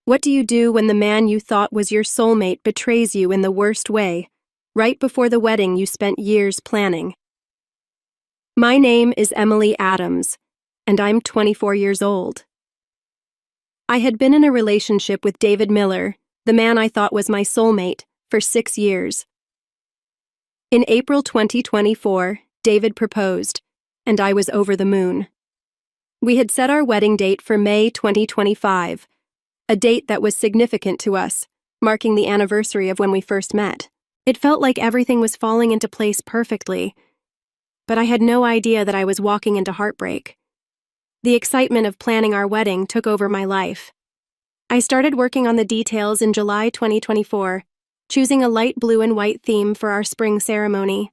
What do you do when the man you thought was your soulmate betrays you in the worst way, right before the wedding you spent years planning? My name is Emily Adams, and I'm 24 years old. I had been in a relationship with David Miller, the man I thought was my soulmate, for 6 years. In April 2024, David proposed, and I was over the moon. We had set our wedding date for May 2025, a date that was significant to us, marking the anniversary of when we first met. It felt like everything was falling into place perfectly, but I had no idea that I was walking into heartbreak. The excitement of planning our wedding took over my life. I started working on the details in July 2024, choosing a light blue and white theme for our spring ceremony.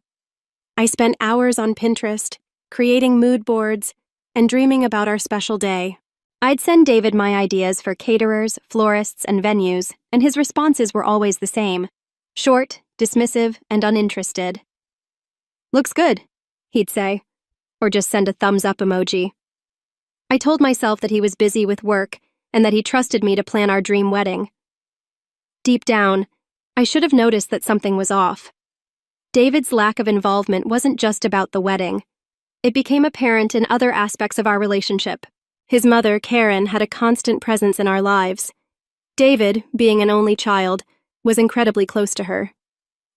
I spent hours on Pinterest, creating mood boards, and dreaming about our special day. I'd send David my ideas for caterers, florists, and venues, and his responses were always the same: short, dismissive, and uninterested. "Looks good," he'd say, or just send a thumbs-up emoji. I told myself that he was busy with work and that he trusted me to plan our dream wedding. Deep down, I should have noticed that something was off. David's lack of involvement wasn't just about the wedding. It became apparent in other aspects of our relationship. His mother, Karen, had a constant presence in our lives. David, being an only child, was incredibly close to her.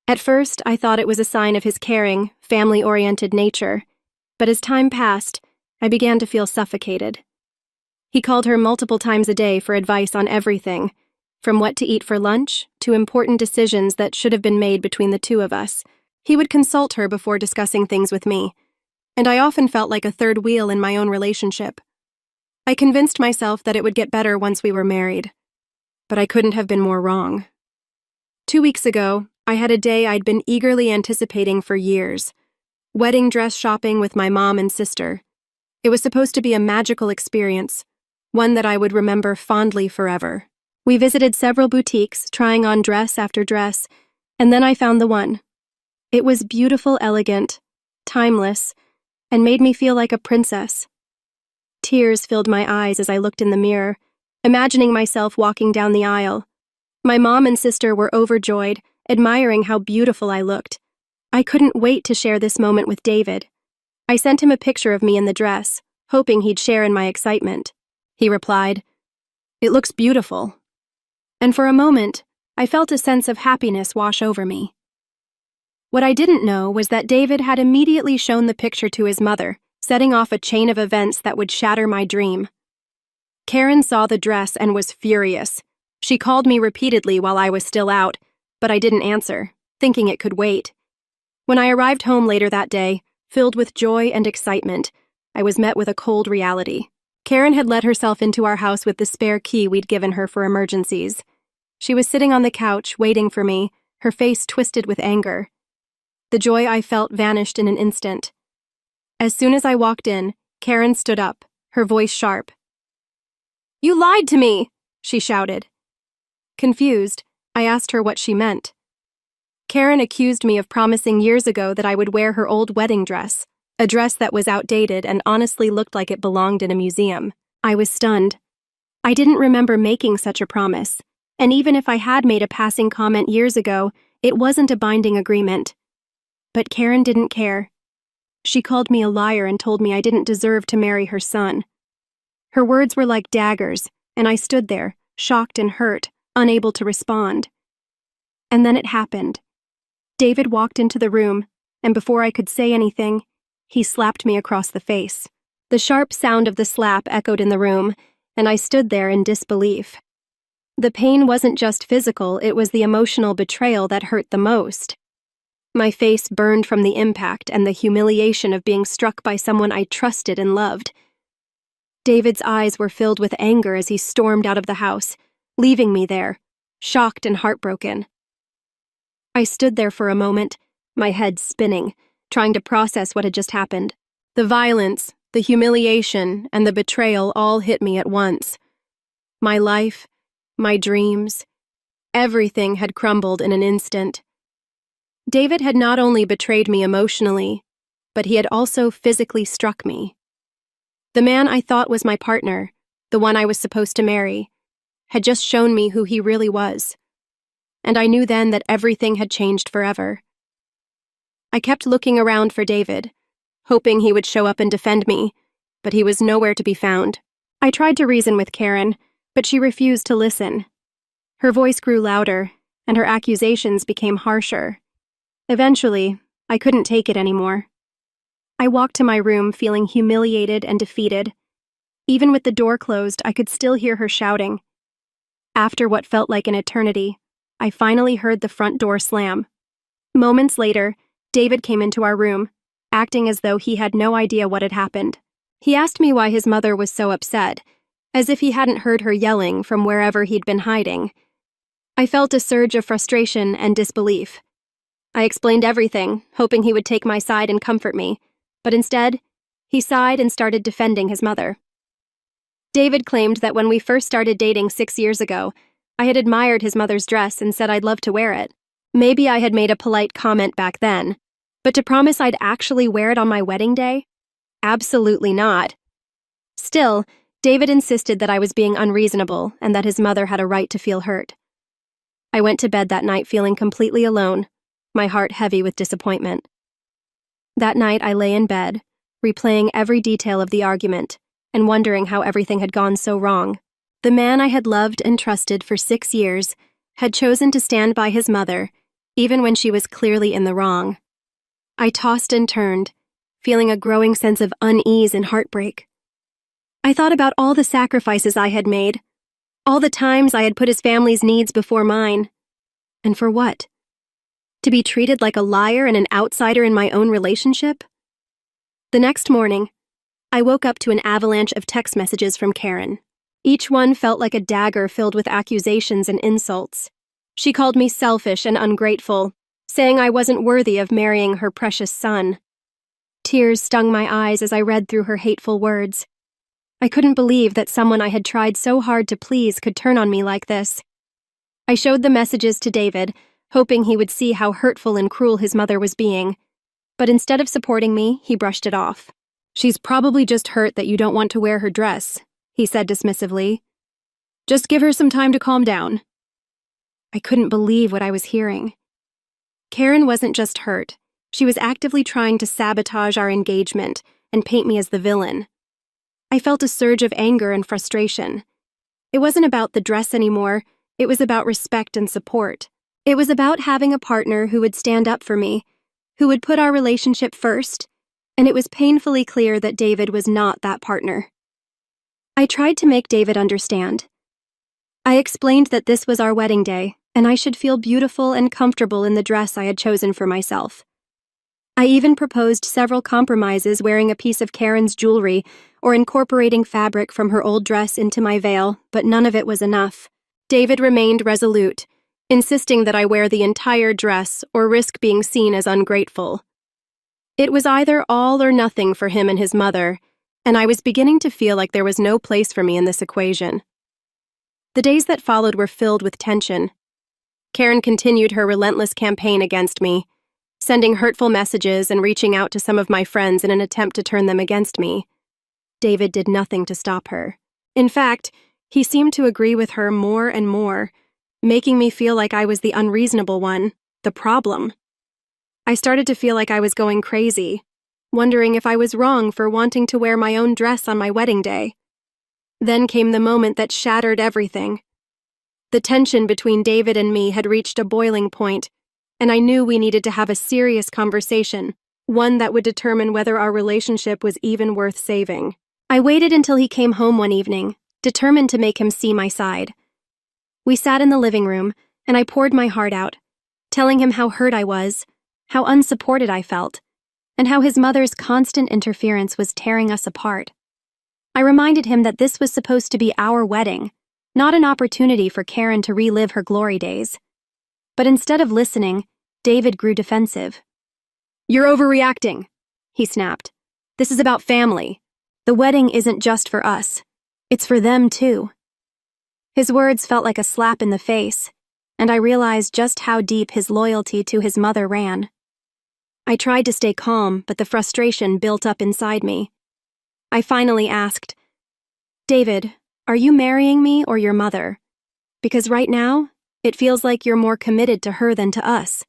At first, I thought it was a sign of his caring, family-oriented nature, but as time passed, I began to feel suffocated. He called her multiple times a day for advice on everything, from what to eat for lunch to important decisions that should have been made between the two of us. He would consult her before discussing things with me, and I often felt like a third wheel in my own relationship. I convinced myself that it would get better once we were married, but I couldn't have been more wrong. 2 weeks ago, I had a day I'd been eagerly anticipating for years: wedding dress shopping with my mom and sister. It was supposed to be a magical experience, one that I would remember fondly forever. We visited several boutiques, trying on dress after dress, and then I found the one. It was beautiful, elegant, timeless, and made me feel like a princess. Tears filled my eyes as I looked in the mirror, imagining myself walking down the aisle. My mom and sister were overjoyed, admiring how beautiful I looked. I couldn't wait to share this moment with David. I sent him a picture of me in the dress, hoping he'd share in my excitement. He replied, "It looks beautiful." And for a moment, I felt a sense of happiness wash over me. What I didn't know was that David had immediately shown the picture to his mother, setting off a chain of events that would shatter my dream. Karen saw the dress and was furious. She called me repeatedly while I was still out, but I didn't answer, thinking it could wait. When I arrived home later that day, filled with joy and excitement, I was met with a cold reality. Karen had let herself into our house with the spare key we'd given her for emergencies. She was sitting on the couch, waiting for me, her face twisted with anger. The joy I felt vanished in an instant. As soon as I walked in, Karen stood up, her voice sharp. "You lied to me!" she shouted. Confused, I asked her what she meant. Karen accused me of promising years ago that I would wear her old wedding dress, a dress that was outdated and honestly looked like it belonged in a museum. I was stunned. I didn't remember making such a promise, and even if I had made a passing comment years ago, it wasn't a binding agreement. But Karen didn't care. She called me a liar and told me I didn't deserve to marry her son. Her words were like daggers, and I stood there, shocked and hurt, unable to respond. And then it happened. David walked into the room, and before I could say anything, he slapped me across the face. The sharp sound of the slap echoed in the room, and I stood there in disbelief. The pain wasn't just physical, it was the emotional betrayal that hurt the most. My face burned from the impact and the humiliation of being struck by someone I trusted and loved. David's eyes were filled with anger as he stormed out of the house, leaving me there, shocked and heartbroken. I stood there for a moment, my head spinning, trying to process what had just happened. The violence, the humiliation, and the betrayal all hit me at once. My life, my dreams, everything had crumbled in an instant. David had not only betrayed me emotionally, but he had also physically struck me. The man I thought was my partner, the one I was supposed to marry, had just shown me who he really was. And I knew then that everything had changed forever. I kept looking around for David, hoping he would show up and defend me, but he was nowhere to be found. I tried to reason with Karen, but she refused to listen. Her voice grew louder, and her accusations became harsher. Eventually, I couldn't take it anymore. I walked to my room feeling humiliated and defeated. Even with the door closed, I could still hear her shouting. After what felt like an eternity, I finally heard the front door slam. Moments later, David came into our room, acting as though he had no idea what had happened. He asked me why his mother was so upset, as if he hadn't heard her yelling from wherever he'd been hiding. I felt a surge of frustration and disbelief. I explained everything, hoping he would take my side and comfort me, but instead, he sighed and started defending his mother. David claimed that when we first started dating 6 years ago, I had admired his mother's dress and said I'd love to wear it. Maybe I had made a polite comment back then, but to promise I'd actually wear it on my wedding day? Absolutely not. Still, David insisted that I was being unreasonable and that his mother had a right to feel hurt. I went to bed that night feeling completely alone, my heart heavy with disappointment. That night I lay in bed, replaying every detail of the argument and wondering how everything had gone so wrong. The man I had loved and trusted for 6 years had chosen to stand by his mother, even when she was clearly in the wrong. I tossed and turned, feeling a growing sense of unease and heartbreak. I thought about all the sacrifices I had made, all the times I had put his family's needs before mine. And for what? To be treated like a liar and an outsider in my own relationship? The next morning, I woke up to an avalanche of text messages from Karen. Each one felt like a dagger filled with accusations and insults. She called me selfish and ungrateful, saying I wasn't worthy of marrying her precious son. Tears stung my eyes as I read through her hateful words. I couldn't believe that someone I had tried so hard to please could turn on me like this. I showed the messages to David, hoping he would see how hurtful and cruel his mother was being. But instead of supporting me, he brushed it off. "She's probably just hurt that you don't want to wear her dress," he said dismissively. "Just give her some time to calm down." I couldn't believe what I was hearing. Karen wasn't just hurt. She was actively trying to sabotage our engagement and paint me as the villain. I felt a surge of anger and frustration. It wasn't about the dress anymore. It was about respect and support. It was about having a partner who would stand up for me, who would put our relationship first, and it was painfully clear that David was not that partner. I tried to make David understand. I explained that this was our wedding day, and I should feel beautiful and comfortable in the dress I had chosen for myself. I even proposed several compromises, wearing a piece of Karen's jewelry or incorporating fabric from her old dress into my veil, but none of it was enough. David remained resolute, insisting that I wear the entire dress or risk being seen as ungrateful. It was either all or nothing for him and his mother, and I was beginning to feel like there was no place for me in this equation. The days that followed were filled with tension. Karen continued her relentless campaign against me, sending hurtful messages and reaching out to some of my friends in an attempt to turn them against me. David did nothing to stop her. In fact, he seemed to agree with her more and more, making me feel like I was the unreasonable one, the problem. I started to feel like I was going crazy, wondering if I was wrong for wanting to wear my own dress on my wedding day. Then came the moment that shattered everything. The tension between David and me had reached a boiling point, and I knew we needed to have a serious conversation, one that would determine whether our relationship was even worth saving. I waited until he came home one evening, determined to make him see my side. We sat in the living room, and I poured my heart out, telling him how hurt I was, how unsupported I felt, and how his mother's constant interference was tearing us apart. I reminded him that this was supposed to be our wedding, not an opportunity for Karen to relive her glory days. But instead of listening, David grew defensive. "You're overreacting," he snapped. "This is about family. The wedding isn't just for us. It's for them, too." His words felt like a slap in the face, and I realized just how deep his loyalty to his mother ran. I tried to stay calm, but the frustration built up inside me. I finally asked, "David, are you marrying me or your mother?" Because right now, it feels like you're more committed to her than to us.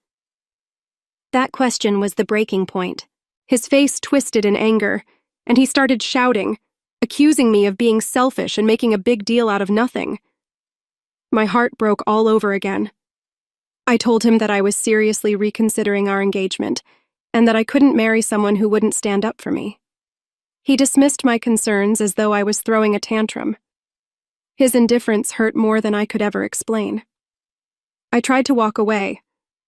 That question was the breaking point. His face twisted in anger, and he started shouting, accusing me of being selfish and making a big deal out of nothing. My heart broke all over again. I told him that I was seriously reconsidering our engagement, and that I couldn't marry someone who wouldn't stand up for me. He dismissed my concerns as though I was throwing a tantrum. His indifference hurt more than I could ever explain. I tried to walk away,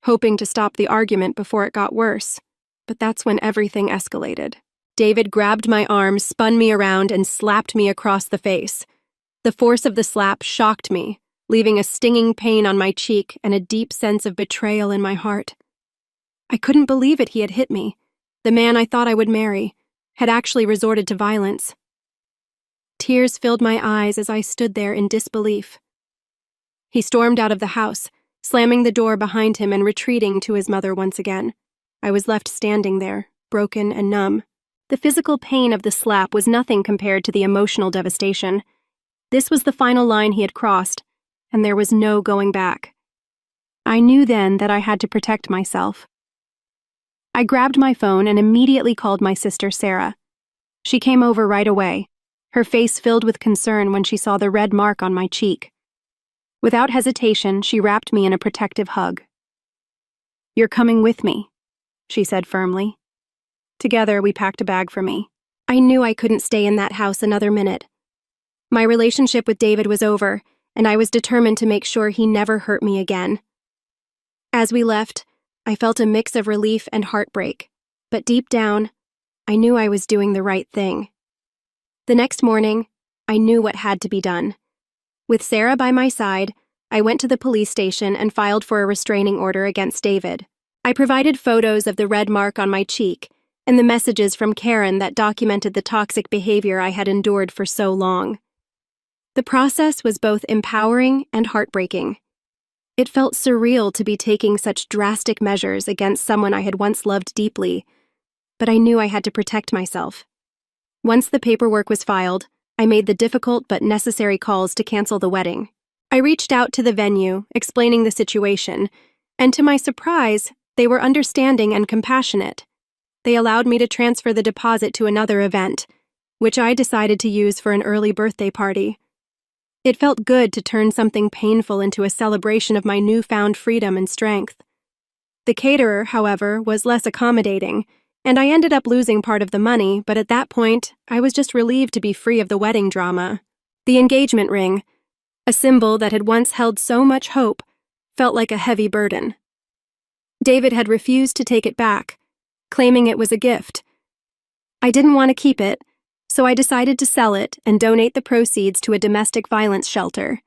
hoping to stop the argument before it got worse, but that's when everything escalated. David grabbed my arm, spun me around, and slapped me across the face. The force of the slap shocked me, leaving a stinging pain on my cheek and a deep sense of betrayal in my heart. I couldn't believe it. He had hit me. The man I thought I would marry had actually resorted to violence. Tears filled my eyes as I stood there in disbelief. He stormed out of the house, slamming the door behind him and retreating to his mother once again. I was left standing there, broken and numb. The physical pain of the slap was nothing compared to the emotional devastation. This was the final line he had crossed, and there was no going back. I knew then that I had to protect myself. I grabbed my phone and immediately called my sister Sarah. She came over right away, her face filled with concern when she saw the red mark on my cheek. Without hesitation, she wrapped me in a protective hug. "You're coming with me," she said firmly. Together, we packed a bag for me. I knew I couldn't stay in that house another minute. My relationship with David was over, and I was determined to make sure he never hurt me again. As we left, I felt a mix of relief and heartbreak, but deep down, I knew I was doing the right thing. The next morning, I knew what had to be done. With Sarah by my side, I went to the police station and filed for a restraining order against David. I provided photos of the red mark on my cheek and the messages from Karen that documented the toxic behavior I had endured for so long. The process was both empowering and heartbreaking. It felt surreal to be taking such drastic measures against someone I had once loved deeply, but I knew I had to protect myself. Once the paperwork was filed, I made the difficult but necessary calls to cancel the wedding. I reached out to the venue, explaining the situation, and to my surprise, they were understanding and compassionate. They allowed me to transfer the deposit to another event, which I decided to use for an early birthday party. It felt good to turn something painful into a celebration of my newfound freedom and strength. The caterer, however, was less accommodating, and I ended up losing part of the money, but at that point, I was just relieved to be free of the wedding drama. The engagement ring, a symbol that had once held so much hope, felt like a heavy burden. David had refused to take it back, claiming it was a gift. I didn't want to keep it, so I decided to sell it and donate the proceeds to a domestic violence shelter.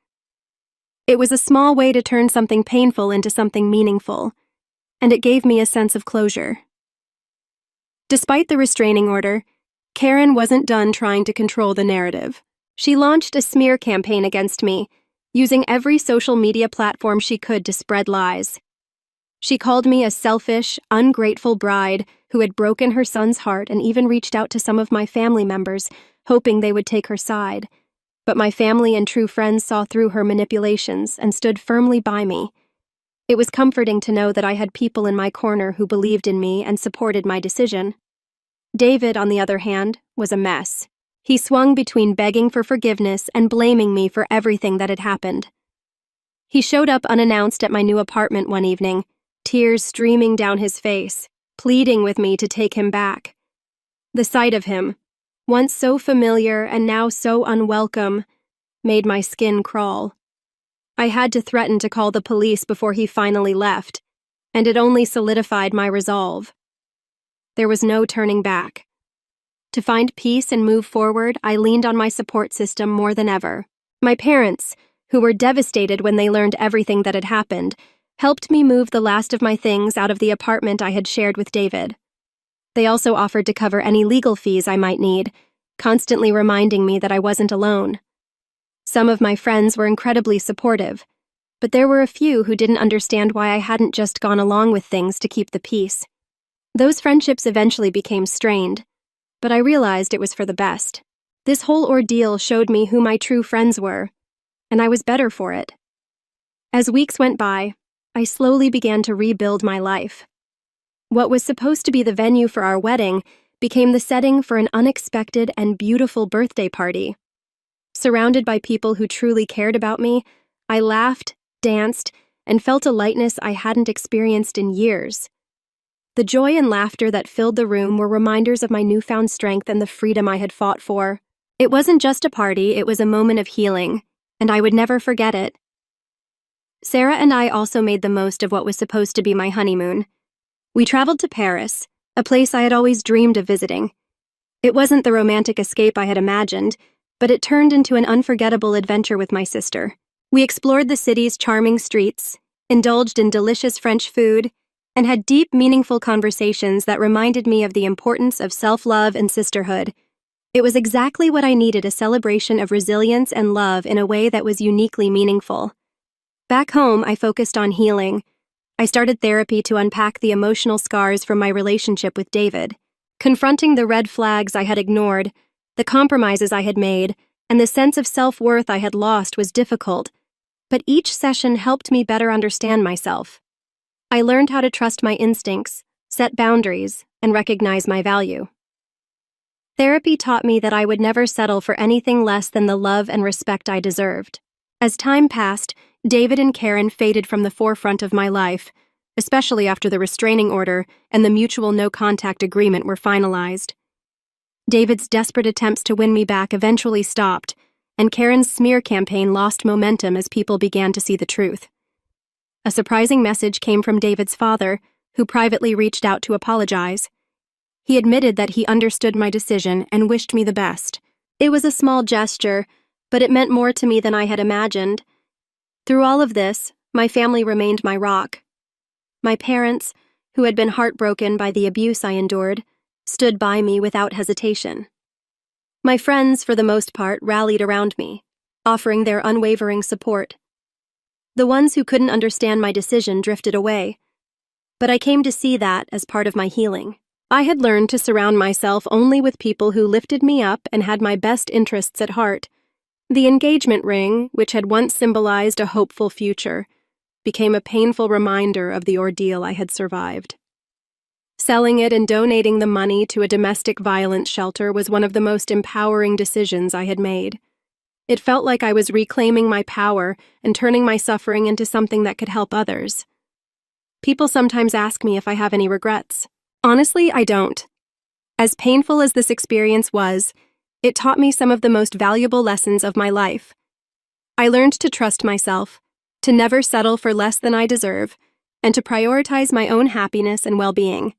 It was a small way to turn something painful into something meaningful, and it gave me a sense of closure. Despite the restraining order, Karen wasn't done trying to control the narrative. She launched a smear campaign against me, using every social media platform she could to spread lies. She called me a selfish, ungrateful bride who had broken her son's heart and even reached out to some of my family members, hoping they would take her side. But my family and true friends saw through her manipulations and stood firmly by me. It was comforting to know that I had people in my corner who believed in me and supported my decision. David, on the other hand, was a mess. He swung between begging for forgiveness and blaming me for everything that had happened. He showed up unannounced at my new apartment one evening, tears streaming down his face, pleading with me to take him back. The sight of him, once so familiar and now so unwelcome, made my skin crawl. I had to threaten to call the police before he finally left, and it only solidified my resolve. There was no turning back. To find peace and move forward, I leaned on my support system more than ever. My parents, who were devastated when they learned everything that had happened, helped me move the last of my things out of the apartment I had shared with David. They also offered to cover any legal fees I might need, constantly reminding me that I wasn't alone. Some of my friends were incredibly supportive, but there were a few who didn't understand why I hadn't just gone along with things to keep the peace. Those friendships eventually became strained, but I realized it was for the best. This whole ordeal showed me who my true friends were, and I was better for it. As weeks went by, I slowly began to rebuild my life. What was supposed to be the venue for our wedding became the setting for an unexpected and beautiful birthday party. Surrounded by people who truly cared about me, I laughed, danced, and felt a lightness I hadn't experienced in years. The joy and laughter that filled the room were reminders of my newfound strength and the freedom I had fought for. It wasn't just a party, it was a moment of healing, and I would never forget it. Sarah and I also made the most of what was supposed to be my honeymoon. We traveled to Paris, a place I had always dreamed of visiting. It wasn't the romantic escape I had imagined, but it turned into an unforgettable adventure with my sister. We explored the city's charming streets, indulged in delicious French food, and had deep, meaningful conversations that reminded me of the importance of self-love and sisterhood. It was exactly what I needed, a celebration of resilience and love in a way that was uniquely meaningful. Back home, I focused on healing. I started therapy to unpack the emotional scars from my relationship with David. Confronting the red flags I had ignored, the compromises I had made, and the sense of self-worth I had lost was difficult, but each session helped me better understand myself. I learned how to trust my instincts, set boundaries, and recognize my value. Therapy taught me that I would never settle for anything less than the love and respect I deserved. As time passed, David and Karen faded from the forefront of my life, especially after the restraining order and the mutual no-contact agreement were finalized. David's desperate attempts to win me back eventually stopped, and Karen's smear campaign lost momentum as people began to see the truth. A surprising message came from David's father, who privately reached out to apologize. He admitted that he understood my decision and wished me the best. It was a small gesture, but it meant more to me than I had imagined. Through all of this, my family remained my rock. My parents, who had been heartbroken by the abuse I endured, stood by me without hesitation. My friends, for the most part, rallied around me, offering their unwavering support. The ones who couldn't understand my decision drifted away, but I came to see that as part of my healing. I had learned to surround myself only with people who lifted me up and had my best interests at heart. The engagement ring, which had once symbolized a hopeful future, became a painful reminder of the ordeal I had survived. Selling it and donating the money to a domestic violence shelter was one of the most empowering decisions I had made. It felt like I was reclaiming my power and turning my suffering into something that could help others. People sometimes ask me if I have any regrets. Honestly, I don't. As painful as this experience was, it taught me some of the most valuable lessons of my life. I learned to trust myself, to never settle for less than I deserve, and to prioritize my own happiness and well-being.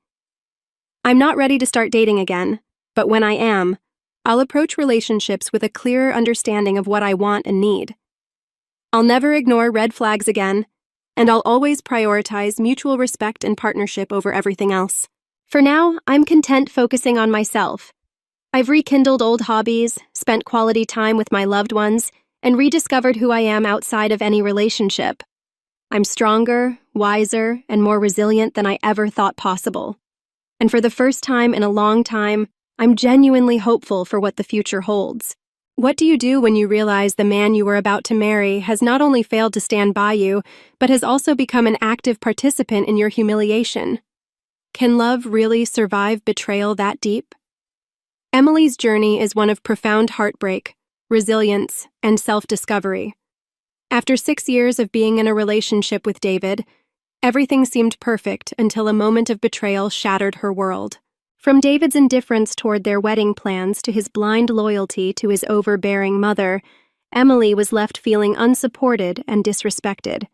I'm not ready to start dating again, but when I am, I'll approach relationships with a clearer understanding of what I want and need. I'll never ignore red flags again, and I'll always prioritize mutual respect and partnership over everything else. For now, I'm content focusing on myself. I've rekindled old hobbies, spent quality time with my loved ones, and rediscovered who I am outside of any relationship. I'm stronger, wiser, and more resilient than I ever thought possible. And for the first time in a long time, I'm genuinely hopeful for what the future holds. What do you do when you realize the man you were about to marry has not only failed to stand by you, but has also become an active participant in your humiliation? Can love really survive betrayal that deep? Emily's journey is one of profound heartbreak, resilience, and self-discovery. After 6 years of being in a relationship with David, everything seemed perfect until a moment of betrayal shattered her world. From David's indifference toward their wedding plans to his blind loyalty to his overbearing mother, Emily was left feeling unsupported and disrespected.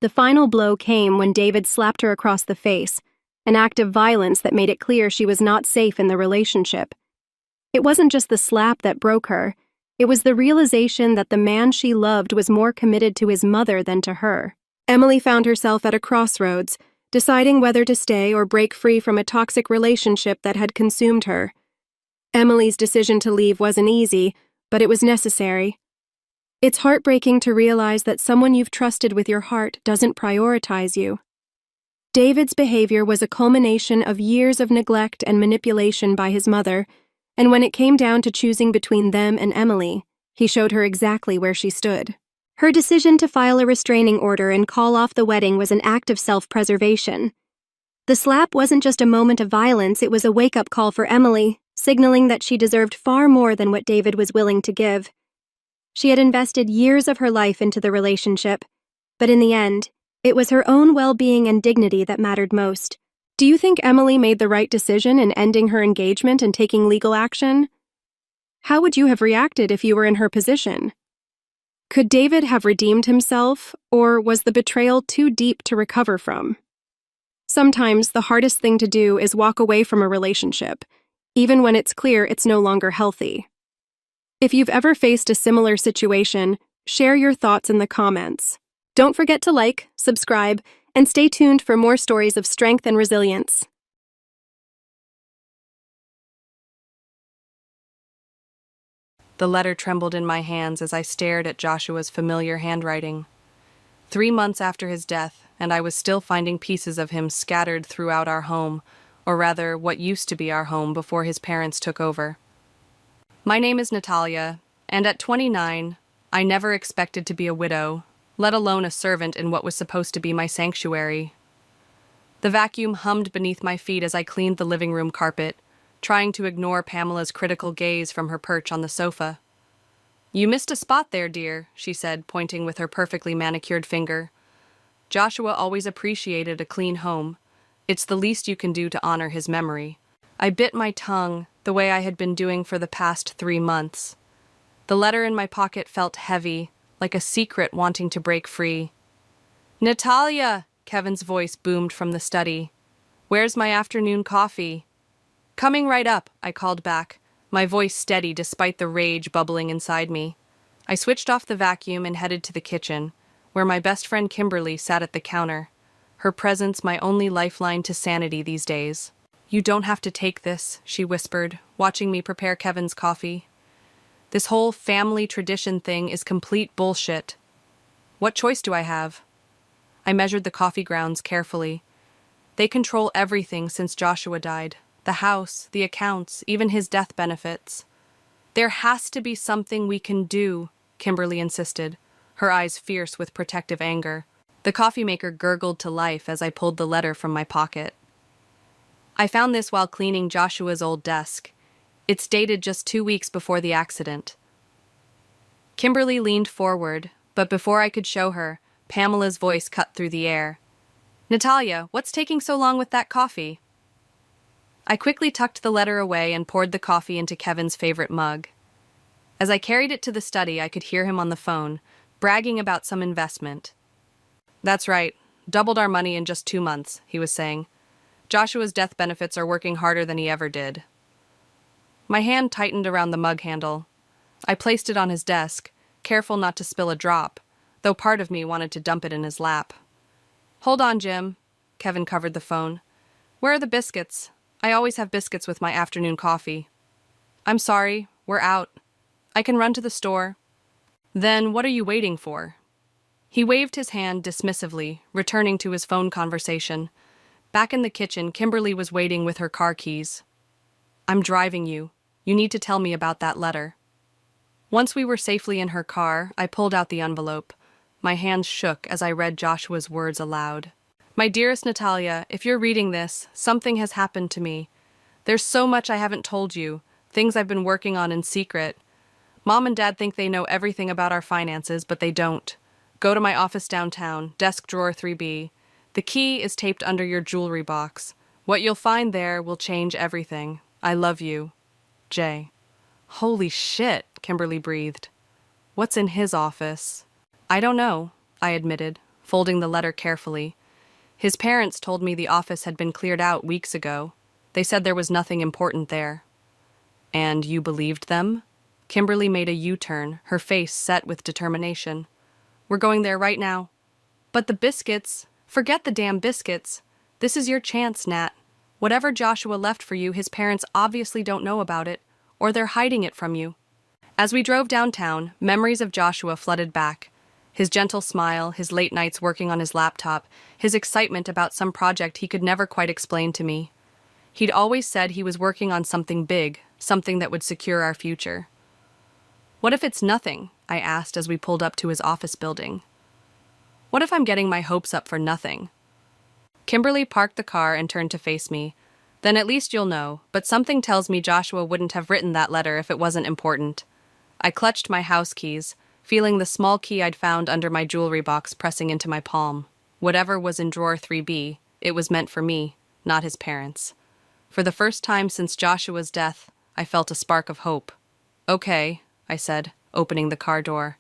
The final blow came when David slapped her across the face, an act of violence that made it clear she was not safe in the relationship. It wasn't just the slap that broke her, it was the realization that the man she loved was more committed to his mother than to her. Emily found herself at a crossroads, deciding whether to stay or break free from a toxic relationship that had consumed her. Emily's decision to leave wasn't easy, but it was necessary. It's heartbreaking to realize that someone you've trusted with your heart doesn't prioritize you. David's behavior was a culmination of years of neglect and manipulation by his mother, and when it came down to choosing between them and Emily, he showed her exactly where she stood. Her decision to file a restraining order and call off the wedding was an act of self-preservation. The slap wasn't just a moment of violence, it was a wake-up call for Emily, signaling that she deserved far more than what David was willing to give. She had invested years of her life into the relationship, but in the end, it was her own well-being and dignity that mattered most. Do you think Emily made the right decision in ending her engagement and taking legal action? How would you have reacted if you were in her position? Could David have redeemed himself, or was the betrayal too deep to recover from? Sometimes the hardest thing to do is walk away from a relationship, even when it's clear it's no longer healthy. If you've ever faced a similar situation, share your thoughts in the comments. Don't forget to like, subscribe, and stay tuned for more stories of strength and resilience. The letter trembled in my hands as I stared at Joshua's familiar handwriting. 3 months after his death, and I was still finding pieces of him scattered throughout our home, or rather, what used to be our home before his parents took over. My name is Natalia, and at 29, I never expected to be a widow, let alone a servant in what was supposed to be my sanctuary. The vacuum hummed beneath my feet as I cleaned the living room carpet, trying to ignore Pamela's critical gaze from her perch on the sofa. "You missed a spot there, dear," she said, pointing with her perfectly manicured finger. Joshua always appreciated a clean home. It's the least you can do to honor his memory. I bit my tongue, the way I had been doing for the past 3 months. The letter in my pocket felt heavy, like a secret wanting to break free. "Natalia!" Kevin's voice boomed from the study. "Where's my afternoon coffee?" "Coming right up," I called back, my voice steady despite the rage bubbling inside me. I switched off the vacuum and headed to the kitchen, where my best friend Kimberly sat at the counter, her presence my only lifeline to sanity these days. "You don't have to take this," she whispered, watching me prepare Kevin's coffee. "This whole family tradition thing is complete bullshit. What choice do I have?" I measured the coffee grounds carefully. They control everything since Joshua died. The house, the accounts, even his death benefits. "There has to be something we can do," Kimberly insisted, her eyes fierce with protective anger. The coffee maker gurgled to life as I pulled the letter from my pocket. "I found this while cleaning Joshua's old desk. It's dated just 2 weeks before the accident." Kimberly leaned forward, but before I could show her, Pamela's voice cut through the air. "Natalia, what's taking so long with that coffee?" I quickly tucked the letter away and poured the coffee into Kevin's favorite mug. As I carried it to the study, I could hear him on the phone, bragging about some investment. "That's right, doubled our money in just 2 months," he was saying. "Joshua's death benefits are working harder than he ever did." My hand tightened around the mug handle. I placed it on his desk, careful not to spill a drop, though part of me wanted to dump it in his lap. "Hold on, Jim." Kevin covered the phone. "Where are the biscuits? I always have biscuits with my afternoon coffee." "I'm sorry, we're out. I can run to the store." "Then what are you waiting for?" He waved his hand dismissively, returning to his phone conversation. Back in the kitchen, Kimberly was waiting with her car keys. "I'm driving you. You need to tell me about that letter." Once we were safely in her car, I pulled out the envelope. My hands shook as I read Joshua's words aloud. "My dearest Natalia, if you're reading this, something has happened to me. There's so much I haven't told you, things I've been working on in secret. Mom and Dad think they know everything about our finances, but they don't. Go to my office downtown, desk drawer 3B. The key is taped under your jewelry box. What you'll find there will change everything. I love you. Jay." "Holy shit," Kimberly breathed. "What's in his office?" "I don't know," I admitted, folding the letter carefully. His parents told me the office had been cleared out weeks ago. They said there was nothing important there. "And you believed them?" Kimberly made a U-turn, her face set with determination. "We're going there right now." "But the biscuits—" "Forget the damn biscuits. This is your chance, Nat. Whatever Joshua left for you, his parents obviously don't know about it, or they're hiding it from you." As we drove downtown, memories of Joshua flooded back. His gentle smile, his late nights working on his laptop, his excitement about some project he could never quite explain to me. He'd always said he was working on something big, something that would secure our future. "What if it's nothing?" I asked as we pulled up to his office building. What if I'm getting my hopes up for nothing? Kimberly parked the car and turned to face me. Then at least you'll know, but something tells me Joshua wouldn't have written that letter if it wasn't important. I clutched my house keys, feeling the small key I'd found under my jewelry box pressing into my palm. Whatever was in drawer 3B, it was meant for me, not his parents. For the first time since Joshua's death, I felt a spark of hope. Okay, I said, opening the car door.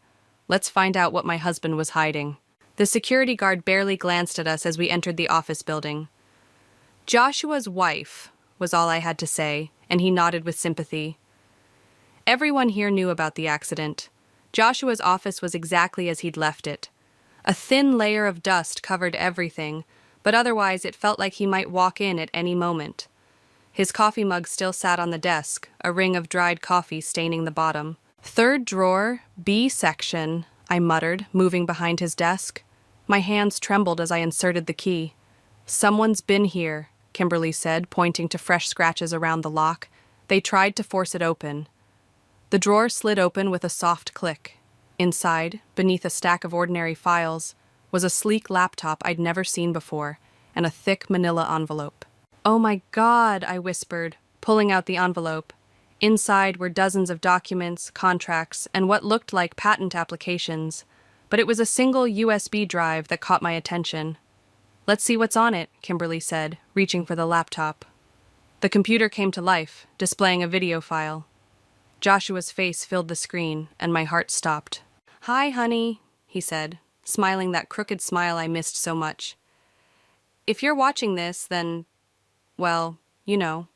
Let's find out what my husband was hiding. The security guard barely glanced at us as we entered the office building. Joshua's wife, was all I had to say, and he nodded with sympathy. Everyone here knew about the accident. Joshua's office was exactly as he'd left it. A thin layer of dust covered everything, but otherwise it felt like he might walk in at any moment. His coffee mug still sat on the desk, a ring of dried coffee staining the bottom. Third drawer, B section, I muttered, moving behind his desk. My hands trembled as I inserted the key. Someone's been here, Kimberly said, pointing to fresh scratches around the lock. They tried to force it open. The drawer slid open with a soft click. Inside, beneath a stack of ordinary files, was a sleek laptop I'd never seen before, and a thick manila envelope. "Oh my God," I whispered, pulling out the envelope. Inside were dozens of documents, contracts, and what looked like patent applications, but it was a single USB drive that caught my attention. "Let's see what's on it," Kimberly said, reaching for the laptop. The computer came to life, displaying a video file. Joshua's face filled the screen, and my heart stopped. "Hi, honey," he said, smiling that crooked smile I missed so much. "If you're watching this, then, well, you know.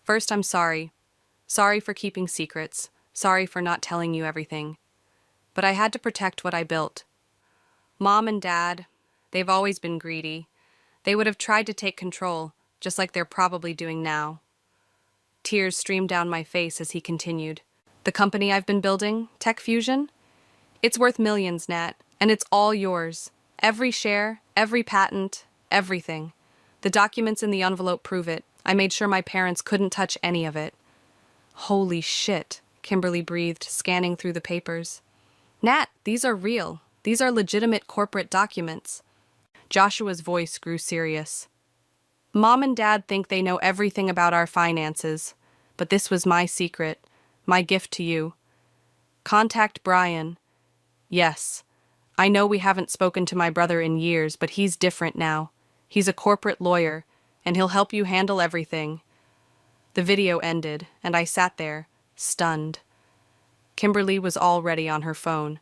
First, I'm sorry. Sorry for keeping secrets. Sorry for not telling you everything. But I had to protect what I built. Mom and Dad, they've always been greedy. They would have tried to take control, just like they're probably doing now." Tears streamed down my face as he continued. "The company I've been building, Tech Fusion? It's worth millions, Nat, and it's all yours. Every share, every patent, everything. The documents in the envelope prove it. I made sure my parents couldn't touch any of it." "Holy shit," Kimberly breathed, scanning through the papers. "Nat, these are real. These are legitimate corporate documents." Joshua's voice grew serious. "Mom and Dad think they know everything about our finances, but this was my secret, my gift to you. Contact Brian. Yes, I know we haven't spoken to my brother in years, but he's different now. He's a corporate lawyer, and he'll help you handle everything." The video ended, and I sat there, stunned. Kimberly was already on her phone.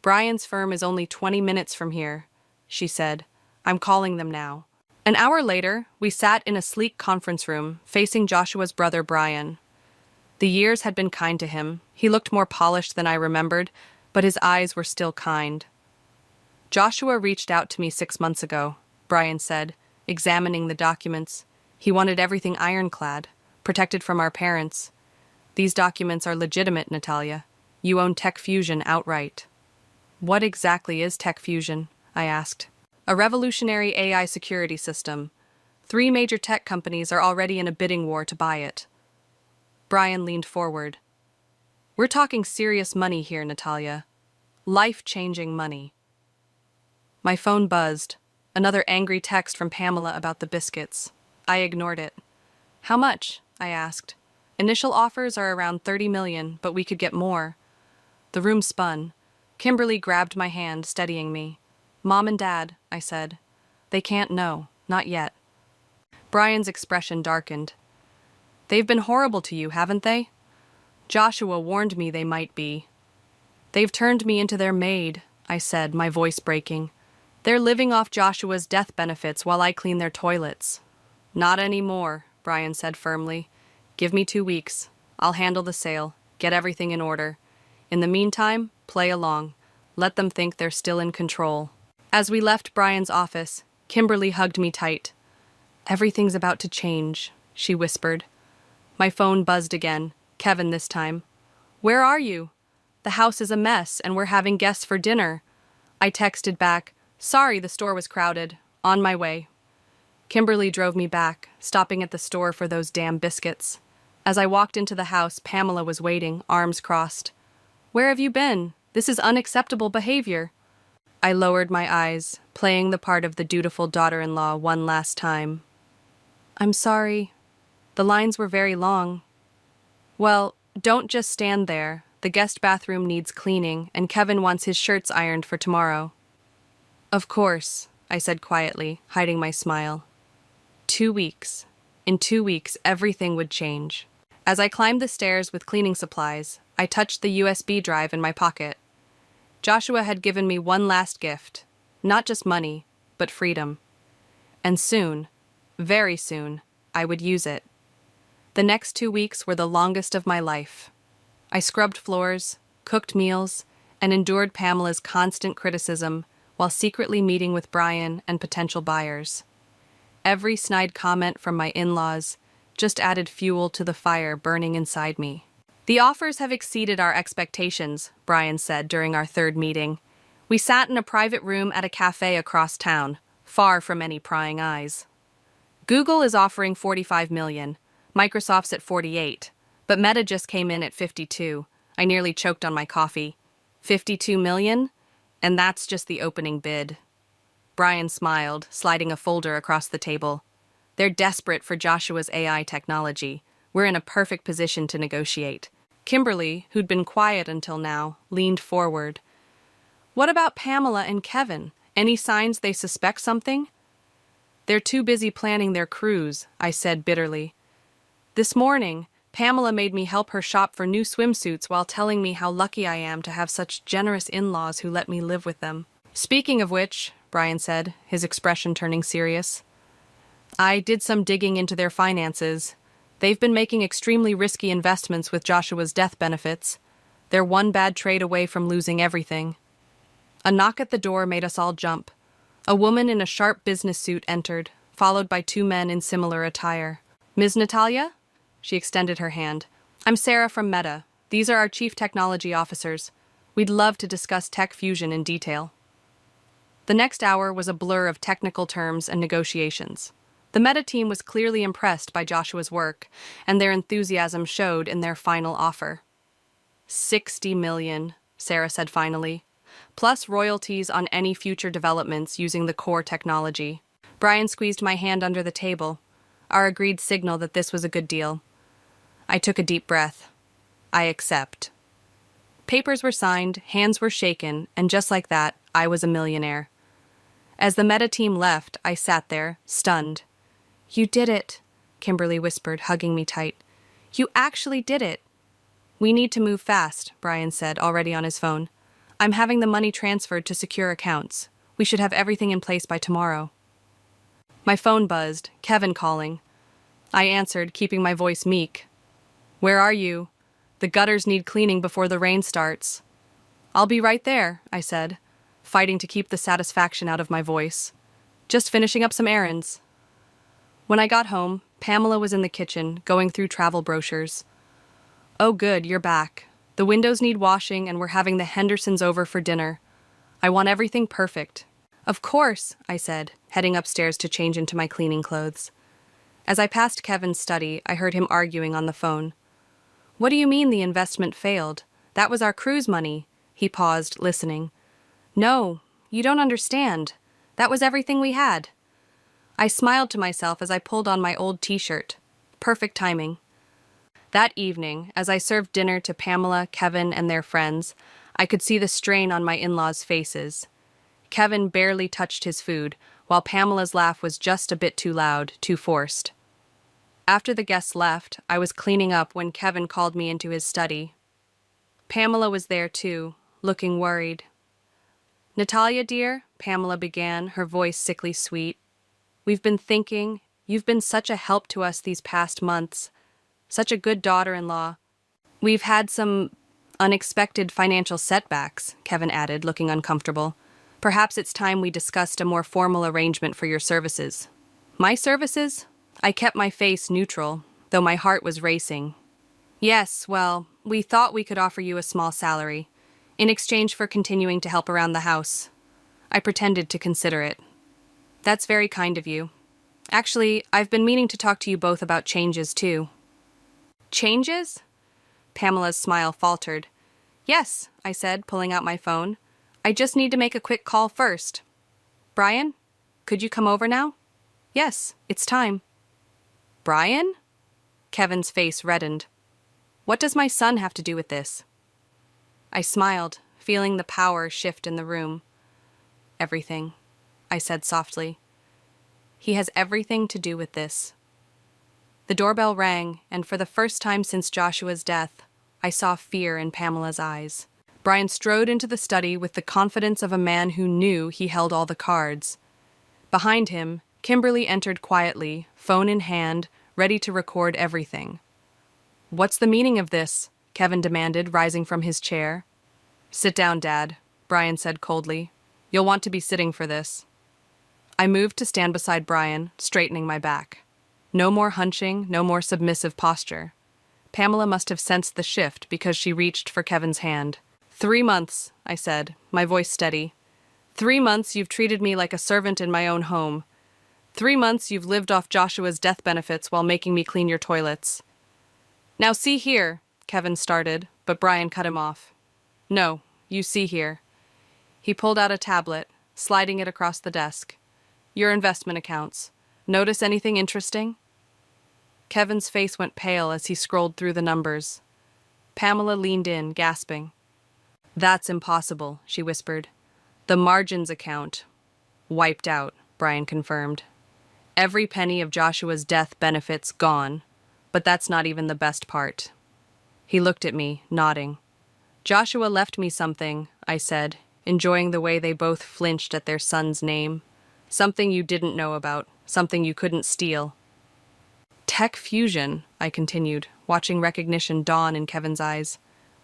"Brian's firm is only 20 minutes from here," she said. "I'm calling them now." An hour later, we sat in a sleek conference room, facing Joshua's brother Brian. The years had been kind to him. He looked more polished than I remembered, but his eyes were still kind. "Joshua reached out to me 6 months ago," Brian said, examining the documents. "He wanted everything ironclad, protected from our parents. These documents are legitimate, Natalia. You own Tech Fusion outright." "What exactly is Tech Fusion?" I asked. "A revolutionary AI security system. 3 major tech companies are already in a bidding war to buy it." Brian leaned forward. "We're talking serious money here, Natalia. Life-changing money." My phone buzzed. Another angry text from Pamela about the biscuits. I ignored it. "How much?" I asked. "Initial offers are around 30 million, but we could get more." The room spun. Kimberly grabbed my hand, steadying me. "Mom and Dad," I said. "They can't know, not yet." Brian's expression darkened. "They've been horrible to you, haven't they?" "Joshua warned me they might be." "They've turned me into their maid," I said, my voice breaking. "They're living off Joshua's death benefits while I clean their toilets." "Not anymore," Brian said firmly. "Give me 2 weeks. I'll handle the sale, get everything in order. In the meantime, play along. Let them think they're still in control." As we left Brian's office, Kimberly hugged me tight. "Everything's about to change," she whispered. My phone buzzed again, Kevin this time. "Where are you?" "The house is a mess, and we're having guests for dinner." I texted back, "Sorry, the store was crowded. On my way." Kimberly drove me back, stopping at the store for those damn biscuits. As I walked into the house, Pamela was waiting, arms crossed. Where have you been? This is unacceptable behavior. I lowered my eyes, playing the part of the dutiful daughter-in-law one last time. I'm sorry. The lines were very long. Well, don't just stand there. The guest bathroom needs cleaning, and Kevin wants his shirts ironed for tomorrow. Of course, I said quietly, hiding my smile. 2 weeks. In 2 weeks, everything would change. As I climbed the stairs with cleaning supplies, I touched the USB drive in my pocket. Joshua had given me one last gift, not just money, but freedom. And soon, very soon, I would use it. The next 2 weeks were the longest of my life. I scrubbed floors, cooked meals, and endured Pamela's constant criticism while secretly meeting with Brian and potential buyers. Every snide comment from my in-laws just added fuel to the fire burning inside me. The offers have exceeded our expectations, Brian said during our third meeting. We sat in a private room at a cafe across town, far from any prying eyes. Google is offering $45 million, Microsoft's at 48, but Meta just came in at 52. I nearly choked on my coffee. 52 million? And that's just the opening bid. Brian smiled, sliding a folder across the table. They're desperate for Joshua's AI technology. We're in a perfect position to negotiate. Kimberly, who'd been quiet until now, leaned forward. What about Pamela and Kevin? Any signs they suspect something? They're too busy planning their cruise, I said bitterly. This morning, Pamela made me help her shop for new swimsuits while telling me how lucky I am to have such generous in-laws who let me live with them. Speaking of which, Brian said, his expression turning serious, I did some digging into their finances. They've been making extremely risky investments with Joshua's death benefits. They're one bad trade away from losing everything. A knock at the door made us all jump. A woman in a sharp business suit entered, followed by 2 men in similar attire. Ms. Natalia? She extended her hand. I'm Sarah from Meta. These are our chief technology officers. We'd love to discuss tech fusion in detail. The next hour was a blur of technical terms and negotiations. The Meta team was clearly impressed by Joshua's work, and their enthusiasm showed in their final offer. 60 million, Sarah said finally, plus royalties on any future developments using the core technology. Brian squeezed my hand under the table, our agreed signal that this was a good deal. I took a deep breath. I accept. Papers were signed, hands were shaken, and just like that, I was a millionaire. As the Meta team left, I sat there, stunned. You did it, Kimberly whispered, hugging me tight. You actually did it. We need to move fast, Brian said, already on his phone. I'm having the money transferred to secure accounts. We should have everything in place by tomorrow. My phone buzzed, Kevin calling. I answered, keeping my voice meek. Where are you? The gutters need cleaning before the rain starts. I'll be right there, I said, fighting to keep the satisfaction out of my voice. Just finishing up some errands. When I got home, Pamela was in the kitchen, going through travel brochures. Oh good, you're back. The windows need washing and we're having the Hendersons over for dinner. I want everything perfect. Of course, I said, heading upstairs to change into my cleaning clothes. As I passed Kevin's study, I heard him arguing on the phone. What do you mean the investment failed? That was our cruise money. He paused, listening. No, you don't understand. That was everything we had. I smiled to myself as I pulled on my old t-shirt. Perfect timing. That evening, as I served dinner to Pamela, Kevin, and their friends, I could see the strain on my in-laws' faces. Kevin barely touched his food, while Pamela's laugh was just a bit too loud, too forced. After the guests left, I was cleaning up when Kevin called me into his study. Pamela was there too, looking worried. Natalia, dear, Pamela began, her voice sickly sweet. We've been thinking, you've been such a help to us these past months. Such a good daughter-in-law. We've had some unexpected financial setbacks, Kevin added, looking uncomfortable. Perhaps it's time we discussed a more formal arrangement for your services. My services? I kept my face neutral, though my heart was racing. Yes, well, we thought we could offer you a small salary, in exchange for continuing to help around the house. I pretended to consider it. That's very kind of you. Actually, I've been meaning to talk to you both about changes, too. Changes? Pamela's smile faltered. Yes, I said, pulling out my phone. I just need to make a quick call first. Brian, could you come over now? Yes, it's time. Brian? Kevin's face reddened. What does my son have to do with this? I smiled, feeling the power shift in the room. Everything, I said softly. He has everything to do with this. The doorbell rang, and for the first time since Joshua's death, I saw fear in Pamela's eyes. Brian strode into the study with the confidence of a man who knew he held all the cards. Behind him, Kimberly entered quietly, phone in hand, ready to record everything. What's the meaning of this? Kevin demanded, rising from his chair. Sit down, Dad, Brian said coldly. You'll want to be sitting for this. I moved to stand beside Brian, straightening my back. No more hunching, no more submissive posture. Pamela must have sensed the shift because she reached for Kevin's hand. 3 months, I said, my voice steady. 3 months you've treated me like a servant in my own home. 3 months you've lived off Joshua's death benefits while making me clean your toilets. Now see here, Kevin started, but Brian cut him off. No, you see here. He pulled out a tablet, sliding it across the desk. Your investment accounts. Notice anything interesting? Kevin's face went pale as he scrolled through the numbers. Pamela leaned in, gasping. That's impossible, she whispered. The margins account. Wiped out, Brian confirmed. Every penny of Joshua's death benefits gone, but that's not even the best part. He looked at me, nodding. Joshua left me something, I said, enjoying the way they both flinched at their son's name. Something you didn't know about, something you couldn't steal. Tech fusion, I continued, watching recognition dawn in Kevin's eyes.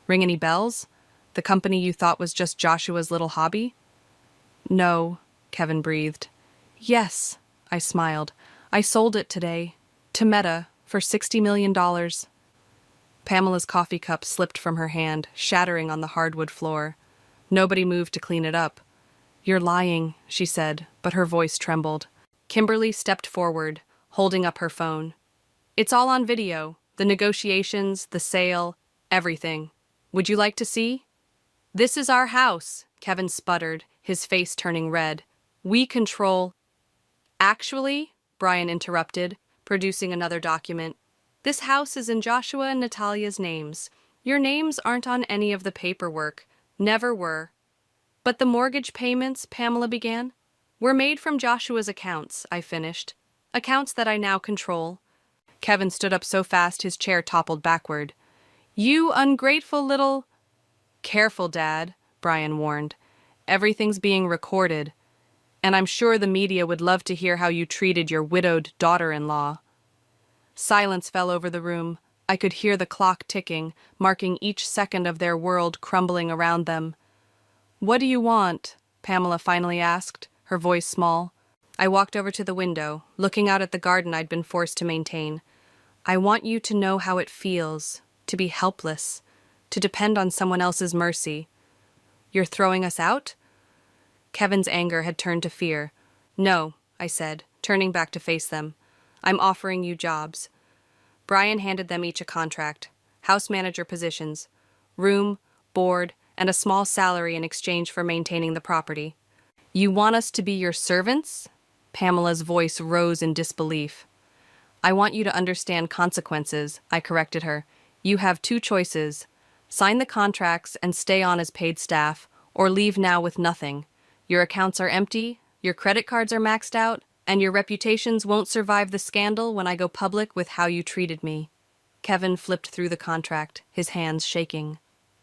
Ring any bells? The company you thought was just Joshua's little hobby? No, Kevin breathed. Yes, I smiled. I sold it today. To Meta, for $60 million. Pamela's coffee cup slipped from her hand, shattering on the hardwood floor. Nobody moved to clean it up. You're lying, she said, but her voice trembled. Kimberly stepped forward, holding up her phone. It's all on video. The negotiations, the sale, everything. Would you like to see? This is our house, Kevin sputtered, his face turning red. We control... Actually, Brian interrupted, producing another document. This house is in Joshua and Natalia's names. Your names aren't on any of the paperwork. Never were. But the mortgage payments, Pamela began, were made from Joshua's accounts, I finished. Accounts that I now control. Kevin stood up so fast his chair toppled backward. You ungrateful little... Careful, Dad, Brian warned. Everything's being recorded. And I'm sure the media would love to hear how you treated your widowed daughter-in-law. Silence fell over the room. I could hear the clock ticking, marking each second of their world crumbling around them. What do you want? Pamela finally asked, her voice small. I walked over to the window, looking out at the garden I'd been forced to maintain. I want you to know how it feels, to be helpless, to depend on someone else's mercy. You're throwing us out? Kevin's anger had turned to fear. No, I said, turning back to face them. I'm offering you jobs. Brian handed them each a contract, house manager positions, room, board, and a small salary in exchange for maintaining the property. You want us to be your servants? Pamela's voice rose in disbelief. I want you to understand consequences, I corrected her. You have 2 choices. Sign the contracts and stay on as paid staff, or leave now with nothing. Your accounts are empty, your credit cards are maxed out, and your reputations won't survive the scandal when I go public with how you treated me. Kevin flipped through the contract, his hands shaking.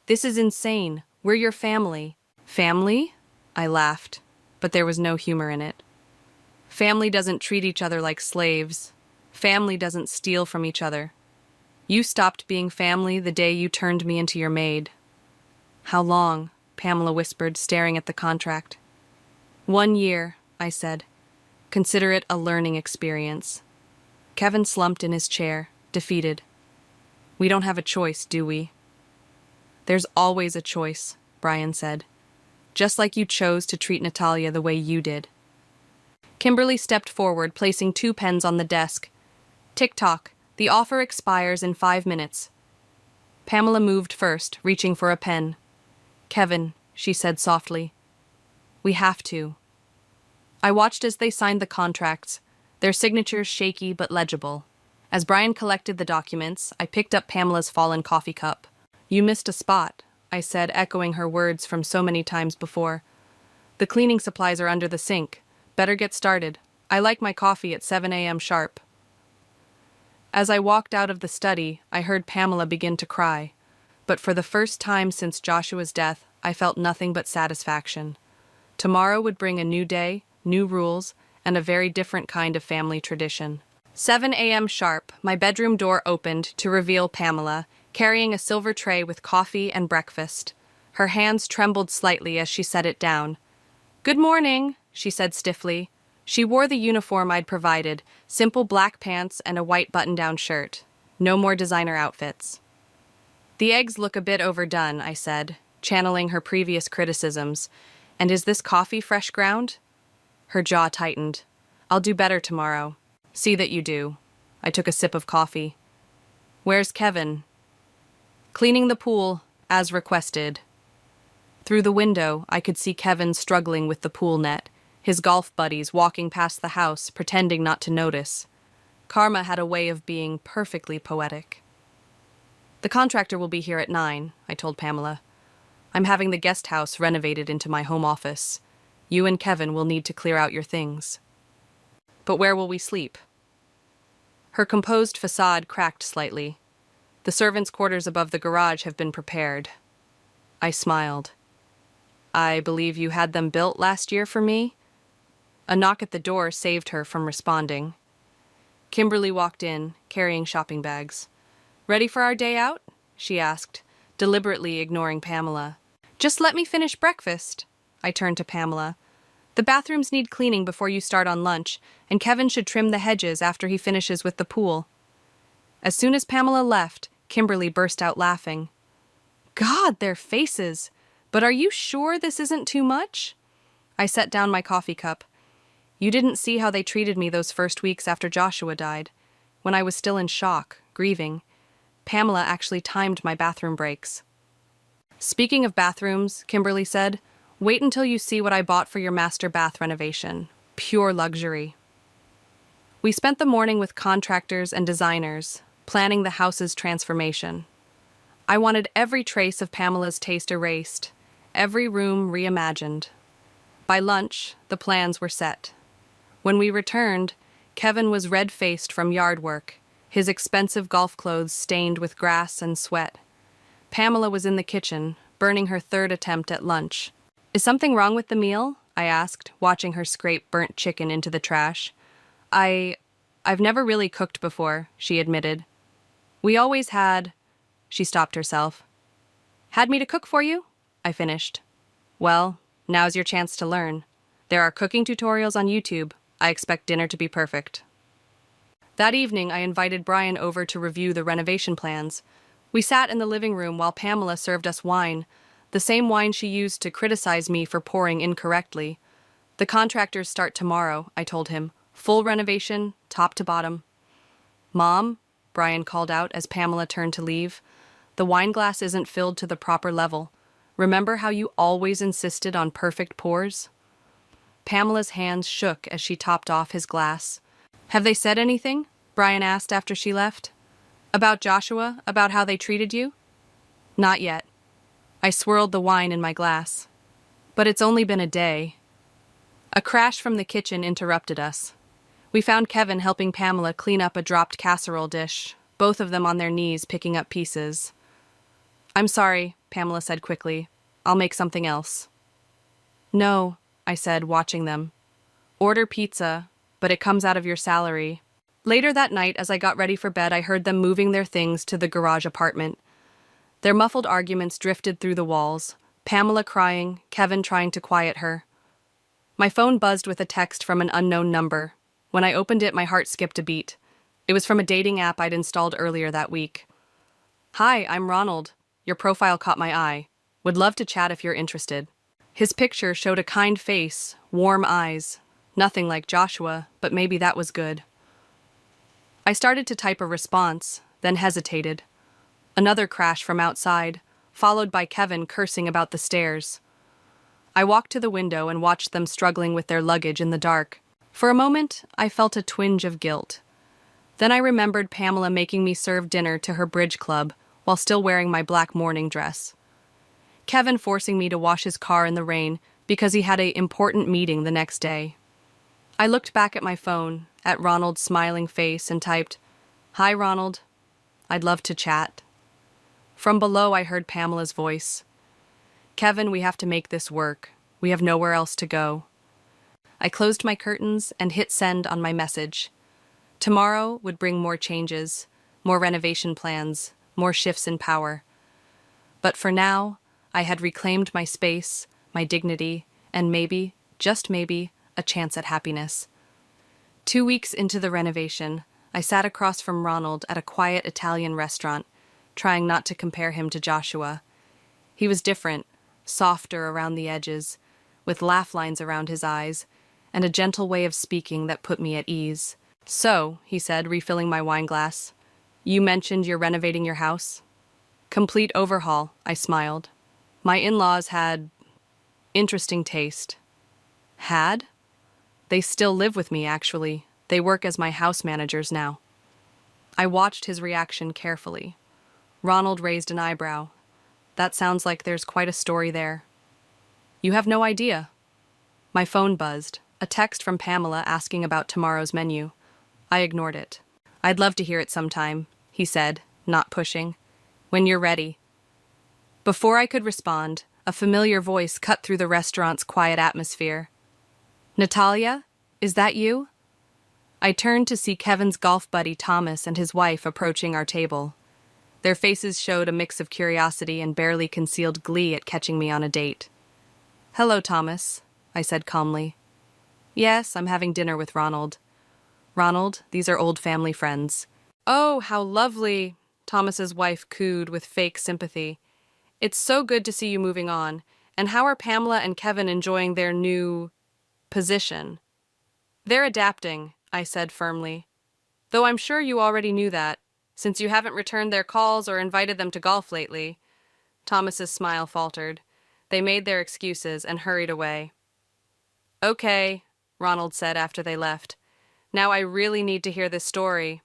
This is insane. We're your family. Family? I laughed, but there was no humor in it. Family doesn't treat each other like slaves. Family doesn't steal from each other. You stopped being family the day you turned me into your maid. How long? Pamela whispered, staring at the contract. 1 year, I said. Consider it a learning experience. Kevin slumped in his chair, defeated. We don't have a choice, do we? There's always a choice, Brian said. Just like you chose to treat Natalia the way you did. Kimberly stepped forward, placing 2 pens on the desk. Tick-tock, the offer expires in 5 minutes. Pamela moved first, reaching for a pen. Kevin, she said softly. We have to. I watched as they signed the contracts, their signatures shaky but legible. As Brian collected the documents, I picked up Pamela's fallen coffee cup. You missed a spot, I said, echoing her words from so many times before. The cleaning supplies are under the sink. Better get started. I like my coffee at 7 a.m. sharp. As I walked out of the study, I heard Pamela begin to cry. But for the first time since Joshua's death, I felt nothing but satisfaction. Tomorrow would bring a new day, new rules, and a very different kind of family tradition. 7 a.m. sharp, my bedroom door opened to reveal Pamela, carrying a silver tray with coffee and breakfast. Her hands trembled slightly as she set it down. Good morning, she said stiffly. She wore the uniform I'd provided, simple black pants and a white button-down shirt. No more designer outfits. The eggs look a bit overdone, I said, channeling her previous criticisms. And is this coffee fresh ground? Her jaw tightened. I'll do better tomorrow. See that you do. I took a sip of coffee. Where's Kevin? Cleaning the pool, as requested. Through the window, I could see Kevin struggling with the pool net, his golf buddies walking past the house, pretending not to notice. Karma had a way of being perfectly poetic. The contractor will be here at 9, I told Pamela. I'm having the guest house renovated into my home office. You and Kevin will need to clear out your things. But where will we sleep? Her composed facade cracked slightly. The servants' quarters above the garage have been prepared. I smiled. I believe you had them built last year for me? A knock at the door saved her from responding. Kimberly walked in, carrying shopping bags. Ready for our day out? She asked, deliberately ignoring Pamela. Just let me finish breakfast. I turned to Pamela. The bathrooms need cleaning before you start on lunch, and Kevin should trim the hedges after he finishes with the pool. As soon as Pamela left, Kimberly burst out laughing. God, their faces! But are you sure this isn't too much? I set down my coffee cup. You didn't see how they treated me those first weeks after Joshua died, when I was still in shock, grieving. Pamela actually timed my bathroom breaks. Speaking of bathrooms, Kimberly said, wait until you see what I bought for your master bath renovation. Pure luxury. We spent the morning with contractors and designers, planning the house's transformation. I wanted every trace of Pamela's taste erased, every room reimagined. By lunch, the plans were set. When we returned, Kevin was red-faced from yard work, his expensive golf clothes stained with grass and sweat. Pamela was in the kitchen, burning her third attempt at lunch. Is something wrong with the meal? I asked, watching her scrape burnt chicken into the trash. I've never really cooked before, she admitted. We always had... She stopped herself. Had me to cook for you? I finished. Well, now's your chance to learn. There are cooking tutorials on YouTube. I expect dinner to be perfect. That evening, I invited Brian over to review the renovation plans. We sat in the living room while Pamela served us wine, the same wine she used to criticize me for pouring incorrectly. The contractors start tomorrow, I told him. Full renovation, top to bottom. Mom, Brian called out as Pamela turned to leave. The wine glass isn't filled to the proper level. Remember how you always insisted on perfect pours? Pamela's hands shook as she topped off his glass. Have they said anything? Brian asked after she left. About Joshua? About how they treated you? Not yet. I swirled the wine in my glass. But it's only been a day. A crash from the kitchen interrupted us. We found Kevin helping Pamela clean up a dropped casserole dish, both of them on their knees picking up pieces. I'm sorry, Pamela said quickly. I'll make something else. No, I said, watching them. Order pizza, but it comes out of your salary. Later that night, as I got ready for bed, I heard them moving their things to the garage apartment. Their muffled arguments drifted through the walls, Pamela crying, Kevin trying to quiet her. My phone buzzed with a text from an unknown number. When I opened it, my heart skipped a beat. It was from a dating app I'd installed earlier that week. Hi, I'm Ronald. Your profile caught my eye. Would love to chat if you're interested. His picture showed a kind face, warm eyes. Nothing like Joshua, but maybe that was good. I started to type a response, then hesitated. Another crash from outside. followed by Kevin cursing about the stairs. I walked to the window and watched them struggling with their luggage in the dark. For a moment, I felt a twinge of guilt. Then I remembered Pamela making me serve dinner to her bridge club while still wearing my black morning dress. Kevin forcing me to wash his car in the rain because he had an important meeting the next day. I looked back at my phone, at Ronald's smiling face, and typed, "Hi, Ronald. I'd love to chat." From below, I heard Pamela's voice. "Kevin, we have to make this work. We have nowhere else to go." I closed my curtains and hit send on my message. Tomorrow would bring more changes, more renovation plans, more shifts in power. But for now, I had reclaimed my space, my dignity, and maybe, just maybe, a chance at happiness. 2 weeks into the renovation, I sat across from Ronald at a quiet Italian restaurant, trying not to compare him to Joshua. He was different, softer around the edges, with laugh lines around his eyes, and a gentle way of speaking that put me at ease. "So," he said, refilling my wine glass, "you mentioned you're renovating your house?" "Complete overhaul," I smiled. "My in-laws had interesting taste." "Had?" "They still live with me, actually. They work as my house managers now." I watched his reaction carefully. Ronald raised an eyebrow. "That sounds like there's quite a story there." "You have no idea." My phone buzzed, a text from Pamela asking about tomorrow's menu. I ignored it. "I'd love to hear it sometime," he said, not pushing. "When you're ready." Before I could respond, a familiar voice cut through the restaurant's quiet atmosphere. "Natalia, is that you?" I turned to see Kevin's golf buddy Thomas and his wife approaching our table. Their faces showed a mix of curiosity and barely concealed glee at catching me on a date. "Hello, Thomas," I said calmly. "Yes, I'm having dinner with Ronald." "Ronald, these are old family friends." "Oh, how lovely," Thomas's wife cooed with fake sympathy. "It's so good to see you moving on. And how are Pamela and Kevin enjoying their new position?" "They're adapting," I said firmly. "Though I'm sure you already knew that, since you haven't returned their calls or invited them to golf lately." Thomas's smile faltered. They made their excuses and hurried away. "Okay," Ronald said after they left. "Now I really need to hear this story."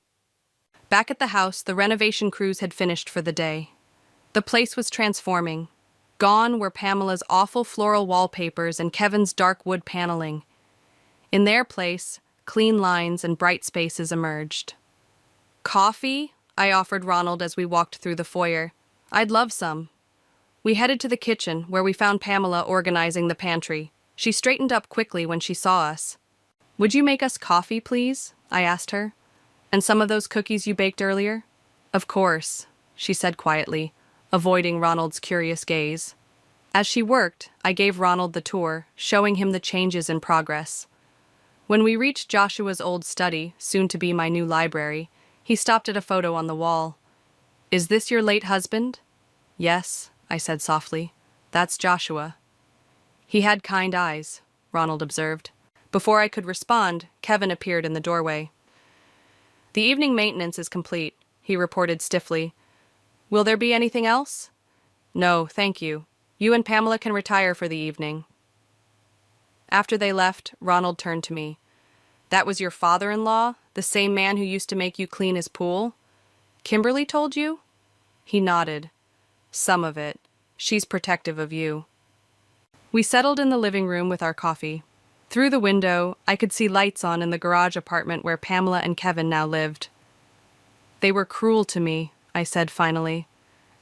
Back at the house, the renovation crews had finished for the day. The place was transforming. Gone were Pamela's awful floral wallpapers and Kevin's dark wood paneling. In their place, clean lines and bright spaces emerged. "Coffee?" I offered Ronald as we walked through the foyer. "I'd love some." We headed to the kitchen, where we found Pamela organizing the pantry. She straightened up quickly when she saw us. "Would you make us coffee, please?" I asked her. "And some of those cookies you baked earlier?" "Of course," she said quietly, avoiding Ronald's curious gaze. As she worked, I gave Ronald the tour, showing him the changes in progress. When we reached Joshua's old study, soon to be my new library, he stopped at a photo on the wall. "Is this your late husband?" "Yes," I said softly. "That's Joshua." "He had kind eyes," Ronald observed. Before I could respond, Kevin appeared in the doorway. "The evening maintenance is complete," he reported stiffly. "Will there be anything else?" "No, thank you. You and Pamela can retire for the evening." After they left, Ronald turned to me. "That was your father-in-law, the same man who used to make you clean his pool? Kimberly told you?" He nodded. "Some of it. She's protective of you." We settled in the living room with our coffee. Through the window, I could see lights on in the garage apartment where Pamela and Kevin now lived. "They were cruel to me," I said finally.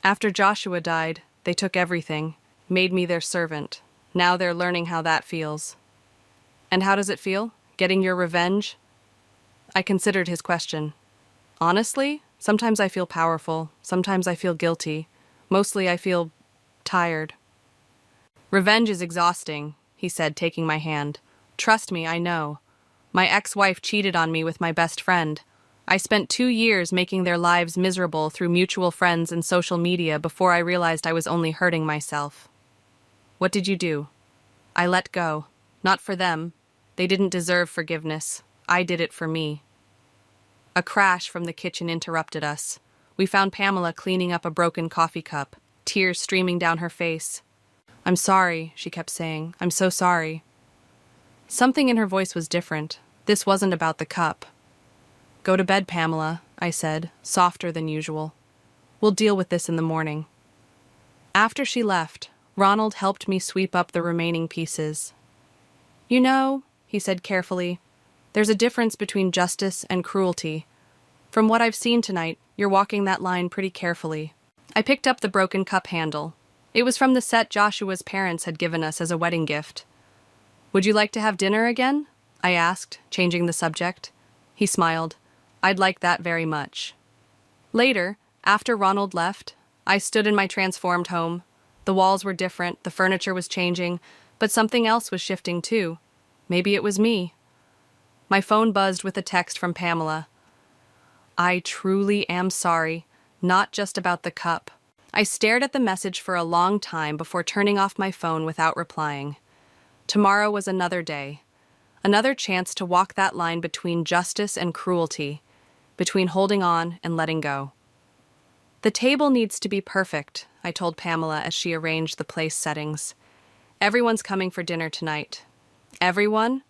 "After Joshua died, they took everything, made me their servant. Now they're learning how that feels." "And how does it feel, getting your revenge?" I considered his question. "Honestly, sometimes I feel powerful, sometimes I feel guilty. Mostly I feel tired." "Revenge is exhausting," he said, taking my hand. "Trust me, I know. My ex-wife cheated on me with my best friend. I spent 2 years making their lives miserable through mutual friends and social media before I realized I was only hurting myself." "What did you do?" "I let go. Not for them. They didn't deserve forgiveness. I did it for me." A crash from the kitchen interrupted us. We found Pamela cleaning up a broken coffee cup. tears streaming down her face. "I'm sorry," she kept saying. "I'm so sorry." Something in her voice was different. This wasn't about the cup. "Go to bed, Pamela," I said, softer than usual. "We'll deal with this in the morning." After she left, Ronald helped me sweep up the remaining pieces. "You know," he said carefully, "there's a difference between justice and cruelty. From what I've seen tonight, you're walking that line pretty carefully." I picked up the broken cup handle. It was from the set Joshua's parents had given us as a wedding gift. "Would you like to have dinner again?" I asked, changing the subject. He smiled. "I'd like that very much." Later, after Ronald left, I stood in my transformed home. The walls were different, the furniture was changing, but something else was shifting too. Maybe it was me. My phone buzzed with a text from Pamela. "I truly am sorry, not just about the cup." I stared at the message for a long time before turning off my phone without replying. Tomorrow was another day. Another chance to walk that line between justice and cruelty, between holding on and letting go. "The table needs to be perfect," I told Pamela as she arranged the place settings. "Everyone's coming for dinner tonight." "Everyone?"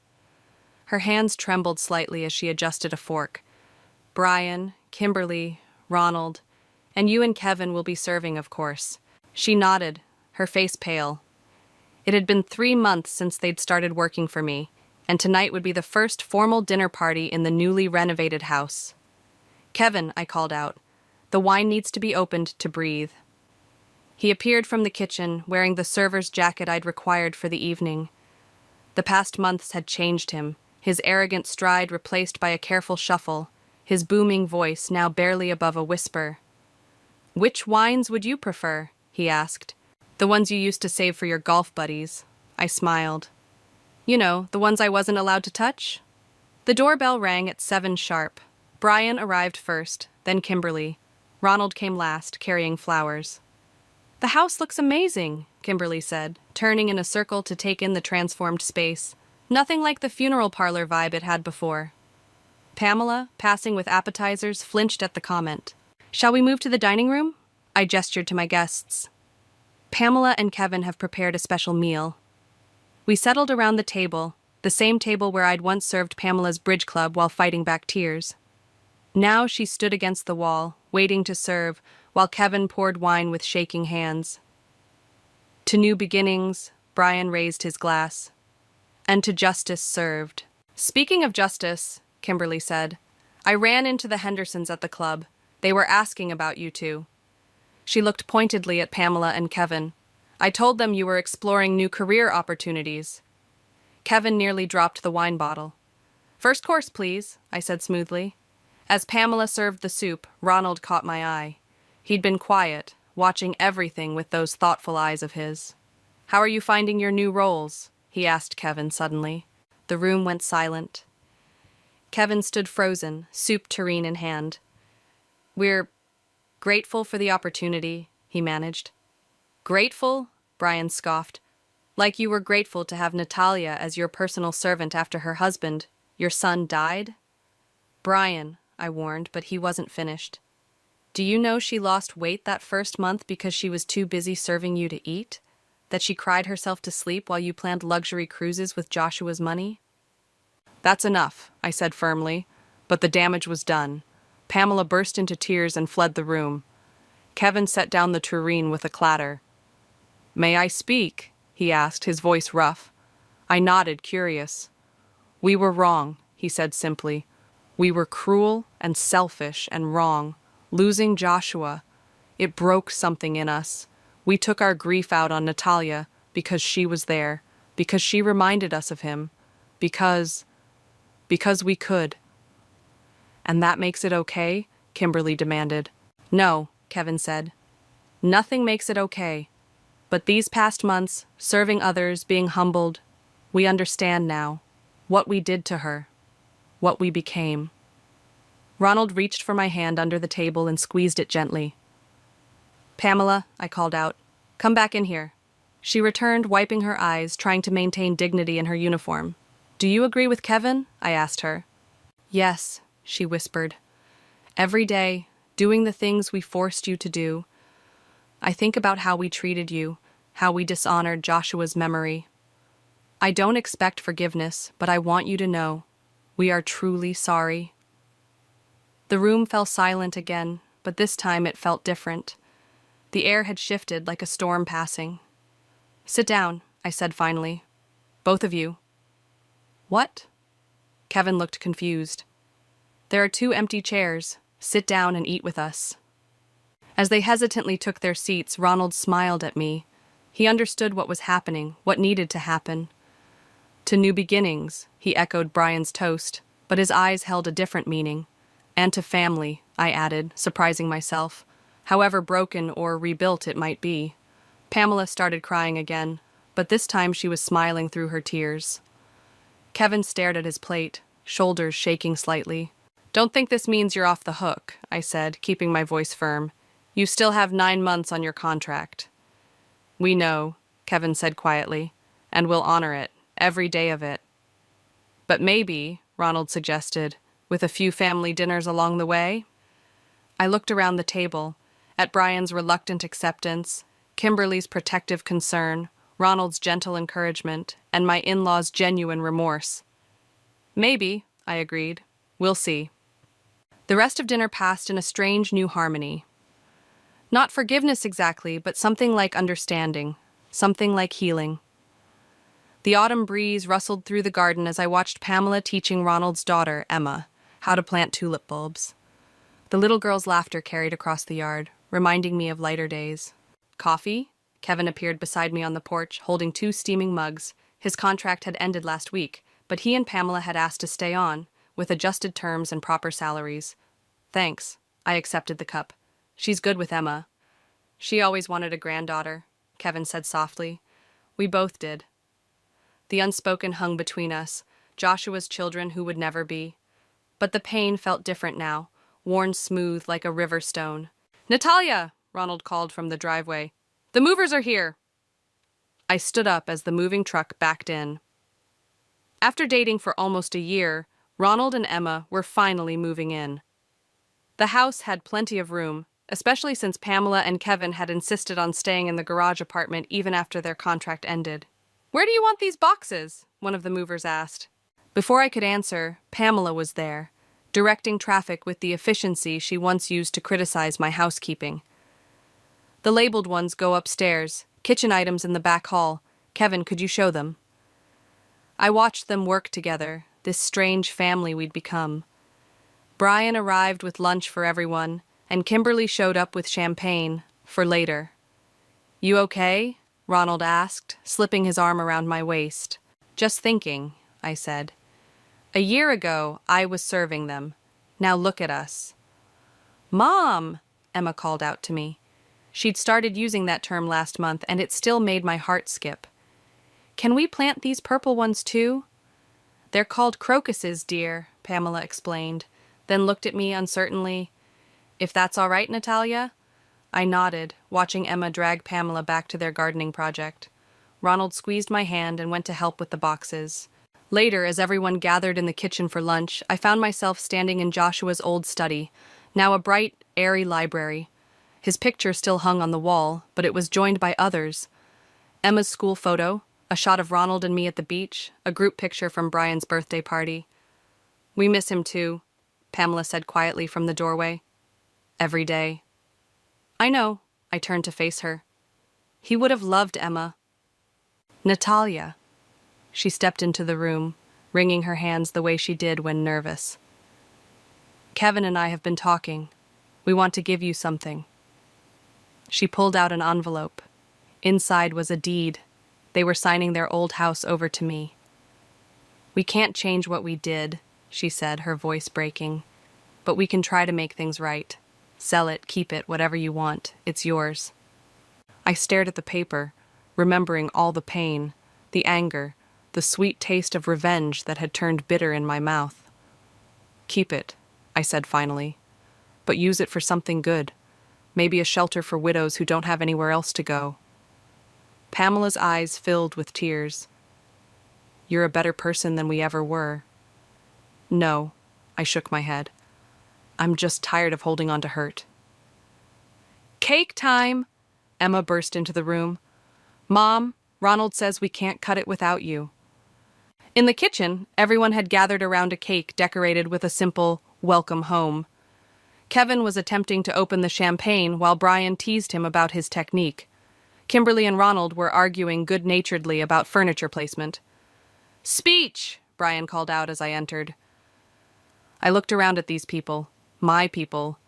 Her hands trembled slightly as she adjusted a fork. "Brian, Kimberly, Ronald, and you and Kevin will be serving, of course." She nodded, her face pale. It had been 3 months since they'd started working for me, and tonight would be the first formal dinner party in the newly renovated house. "Kevin," I called out, "the wine needs to be opened to breathe." He appeared from the kitchen, wearing the server's jacket I'd required for the evening. The past months had changed him, his arrogant stride replaced by a careful shuffle, his booming voice now barely above a whisper. "Which wines would you prefer?" he asked. "The ones you used to save for your golf buddies." I smiled. "You know, the ones I wasn't allowed to touch?" The doorbell rang at 7 sharp. Brian arrived first, then Kimberly. Ronald came last, carrying flowers. "The house looks amazing," Kimberly said, turning in a circle to take in the transformed space. Nothing like the funeral parlor vibe it had before. Pamela, passing with appetizers, flinched at the comment. "Shall we move to the dining room?" I gestured to my guests. "Pamela and Kevin have prepared a special meal." We settled around the table, the same table where I'd once served Pamela's bridge club while fighting back tears. Now she stood against the wall, waiting to serve, while Kevin poured wine with shaking hands. "To new beginnings," Brian raised his glass. "And to justice served." "Speaking of justice," Kimberly said, "I ran into the Hendersons at the club. They were asking about you two." She looked pointedly at Pamela and Kevin. "I told them you were exploring new career opportunities." Kevin nearly dropped the wine bottle. "First course, please," I said smoothly. As Pamela served the soup, Ronald caught my eye. He'd been quiet, watching everything with those thoughtful eyes of his. "How are you finding your new roles?" he asked Kevin suddenly. The room went silent. Kevin stood frozen, soup tureen in hand. "We're grateful for the opportunity," he managed. "Grateful?" Brian scoffed. "Like you were grateful to have Natalia as your personal servant after her husband, your son, died?" "Brian," I warned, but he wasn't finished. "Do you know she lost weight that first month because she was too busy serving you to eat? That she cried herself to sleep while you planned luxury cruises with Joshua's money?" "That's enough," I said firmly, but the damage was done. Pamela burst into tears and fled the room. Kevin set down the tureen with a clatter. "May I speak?" he asked, his voice rough. I nodded, curious. "We were wrong," he said simply. "We were cruel and selfish and wrong. Losing Joshua, it broke something in us. We took our grief out on Natalia because she was there, because she reminded us of him, because we could." "And that makes it okay?" Kimberly demanded. "No," Kevin said. "Nothing makes it okay. But these past months, serving others, being humbled, we understand now what we did to her, what we became." Ronald reached for my hand under the table and squeezed it gently. "Pamela," I called out, "come back in here." She returned, wiping her eyes, trying to maintain dignity in her uniform. "Do you agree with Kevin?" I asked her. "Yes," she whispered. "Every day, doing the things we forced you to do. I think about how we treated you, how we dishonored Joshua's memory. I don't expect forgiveness, but I want you to know we are truly sorry. The room fell silent again, but this time it felt different. The air had shifted like a storm passing. "Sit down," I said finally. "Both of you." "What?" Kevin looked confused. "There are 2 empty chairs. Sit down and eat with us." As they hesitantly took their seats, Ronald smiled at me. He understood what was happening, what needed to happen. "To new beginnings," he echoed Brian's toast, but his eyes held a different meaning. "And to family," I added, surprising myself, however broken or rebuilt it might be. Pamela started crying again, but this time she was smiling through her tears. Kevin stared at his plate, shoulders shaking slightly. "Don't think this means you're off the hook," I said, keeping my voice firm. "You still have 9 months on your contract." "We know," Kevin said quietly, "and we'll honor it, every day of it." "But maybe," Ronald suggested, "with a few family dinners along the way?" I looked around the table, at Brian's reluctant acceptance, Kimberly's protective concern, Ronald's gentle encouragement, and my in-laws' genuine remorse. "Maybe," I agreed. "We'll see." The rest of dinner passed in a strange new harmony. Not forgiveness exactly, but something like understanding, something like healing. The autumn breeze rustled through the garden as I watched Pamela teaching Ronald's daughter, Emma, how to plant tulip bulbs. The little girl's laughter carried across the yard, reminding me of lighter days. "Coffee?" Kevin appeared beside me on the porch, holding 2 steaming mugs. His contract had ended last week, but he and Pamela had asked to stay on, with adjusted terms and proper salaries. "Thanks." I accepted the cup. "She's good with Emma." "She always wanted a granddaughter," Kevin said softly. We both did. The unspoken hung between us, Joshua's children who would never be. But the pain felt different now, worn smooth like a river stone. "Natalia!" Ronald called from the driveway. "The movers are here!" I stood up as the moving truck backed in. After dating for almost a year, Ronald and Emma were finally moving in. The house had plenty of room, especially since Pamela and Kevin had insisted on staying in the garage apartment even after their contract ended. "Where do you want these boxes?" one of the movers asked. Before I could answer, Pamela was there, directing traffic with the efficiency she once used to criticize my housekeeping. "The labeled ones go upstairs, kitchen items in the back hall. Kevin, could you show them?" I watched them work together, this strange family we'd become. Brian arrived with lunch for everyone, and Kimberly showed up with champagne, for later. "You okay?" Ronald asked, slipping his arm around my waist. "Just thinking," I said. "A year ago, I was serving them. Now look at us." "Mom!" Emma called out to me. She'd started using that term last month, and it still made my heart skip. "Can we plant these purple ones too?" "They're called crocuses, dear," Pamela explained, then looked at me uncertainly. "If that's all right, Natalia?" I nodded, watching Emma drag Pamela back to their gardening project. Ronald squeezed my hand and went to help with the boxes. Later, as everyone gathered in the kitchen for lunch, I found myself standing in Joshua's old study, now a bright, airy library. His picture still hung on the wall, but it was joined by others. Emma's school photo, a shot of Ronald and me at the beach, a group picture from Brian's birthday party. "We miss him too," Pamela said quietly from the doorway. "Every day." "I know," I turned to face her. "He would have loved Emma." "Natalia." She stepped into the room, wringing her hands the way she did when nervous. "Kevin and I have been talking. We want to give you something." She pulled out an envelope. Inside was a deed. They were signing their old house over to me. "We can't change what we did," she said, her voice breaking. "But we can try to make things right. Sell it, keep it, whatever you want. It's yours." I stared at the paper, remembering all the pain, the anger, the sweet taste of revenge that had turned bitter in my mouth. "Keep it," I said finally. "But use it for something good. Maybe a shelter for widows who don't have anywhere else to go." Pamela's eyes filled with tears. "You're a better person than we ever were." "No," I shook my head. "I'm just tired of holding on to hurt." "Cake time!" Emma burst into the room. "Mom, Ronald says we can't cut it without you." In the kitchen, everyone had gathered around a cake decorated with a simple, "Welcome home." Kevin was attempting to open the champagne while Brian teased him about his technique. Kimberly and Ronald were arguing good-naturedly about furniture placement. "Speech!" Brian called out as I entered. I looked around at these people, my people,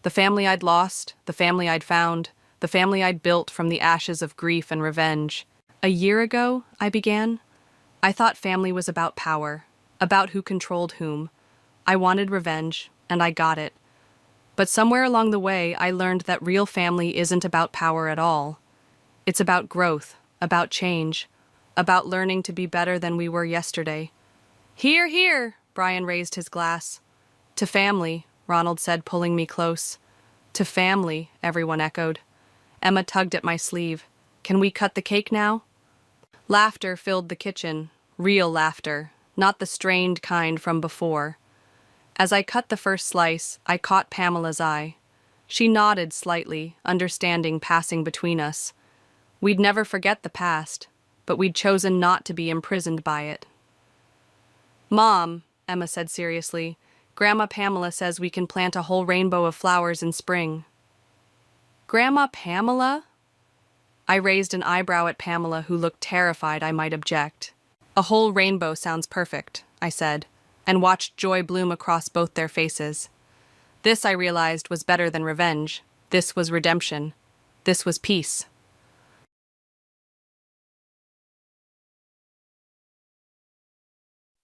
the family I'd lost, the family I'd found, the family I'd built from the ashes of grief and revenge. "A year ago," I began, "I thought family was about power, about who controlled whom. I wanted revenge, and I got it. But somewhere along the way, I learned that real family isn't about power at all. It's about growth, about change, about learning to be better than we were yesterday." "Hear, hear!" Brian raised his glass. "To family," Ronald said, pulling me close. "To family," everyone echoed. Emma tugged at my sleeve. "Can we cut the cake now?" Laughter filled the kitchen, real laughter, not the strained kind from before. As I cut the first slice, I caught Pamela's eye. She nodded slightly, understanding passing between us. We'd never forget the past, but we'd chosen not to be imprisoned by it. "Mom," Emma said seriously, "Grandma Pamela says we can plant a whole rainbow of flowers in spring." "Grandma Pamela?" I raised an eyebrow at Pamela, who looked terrified I might object. "A whole rainbow sounds perfect," I said, and watched joy bloom across both their faces. This, I realized, was better than revenge. This was redemption. This was peace.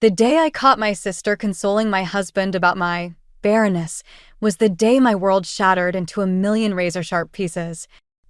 The day I caught my sister consoling my husband about my barrenness was the day my world shattered into a million razor-sharp pieces.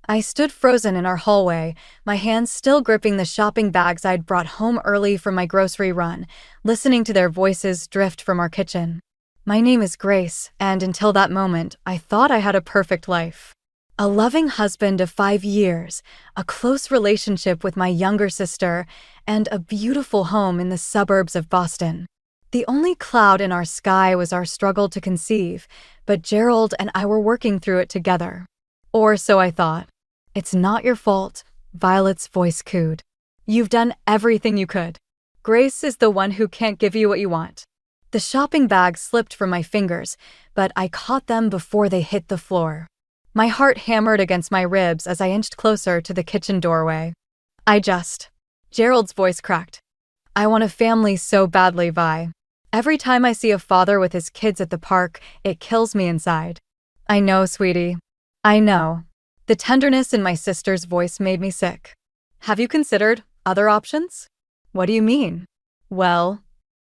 I stood frozen in our hallway, my hands still gripping the shopping bags I'd brought home early from my grocery run, listening to their voices drift from our kitchen. My name is Grace, and until that moment, I thought I had a perfect life. A loving husband of 5 years, a close relationship with my younger sister, and a beautiful home in the suburbs of Boston. The only cloud in our sky was our struggle to conceive, but Gerald and I were working through it together. Or so I thought. "It's not your fault," Violet's voice cooed. "You've done everything you could. Grace is the one who can't give you what you want." The shopping bags slipped from my fingers, but I caught them before they hit the floor. My heart hammered against my ribs as I inched closer to the kitchen doorway. Gerald's voice cracked. "I want a family so badly, Vi. Every time I see a father with his kids at the park, it kills me inside." "I know, sweetie. I know." The tenderness in my sister's voice made me sick. "Have you considered other options?" "What do you mean?" "Well,"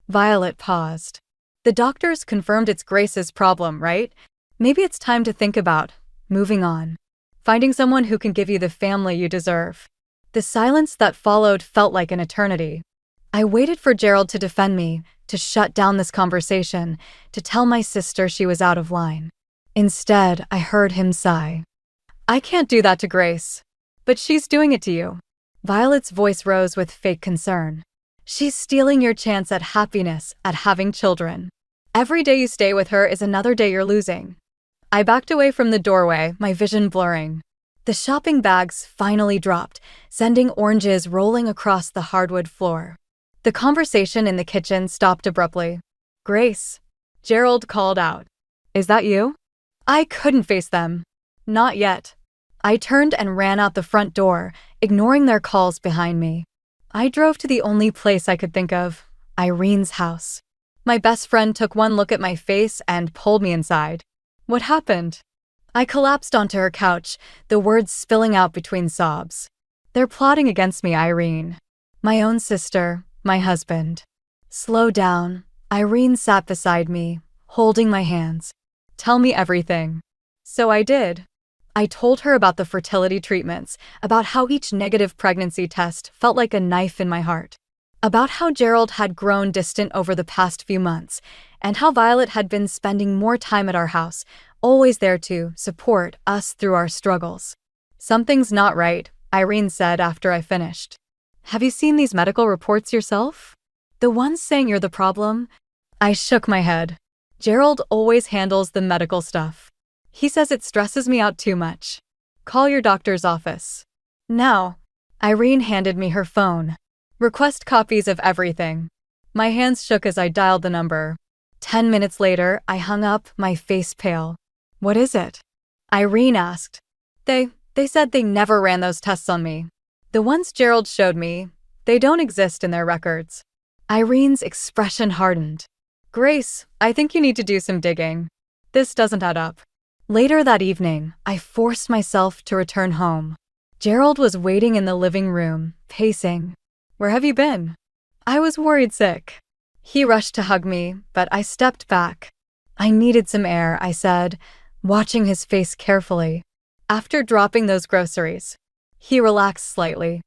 Violet paused. "The doctors confirmed it's Grace's problem, right? Maybe it's time to think about moving on. Finding someone who can give you the family you deserve." The silence that followed felt like an eternity. I waited for Gerald to defend me, to shut down this conversation, to tell my sister she was out of line. Instead, I heard him sigh. "I can't do that to Grace. But she's doing it to you." Violet's voice rose with fake concern. "She's stealing your chance at happiness, at having children. Every day you stay with her is another day you're losing." I backed away from the doorway, my vision blurring. The shopping bags finally dropped, sending oranges rolling across the hardwood floor. The conversation in the kitchen stopped abruptly. "Grace," Gerald called out. "Is that you?" I couldn't face them. Not yet. I turned and ran out the front door, ignoring their calls behind me. I drove to the only place I could think of, Irene's house. My best friend took one look at my face and pulled me inside. "What happened?" I collapsed onto her couch, the words spilling out between sobs. "They're plotting against me, Irene. My own sister, my husband." "Slow down." Irene sat beside me, holding my hands. "Tell me everything." So I did. I told her about the fertility treatments, about how each negative pregnancy test felt like a knife in my heart, about how Gerald had grown distant over the past few months, and how Violet had been spending more time at our house, always there to support us through our struggles. "Something's not right," Irene said after I finished. "Have you seen these medical reports yourself? The ones saying you're the problem?" I shook my head. "Gerald always handles the medical stuff. He says it stresses me out too much." Call your doctor's office. Now. Irene handed me her phone. Request copies of everything. My hands shook as I dialed the number. 10 minutes later, I hung up, my face pale. What is it? Irene asked. They said they never ran those tests on me. The ones Gerald showed me, they don't exist in their records. Irene's expression hardened. Grace, I think you need to do some digging. This doesn't add up. Later that evening, I forced myself to return home. Gerald was waiting in the living room, pacing. Where have you been? I was worried sick. He rushed to hug me, but I stepped back. I needed some air, I said, watching his face carefully. After dropping those groceries, he relaxed slightly.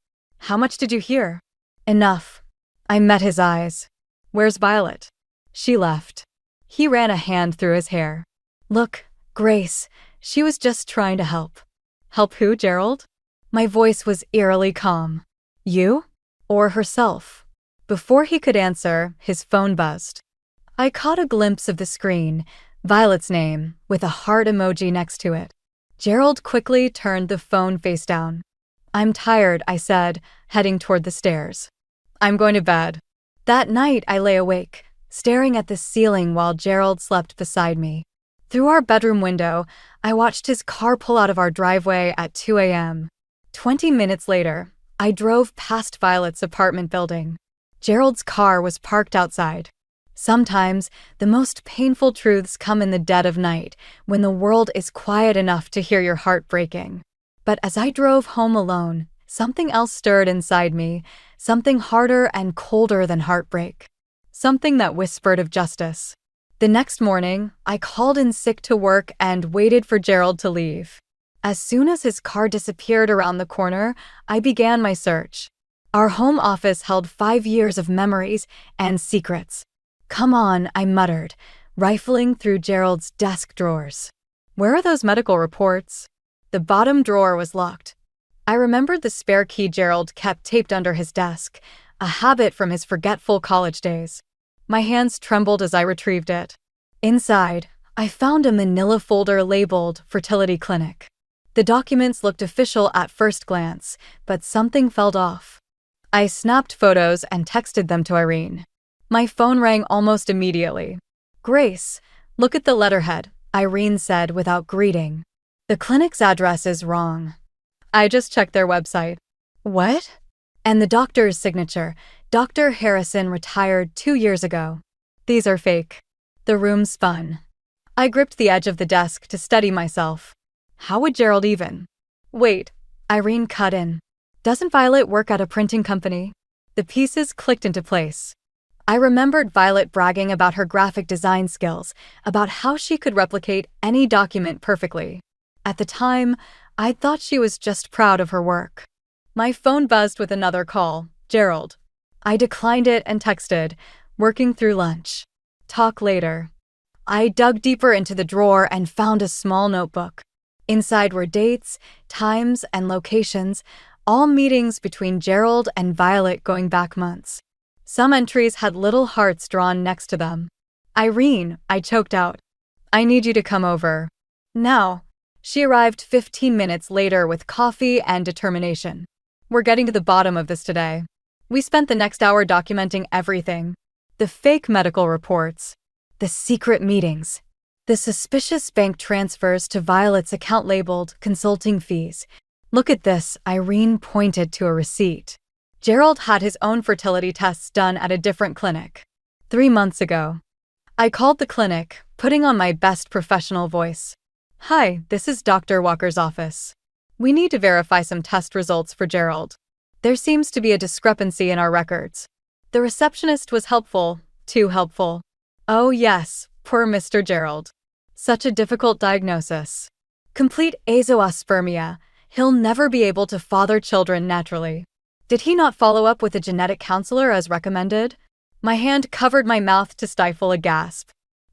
How much did you hear? Enough. I met his eyes. Where's Violet? She left. He ran a hand through his hair. Look, Grace, she was just trying to help. Help who, Gerald? My voice was eerily calm. You? Or herself? Before he could answer, his phone buzzed. I caught a glimpse of the screen, Violet's name, with a heart emoji next to it. Gerald quickly turned the phone face down. I'm tired, I said, heading toward the stairs. I'm going to bed. That night, I lay awake, staring at the ceiling while Gerald slept beside me. Through our bedroom window, I watched his car pull out of our driveway at 2 a.m. 20 minutes later, I drove past Violet's apartment building. Gerald's car was parked outside. Sometimes, the most painful truths come in the dead of night, when the world is quiet enough to hear your heart breaking. But as I drove home alone, something else stirred inside me, something harder and colder than heartbreak. Something that whispered of justice. The next morning, I called in sick to work and waited for Gerald to leave. As soon as his car disappeared around the corner, I began my search. Our home office held 5 years of memories and secrets. Come on, I muttered, rifling through Gerald's desk drawers. Where are those medical reports? The bottom drawer was locked. I remembered the spare key Gerald kept taped under his desk, a habit from his forgetful college days. My hands trembled as I retrieved it. Inside, I found a manila folder labeled Fertility Clinic. The documents looked official at first glance, but something felt off. I snapped photos and texted them to Irene. My phone rang almost immediately. Grace, look at the letterhead, Irene said without greeting. The clinic's address is wrong. I just checked their website. What? And the doctor's signature. Dr. Harrison retired 2 years ago. These are fake. The room spun. I gripped the edge of the desk to steady myself. How would Gerald even? Wait, Irene cut in. Doesn't Violet work at a printing company? The pieces clicked into place. I remembered Violet bragging about her graphic design skills, about how she could replicate any document perfectly. At the time, I thought she was just proud of her work. My phone buzzed with another call. Gerald. I declined it and texted, working through lunch. Talk later. I dug deeper into the drawer and found a small notebook. Inside were dates, times, and locations, all meetings between Gerald and Violet going back months. Some entries had little hearts drawn next to them. Irene, I choked out. I need you to come over. Now. She arrived 15 minutes later with coffee and determination. We're getting to the bottom of this today. We spent the next hour documenting everything. The fake medical reports. The secret meetings. The suspicious bank transfers to Violet's account labeled consulting fees. Look at this, Irene pointed to a receipt. Gerald had his own fertility tests done at a different clinic. 3 months ago. I called the clinic, putting on my best professional voice. Hi, this is Dr. Walker's office. We need to verify some test results for Gerald. There seems to be a discrepancy in our records. The receptionist was helpful, too helpful. Oh yes, poor Mr. Gerald. Such a difficult diagnosis. Complete azoospermia. He'll never be able to father children naturally. Did he not follow up with a genetic counselor as recommended? My hand covered my mouth to stifle a gasp.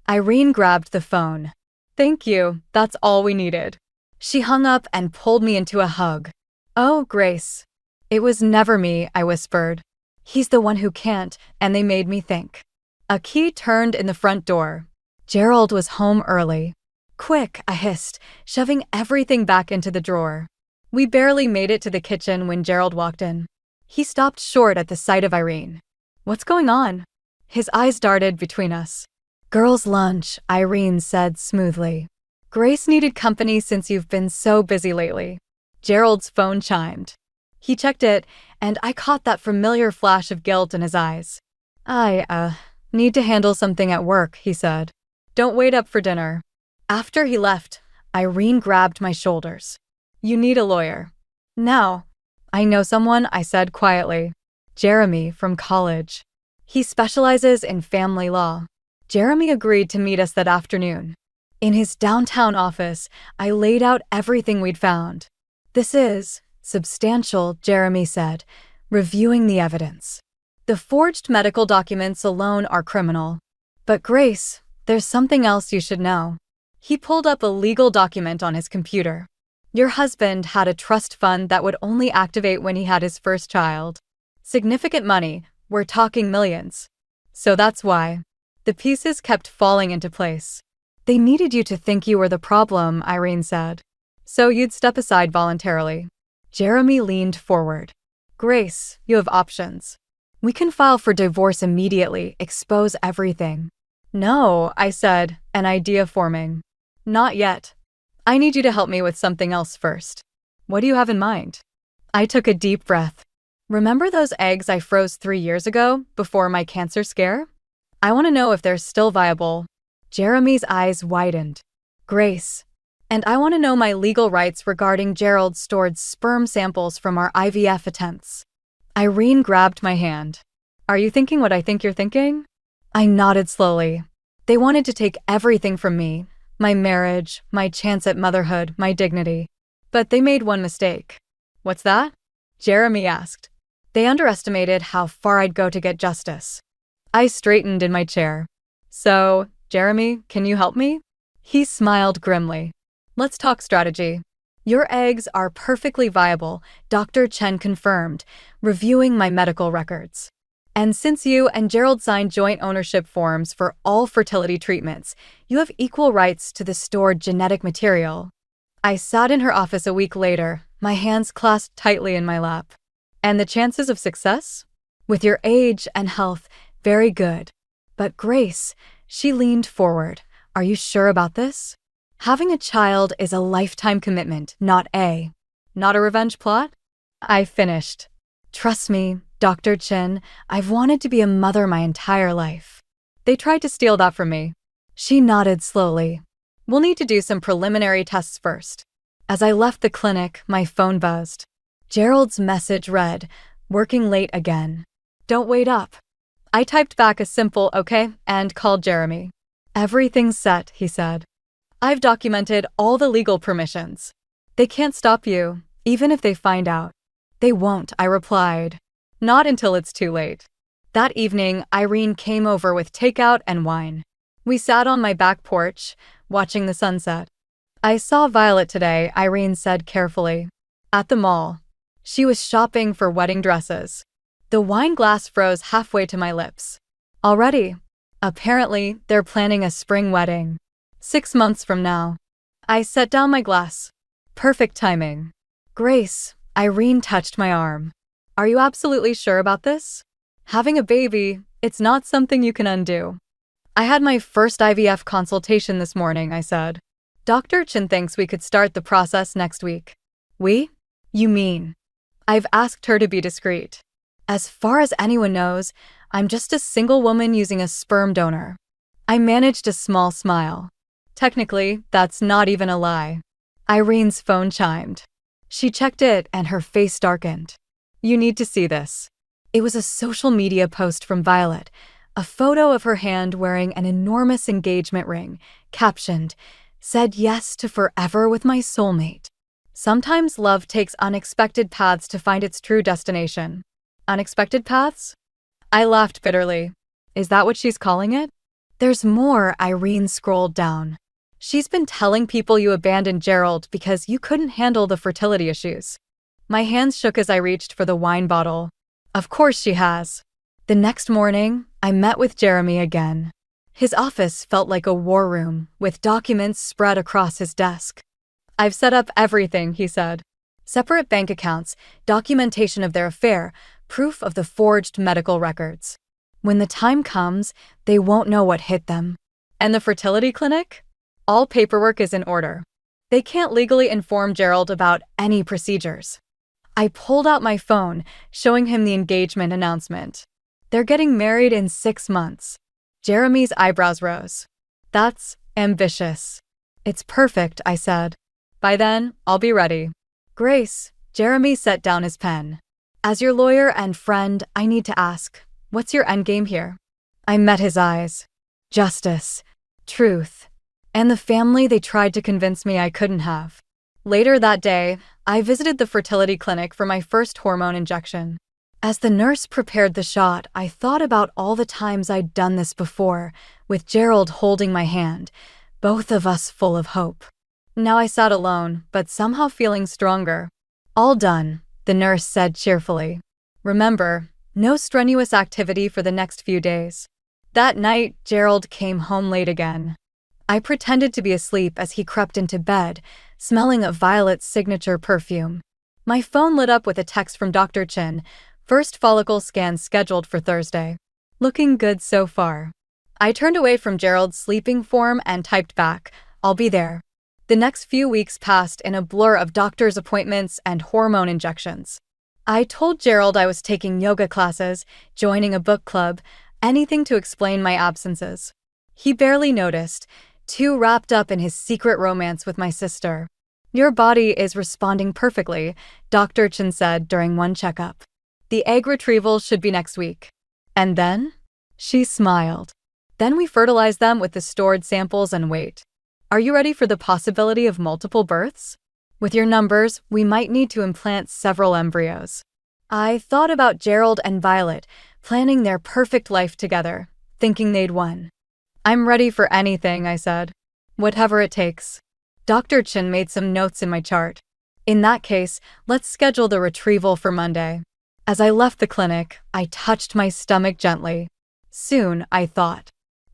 Irene grabbed the phone. Thank you, that's all we needed. She hung up and pulled me into a hug. Oh, Grace. It was never me, I whispered. He's the one who can't, and they made me think. A key turned in the front door. Gerald was home early. Quick, I hissed, shoving everything back into the drawer. We barely made it to the kitchen when Gerald walked in. He stopped short at the sight of Irene. "What's going on?" His eyes darted between us. "Girls' lunch," Irene said smoothly. "Grace needed company since you've been so busy lately." Gerald's phone chimed. He checked it, and I caught that familiar flash of guilt in his eyes. I need to handle something at work," he said. "Don't wait up for dinner." After he left, Irene grabbed my shoulders. "You need a lawyer." "No." "I know someone," I said quietly. "Jeremy from college. He specializes in family law." Jeremy agreed to meet us that afternoon. In his downtown office, I laid out everything we'd found. "This is substantial," Jeremy said, reviewing the evidence. "The forged medical documents alone are criminal. But Grace, there's something else you should know." He pulled up a legal document on his computer. "Your husband had a trust fund that would only activate when he had his first child. Significant money, we're talking millions. So that's why." The pieces kept falling into place. "They needed you to think you were the problem," Irene said. "So you'd step aside voluntarily." Jeremy leaned forward. "Grace, you have options. We can file for divorce immediately, expose everything." "No," I said, an idea forming. "Not yet. I need you to help me with something else first." "What do you have in mind?" I took a deep breath. "Remember those eggs I froze 3 years ago, before my cancer scare? I want to know if they're still viable." Jeremy's eyes widened. "Grace. And I want to know my legal rights regarding Gerald's stored sperm samples from our IVF attempts." Irene grabbed my hand. "Are you thinking what I think you're thinking?" I nodded slowly. "They wanted to take everything from me. My marriage, my chance at motherhood, my dignity. But they made one mistake." "What's that?" Jeremy asked. "They underestimated how far I'd go to get justice." I straightened in my chair. "So, Jeremy, can you help me?" He smiled grimly. "Let's talk strategy. Your eggs are perfectly viable," Dr. Chen confirmed, reviewing my medical records. "And since you and Gerald signed joint ownership forms for all fertility treatments, you have equal rights to the stored genetic material." I sat in her office a week later, my hands clasped tightly in my lap. "And the chances of success?" "With your age and health, very good. But Grace," she leaned forward, "are you sure about this? Having a child is a lifetime commitment, not a revenge plot?" I finished. "Trust me, Dr. Chen, I've wanted to be a mother my entire life. They tried to steal that from me." She nodded slowly. "We'll need to do some preliminary tests first." As I left the clinic, my phone buzzed. Gerald's message read, "Working late again. Don't wait up." I typed back a simple "okay" and called Jeremy. "Everything's set," he said. "I've documented all the legal permissions. They can't stop you, even if they find out." "They won't," I replied. "Not until it's too late." That evening, Irene came over with takeout and wine. We sat on my back porch, watching the sunset. "I saw Violet today," Irene said carefully. "At the mall. She was shopping for wedding dresses." The wine glass froze halfway to my lips. "Already? Apparently, they're planning a spring wedding. 6 months from now." I set down my glass. Perfect timing. "Grace," Irene touched my arm. "Are you absolutely sure about this? Having a baby, it's not something you can undo." "I had my first IVF consultation this morning," I said. "Dr. Chen thinks we could start the process next week." "We? You mean?" "I've asked her to be discreet. As far as anyone knows, I'm just a single woman using a sperm donor." I managed a small smile. "Technically, that's not even a lie." Irene's phone chimed. She checked it and her face darkened. "You need to see this." It was a social media post from Violet, a photo of her hand wearing an enormous engagement ring, captioned, "Said yes to forever with my soulmate. Sometimes love takes unexpected paths to find its true destination." Unexpected paths? I laughed bitterly. Is that what she's calling it? "There's more," Irene scrolled down. "She's been telling people you abandoned Gerald because you couldn't handle the fertility issues." My hands shook as I reached for the wine bottle. Of course she has. The next morning, I met with Jeremy again. His office felt like a war room, with documents spread across his desk. "I've set up everything," he said. Separate bank accounts, documentation of their affair, proof of the forged medical records. When the time comes, they won't know what hit them. And the fertility clinic? All paperwork is in order. They can't legally inform Gerald about any procedures. I pulled out my phone, showing him the engagement announcement. They're getting married in 6 months. Jeremy's eyebrows rose. That's ambitious. It's perfect, I said. By then, I'll be ready. Grace, Jeremy set down his pen. As your lawyer and friend, I need to ask, what's your endgame here? I met his eyes. Justice, truth, and the family they tried to convince me I couldn't have. Later that day, I visited the fertility clinic for my first hormone injection. As the nurse prepared the shot, I thought about all the times I'd done this before, with Gerald holding my hand, both of us full of hope. Now I sat alone, but somehow feeling stronger. All done, the nurse said cheerfully. Remember, no strenuous activity for the next few days. That night, Gerald came home late again. I pretended to be asleep as he crept into bed, smelling of Violet's signature perfume. My phone lit up with a text from Dr. Chin, first follicle scan scheduled for Thursday. Looking good so far. I turned away from Gerald's sleeping form and typed back, I'll be there. The next few weeks passed in a blur of doctor's appointments and hormone injections. I told Gerald I was taking yoga classes, joining a book club, anything to explain my absences. He barely noticed, too wrapped up in his secret romance with my sister. Your body is responding perfectly, Dr. Chin said during one checkup. The egg retrieval should be next week. And then? She smiled. Then we fertilize them with the stored samples and wait. Are you ready for the possibility of multiple births? With your numbers, we might need to implant several embryos. I thought about Gerald and Violet, planning their perfect life together, thinking they'd won. I'm ready for anything, I said. Whatever it takes. Dr. Chin made some notes in my chart. In that case, let's schedule the retrieval for Monday. As I left the clinic, I touched my stomach gently. Soon, I thought.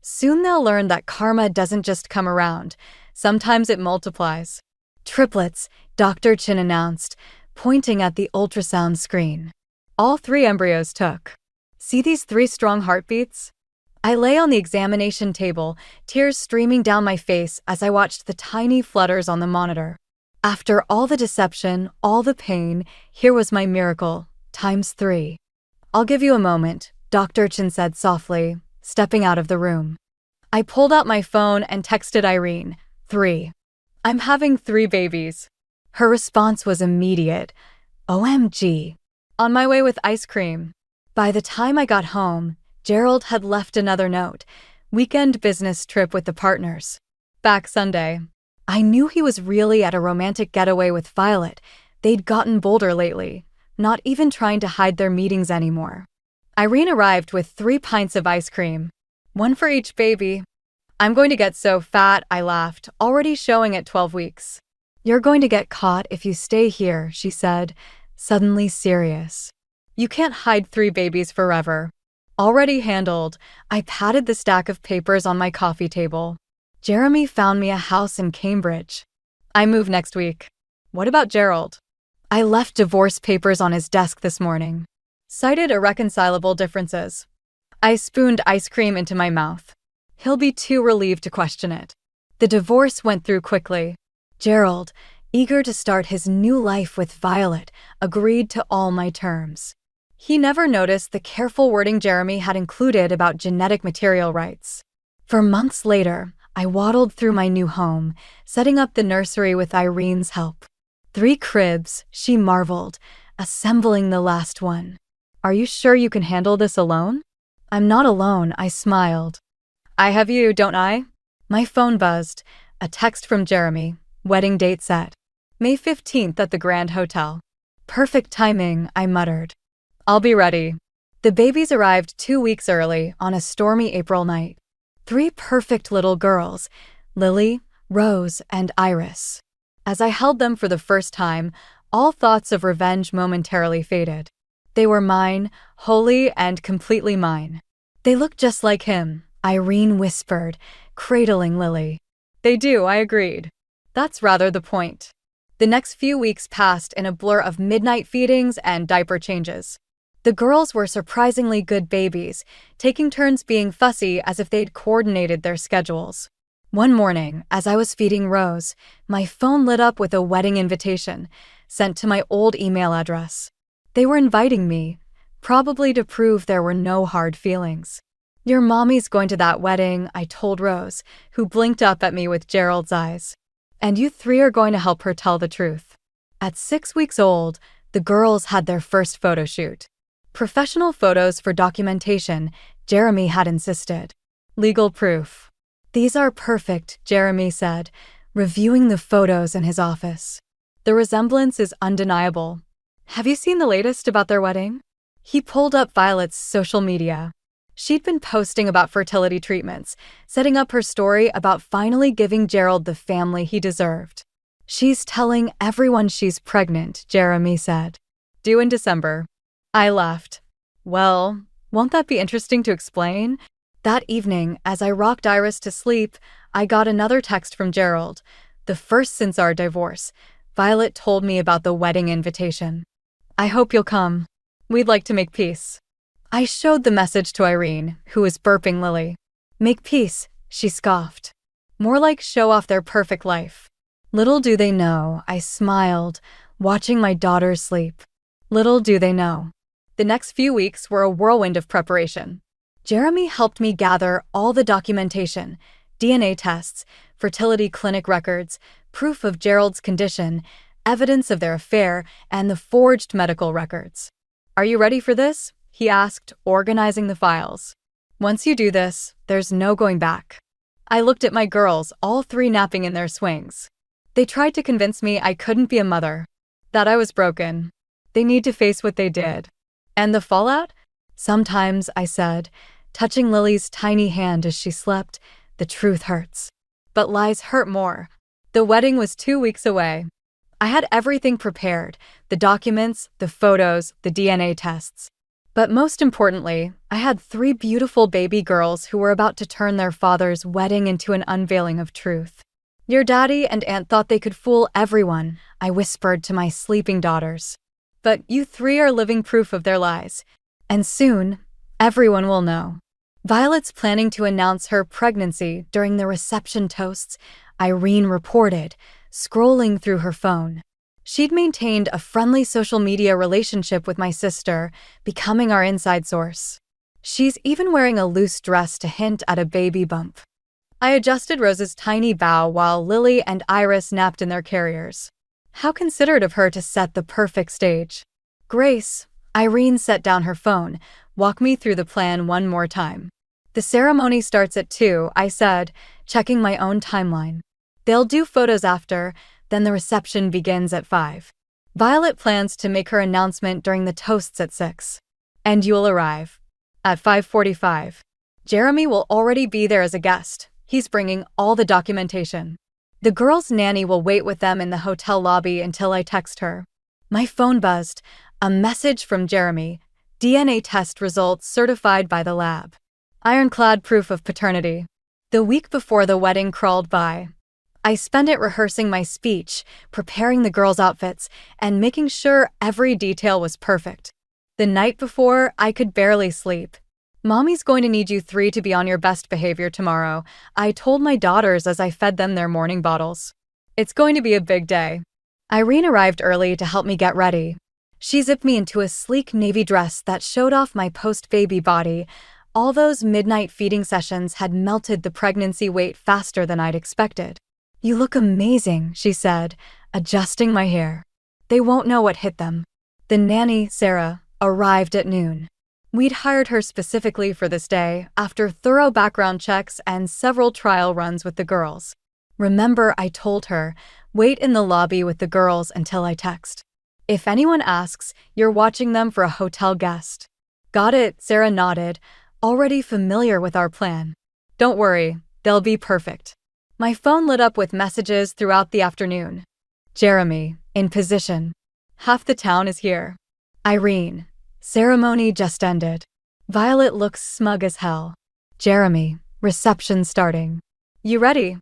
Soon they'll learn that karma doesn't just come around. Sometimes it multiplies. Triplets, Dr. Chin announced, pointing at the ultrasound screen. All 3 embryos took. See these 3 strong heartbeats? I lay on the examination table, tears streaming down my face as I watched the tiny flutters on the monitor. After all the deception, all the pain, here was my miracle, times 3. I'll give you a moment, Dr. Chin said softly, stepping out of the room. I pulled out my phone and texted Irene, 3. I'm having 3 babies. Her response was immediate. OMG. On my way with ice cream. By the time I got home, Gerald had left another note. Weekend business trip with the partners. Back Sunday. I knew he was really at a romantic getaway with Violet. They'd gotten bolder lately, not even trying to hide their meetings anymore. Irene arrived with 3 pints of ice cream. 1 for each baby. I'm going to get so fat, I laughed, already showing at 12 weeks. You're going to get caught if you stay here, she said, suddenly serious. You can't hide 3 babies forever. Already handled, I patted the stack of papers on my coffee table. Jeremy found me a house in Cambridge. I move next week. What about Gerald? I left divorce papers on his desk this morning. Cited irreconcilable differences. I spooned ice cream into my mouth. He'll be too relieved to question it. The divorce went through quickly. Gerald, eager to start his new life with Violet, agreed to all my terms. He never noticed the careful wording Jeremy had included about genetic material rights. For months later, I waddled through my new home, setting up the nursery with Irene's help. 3 cribs, she marveled, assembling the last one. Are you sure you can handle this alone? I'm not alone, I smiled. I have you, don't I? My phone buzzed. A text from Jeremy. Wedding date set. May 15th at the Grand Hotel. Perfect timing, I muttered. I'll be ready. The babies arrived 2 weeks early on a stormy April night. 3 perfect little girls, Lily, Rose, and Iris. As I held them for the first time, all thoughts of revenge momentarily faded. They were mine, wholly and completely mine. They look just like him, Irene whispered, cradling Lily. They do, I agreed. That's rather the point. The next few weeks passed in a blur of midnight feedings and diaper changes. The girls were surprisingly good babies, taking turns being fussy as if they'd coordinated their schedules. One morning, as I was feeding Rose, my phone lit up with a wedding invitation, sent to my old email address. They were inviting me, probably to prove there were no hard feelings. "Your mommy's going to that wedding," I told Rose, who blinked up at me with Gerald's eyes. "And you three are going to help her tell the truth." At 6 weeks old, the girls had their first photo shoot. Professional photos for documentation, Jeremy had insisted. Legal proof. "These are perfect," Jeremy said, reviewing the photos in his office. "The resemblance is undeniable. Have you seen the latest about their wedding?" He pulled up Violet's social media. She'd been posting about fertility treatments, setting up her story about finally giving Gerald the family he deserved. "She's telling everyone she's pregnant," Jeremy said. "Due in December." I laughed. "Well, won't that be interesting to explain?" That evening, as I rocked Iris to sleep, I got another text from Gerald, the first since our divorce. Violet told me about the wedding invitation. "I hope you'll come. We'd like to make peace." I showed the message to Irene, who was burping Lily. "Make peace," she scoffed. "More like show off their perfect life." Little do they know, I smiled, watching my daughters sleep. Little do they know. The next few weeks were a whirlwind of preparation. Jeremy helped me gather all the documentation, DNA tests, fertility clinic records, proof of Gerald's condition, evidence of their affair, and the forged medical records. "Are you ready for this?" he asked, organizing the files. "Once you do this, there's no going back." I looked at my girls, all three napping in their swings. They tried to convince me I couldn't be a mother, that I was broken. They need to face what they did. "And the fallout?" "Sometimes," I said, touching Lily's tiny hand as she slept, "the truth hurts. But lies hurt more." The wedding was 2 weeks away. I had everything prepared, the documents, the photos, the DNA tests. But most importantly, I had 3 beautiful baby girls who were about to turn their father's wedding into an unveiling of truth. "Your daddy and aunt thought they could fool everyone," I whispered to my sleeping daughters. "But you 3 are living proof of their lies. And soon, everyone will know." Violet's planning to announce her pregnancy during the reception toasts, Irene reported, scrolling through her phone. She'd maintained a friendly social media relationship with my sister, becoming our inside source. She's even wearing a loose dress to hint at a baby bump. I adjusted Rose's tiny bow while Lily and Iris napped in their carriers. How considerate of her to set the perfect stage. "Grace," Irene set down her phone, "walk me through the plan one more time." "The ceremony starts at 2, I said, checking my own timeline. "They'll do photos after, then the reception begins at 5. Violet plans to make her announcement during the toasts at 6. And you'll arrive at 5:45. Jeremy will already be there as a guest. He's bringing all the documentation. The girls' nanny will wait with them in the hotel lobby until I text her." My phone buzzed. A message from Jeremy. "DNA test results certified by the lab. Ironclad proof of paternity." The week before the wedding crawled by. I spent it rehearsing my speech, preparing the girls' outfits, and making sure every detail was perfect. The night before, I could barely sleep. "Mommy's going to need you 3 to be on your best behavior tomorrow," I told my daughters as I fed them their morning bottles. "It's going to be a big day." Irene arrived early to help me get ready. She zipped me into a sleek navy dress that showed off my post-baby body. All those midnight feeding sessions had melted the pregnancy weight faster than I'd expected. "You look amazing," she said, adjusting my hair. "They won't know what hit them." The nanny, Sarah, arrived at noon. We'd hired her specifically for this day, after thorough background checks and several trial runs with the girls. "Remember," I told her, "wait in the lobby with the girls until I text. If anyone asks, you're watching them for a hotel guest." "Got it," Sarah nodded, already familiar with our plan. "Don't worry, they'll be perfect." My phone lit up with messages throughout the afternoon. Jeremy, in position. "Half the town is here." Irene, ceremony just ended. Violet looks smug as hell. Jeremy, reception starting. "You ready?"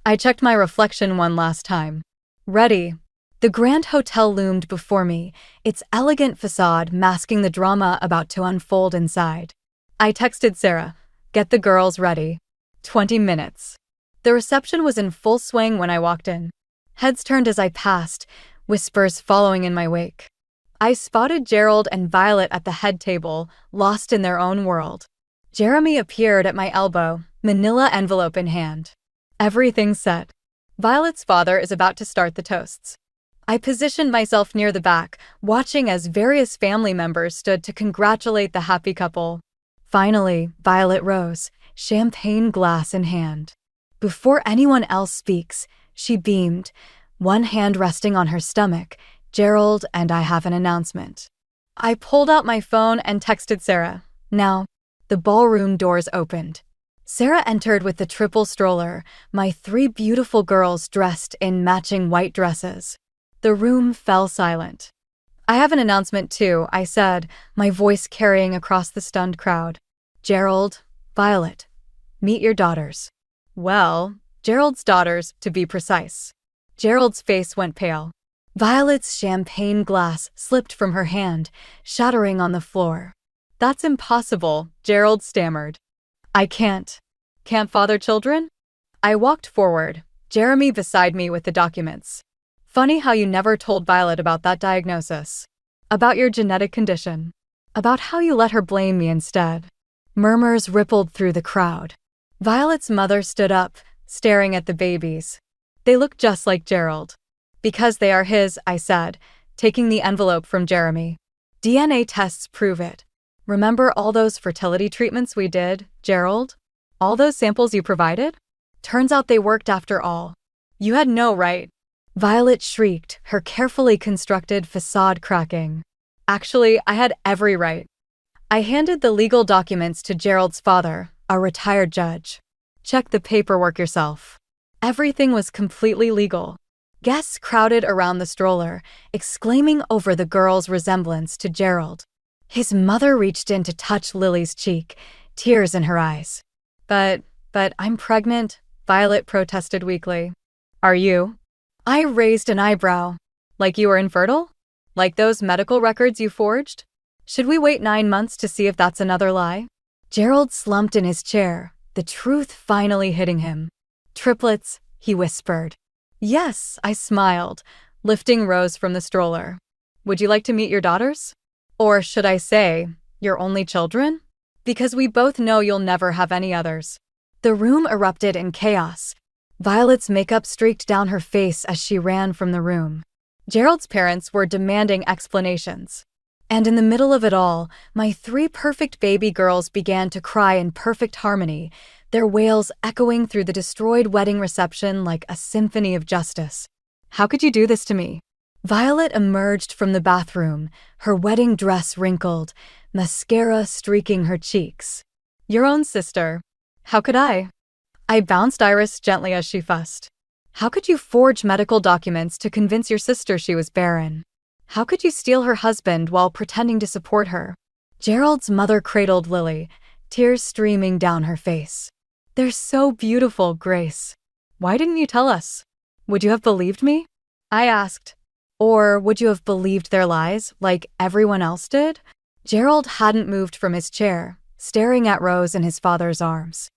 I checked my reflection one last time. "Ready." The Grand Hotel loomed before me, its elegant facade masking the drama about to unfold inside. I texted Sarah, "Get the girls ready. 20 minutes." The reception was in full swing when I walked in. Heads turned as I passed, whispers following in my wake. I spotted Gerald and Violet at the head table, lost in their own world. Jeremy appeared at my elbow, manila envelope in hand. Everything's set. Violet's father is about to start the toasts. I positioned myself near the back, watching as various family members stood to congratulate the happy couple. Finally, Violet rose, champagne glass in hand. Before anyone else speaks, she beamed, one hand resting on her stomach. "Gerald and I have an announcement." I pulled out my phone and texted Sarah. Now, the ballroom doors opened. Sarah entered with the triple stroller, my 3 beautiful girls dressed in matching white dresses. The room fell silent. "I have an announcement too," I said, my voice carrying across the stunned crowd. "Gerald, Violet, meet your daughters." Well, Gerald's daughters, to be precise. Gerald's face went pale. Violet's champagne glass slipped from her hand, shattering on the floor. "That's impossible," Gerald stammered. "I can't. Can't father children?" I walked forward, Jeremy beside me with the documents. "Funny how you never told Violet about that diagnosis. About your genetic condition. About how you let her blame me instead." Murmurs rippled through the crowd. Violet's mother stood up, staring at the babies. "They look just like Gerald." "Because they are his," I said, taking the envelope from Jeremy. "DNA tests prove it. Remember all those fertility treatments we did, Gerald? All those samples you provided? Turns out they worked after all. You had no right." Violet shrieked, her carefully constructed facade cracking. "Actually, I had every right." I handed the legal documents to Gerald's father, a retired judge. "Check the paperwork yourself." Everything was completely legal. Guests crowded around the stroller, exclaiming over the girl's resemblance to Gerald. His mother reached in to touch Lily's cheek, tears in her eyes. But I'm pregnant," Violet protested weakly. "Are you?" I raised an eyebrow. "Like you were infertile? Like those medical records you forged? Should we wait 9 months to see if that's another lie?" Gerald slumped in his chair, the truth finally hitting him. "Triplets," he whispered. "Yes," I smiled, lifting Rose from the stroller. "Would you like to meet your daughters? Or should I say, your only children? Because we both know you'll never have any others." The room erupted in chaos. Violet's makeup streaked down her face as she ran from the room. Gerald's parents were demanding explanations. And in the middle of it all, my 3 perfect baby girls began to cry in perfect harmony, their wails echoing through the destroyed wedding reception like a symphony of justice. "How could you do this to me?" Violet emerged from the bathroom, her wedding dress wrinkled, mascara streaking her cheeks. "Your own sister. How could I?" I bounced Iris gently as she fussed. "How could you forge medical documents to convince your sister she was barren? How could you steal her husband while pretending to support her?" Gerald's mother cradled Lily, tears streaming down her face. "They're so beautiful, Grace. Why didn't you tell us? Would you have believed me?" I asked. "Or would you have believed their lies, like everyone else did?" Gerald hadn't moved from his chair, staring at Rose in his father's arms.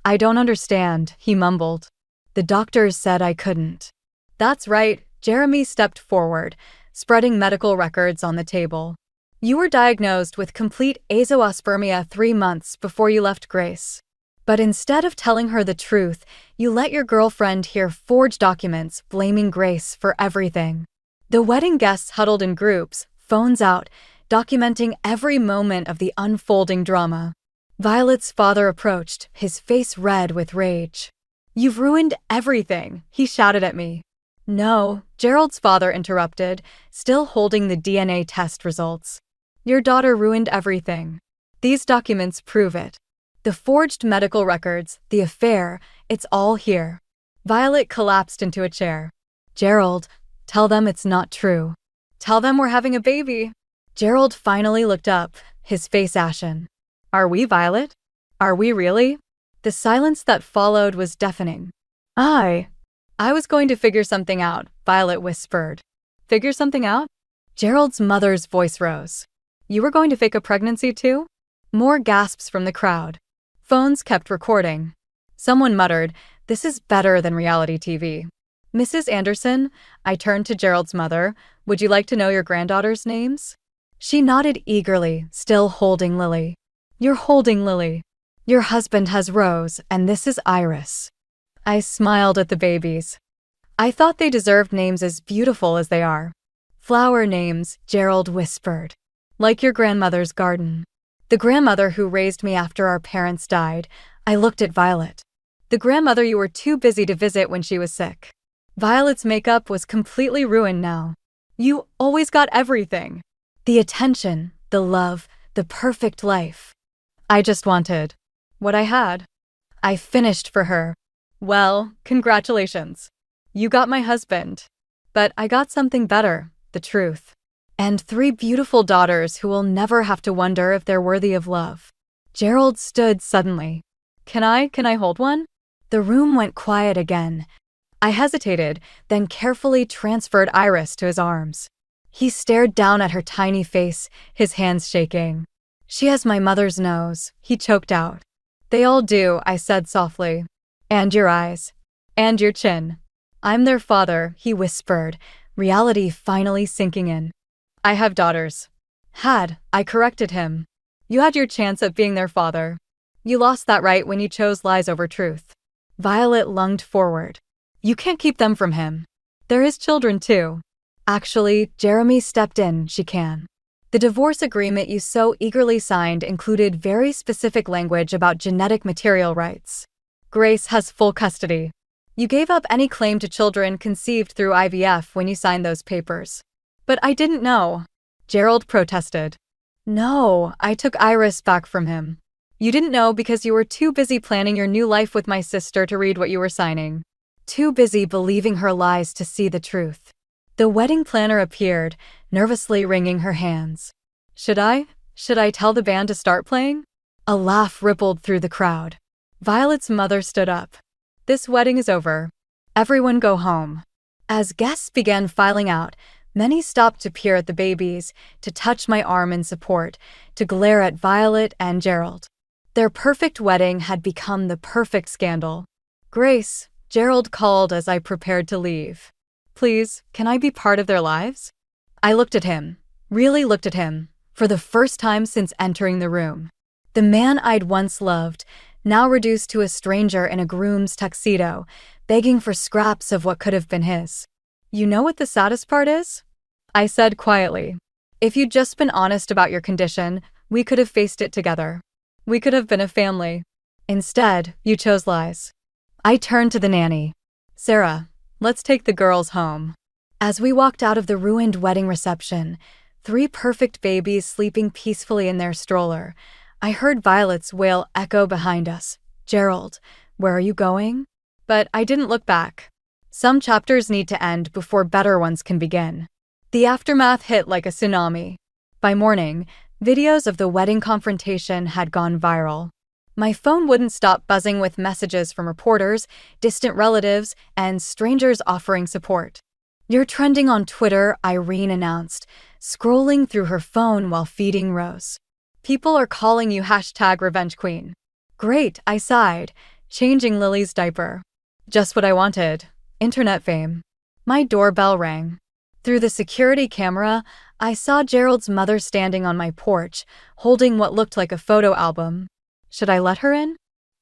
"I don't understand," he mumbled. "The doctors said I couldn't." "That's right," Jeremy stepped forward, spreading medical records on the table. "You were diagnosed with complete azoospermia 3 months before you left Grace. But instead of telling her the truth, you let your girlfriend hear forged documents blaming Grace for everything." The wedding guests huddled in groups, phones out, documenting every moment of the unfolding drama. Violet's father approached, his face red with rage. "You've ruined everything," he shouted at me. "No," Gerald's father interrupted, still holding the DNA test results. "Your daughter ruined everything. These documents prove it. The forged medical records, the affair, it's all here." Violet collapsed into a chair. "Gerald, tell them it's not true. Tell them we're having a baby." Gerald finally looked up, his face ashen. "Are we, Violet? Are we really?" The silence that followed was deafening. I was going to figure something out," Violet whispered. Figure something out? Gerald's mother's voice rose. You were going to fake a pregnancy too? More gasps from the crowd. Phones kept recording. Someone muttered, "This is better than reality TV." Mrs. Anderson, I turned to Gerald's mother, would you like to know your granddaughters' names? She nodded eagerly, still holding Lily. You're holding Lily. Your husband has Rose, and this is Iris. I smiled at the babies. I thought they deserved names as beautiful as they are. Flower names, Gerald whispered. Like your grandmother's garden. The grandmother who raised me after our parents died. I looked at Violet. The grandmother you were too busy to visit when she was sick. Violet's makeup was completely ruined now. You always got everything. The attention, the love, the perfect life. I just wanted what I had. I finished for her. Well, congratulations. You got my husband. But I got something better, the truth. And 3 beautiful daughters who will never have to wonder if they're worthy of love. Gerald stood suddenly. Can I hold one? The room went quiet again. I hesitated, then carefully transferred Iris to his arms. He stared down at her tiny face, his hands shaking. She has my mother's nose, he choked out. They all do, I said softly. And your eyes. And your chin. I'm their father, he whispered, reality finally sinking in. I have daughters. I corrected him. You had your chance at being their father. You lost that right when you chose lies over truth. Violet lunged forward. You can't keep them from him. They're his children too. Actually, Jeremy stepped in, she can. The divorce agreement you so eagerly signed included very specific language about genetic material rights. Grace has full custody. You gave up any claim to children conceived through IVF when you signed those papers. But I didn't know. Gerald protested. No, I took Iris back from him. You didn't know because you were too busy planning your new life with my sister to read what you were signing. Too busy believing her lies to see the truth. The wedding planner appeared, nervously wringing her hands. Should I tell the band to start playing? A laugh rippled through the crowd. Violet's mother stood up. This wedding is over. Everyone go home. As guests began filing out, many stopped to peer at the babies, to touch my arm in support, to glare at Violet and Gerald. Their perfect wedding had become the perfect scandal. Grace, Gerald called as I prepared to leave. Please, can I be part of their lives? I looked at him, really looked at him, for the first time since entering the room. The man I'd once loved, now reduced to a stranger in a groom's tuxedo, begging for scraps of what could have been his. You know what the saddest part is? I said quietly. If you'd just been honest about your condition, we could have faced it together. We could have been a family. Instead, you chose lies. I turned to the nanny. Sarah, let's take the girls home. As we walked out of the ruined wedding reception, 3 perfect babies sleeping peacefully in their stroller, I heard Violet's wail echo behind us. Gerald, where are you going? But I didn't look back. Some chapters need to end before better ones can begin. The aftermath hit like a tsunami. By morning, videos of the wedding confrontation had gone viral. My phone wouldn't stop buzzing with messages from reporters, distant relatives, and strangers offering support. You're trending on Twitter, Irene announced, scrolling through her phone while feeding Rose. People are calling you #RevengeQueen. Great, I sighed, changing Lily's diaper. Just what I wanted. Internet fame. My doorbell rang. Through the security camera, I saw Gerald's mother standing on my porch, holding what looked like a photo album. Should I let her in?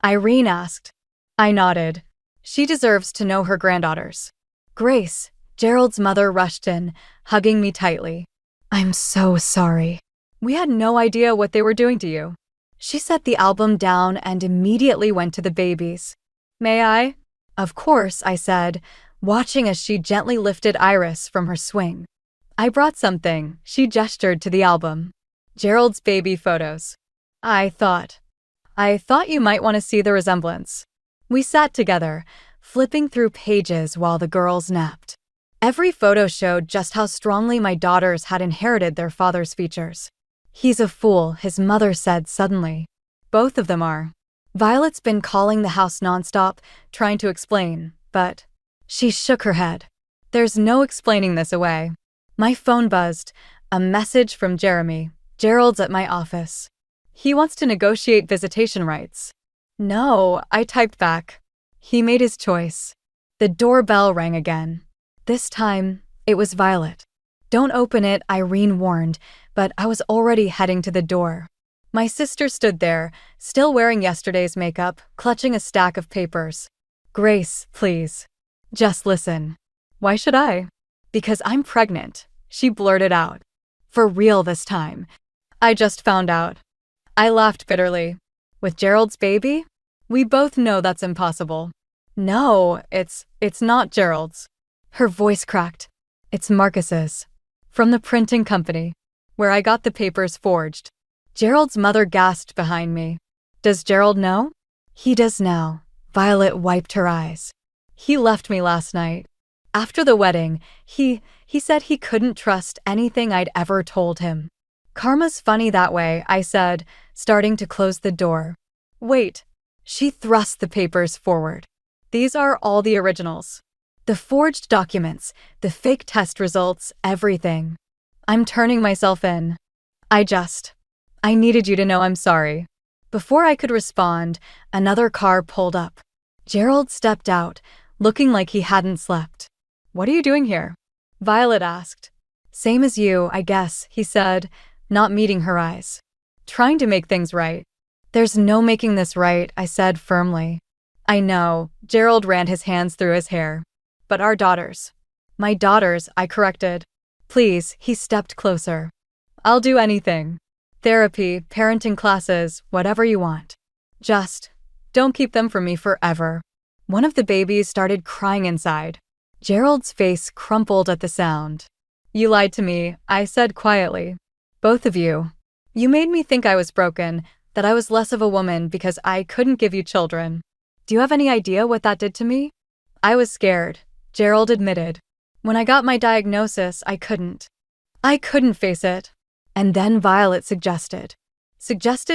Irene asked. I nodded. She deserves to know her granddaughters. Grace, Gerald's mother rushed in, hugging me tightly. I'm so sorry. We had no idea what they were doing to you. She set the album down and immediately went to the babies. May I? Of course, I said, watching as she gently lifted Iris from her swing. I brought something, she gestured to the album. Gerald's baby photos. I thought you might want to see the resemblance. We sat together, flipping through pages while the girls napped. Every photo showed just how strongly my daughters had inherited their father's features. He's a fool, his mother said suddenly. Both of them are. Violet's been calling the house nonstop, trying to explain, but she shook her head. There's no explaining this away. My phone buzzed. A message from Jeremy. Gerald's at my office. He wants to negotiate visitation rights. No, I typed back. He made his choice. The doorbell rang again. This time, it was Violet. Don't open it, Irene warned, but I was already heading to the door. My sister stood there, still wearing yesterday's makeup, clutching a stack of papers. Grace, please. Just listen. Why should I? Because I'm pregnant, she blurted out. For real this time. I just found out. I laughed bitterly. With Gerald's baby? We both know that's impossible. No, it's not Gerald's. Her voice cracked. It's Marcus's. From the printing company, where I got the papers forged. Gerald's mother gasped behind me. Does Gerald know? He does now. Violet wiped her eyes. He left me last night. After the wedding, he said he couldn't trust anything I'd ever told him. Karma's funny that way, I said, starting to close the door. Wait. She thrust the papers forward. These are all the originals. The forged documents, the fake test results, everything. I'm turning myself in. I needed you to know I'm sorry. Before I could respond, another car pulled up. Gerald stepped out, looking like he hadn't slept. What are you doing here? Violet asked. Same as you, I guess, he said, not meeting her eyes. Trying to make things right. There's no making this right, I said firmly. I know, Gerald ran his hands through his hair. But our daughters. My daughters, I corrected. Please, he stepped closer. I'll do anything. Therapy, parenting classes, whatever you want. Just don't keep them from me forever. One of the babies started crying inside. Gerald's face crumpled at the sound. You lied to me, I said quietly. Both of you. You made me think I was broken, that I was less of a woman because I couldn't give you children. Do you have any idea what that did to me? I was scared, Gerald admitted. When I got my diagnosis, I couldn't face it. And then Violet suggested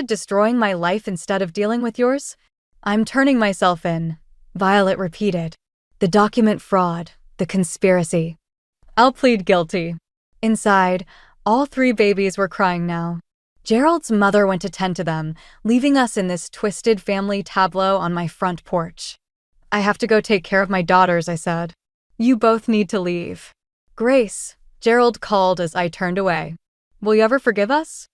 destroying my life instead of dealing with yours? I'm turning myself in, Violet repeated. The document fraud, the conspiracy. I'll plead guilty. Inside, all 3 babies were crying now. Gerald's mother went to tend to them, leaving us in this twisted family tableau on my front porch. I have to go take care of my daughters, I said. You both need to leave. Grace, Gerald called as I turned away. Will you ever forgive us?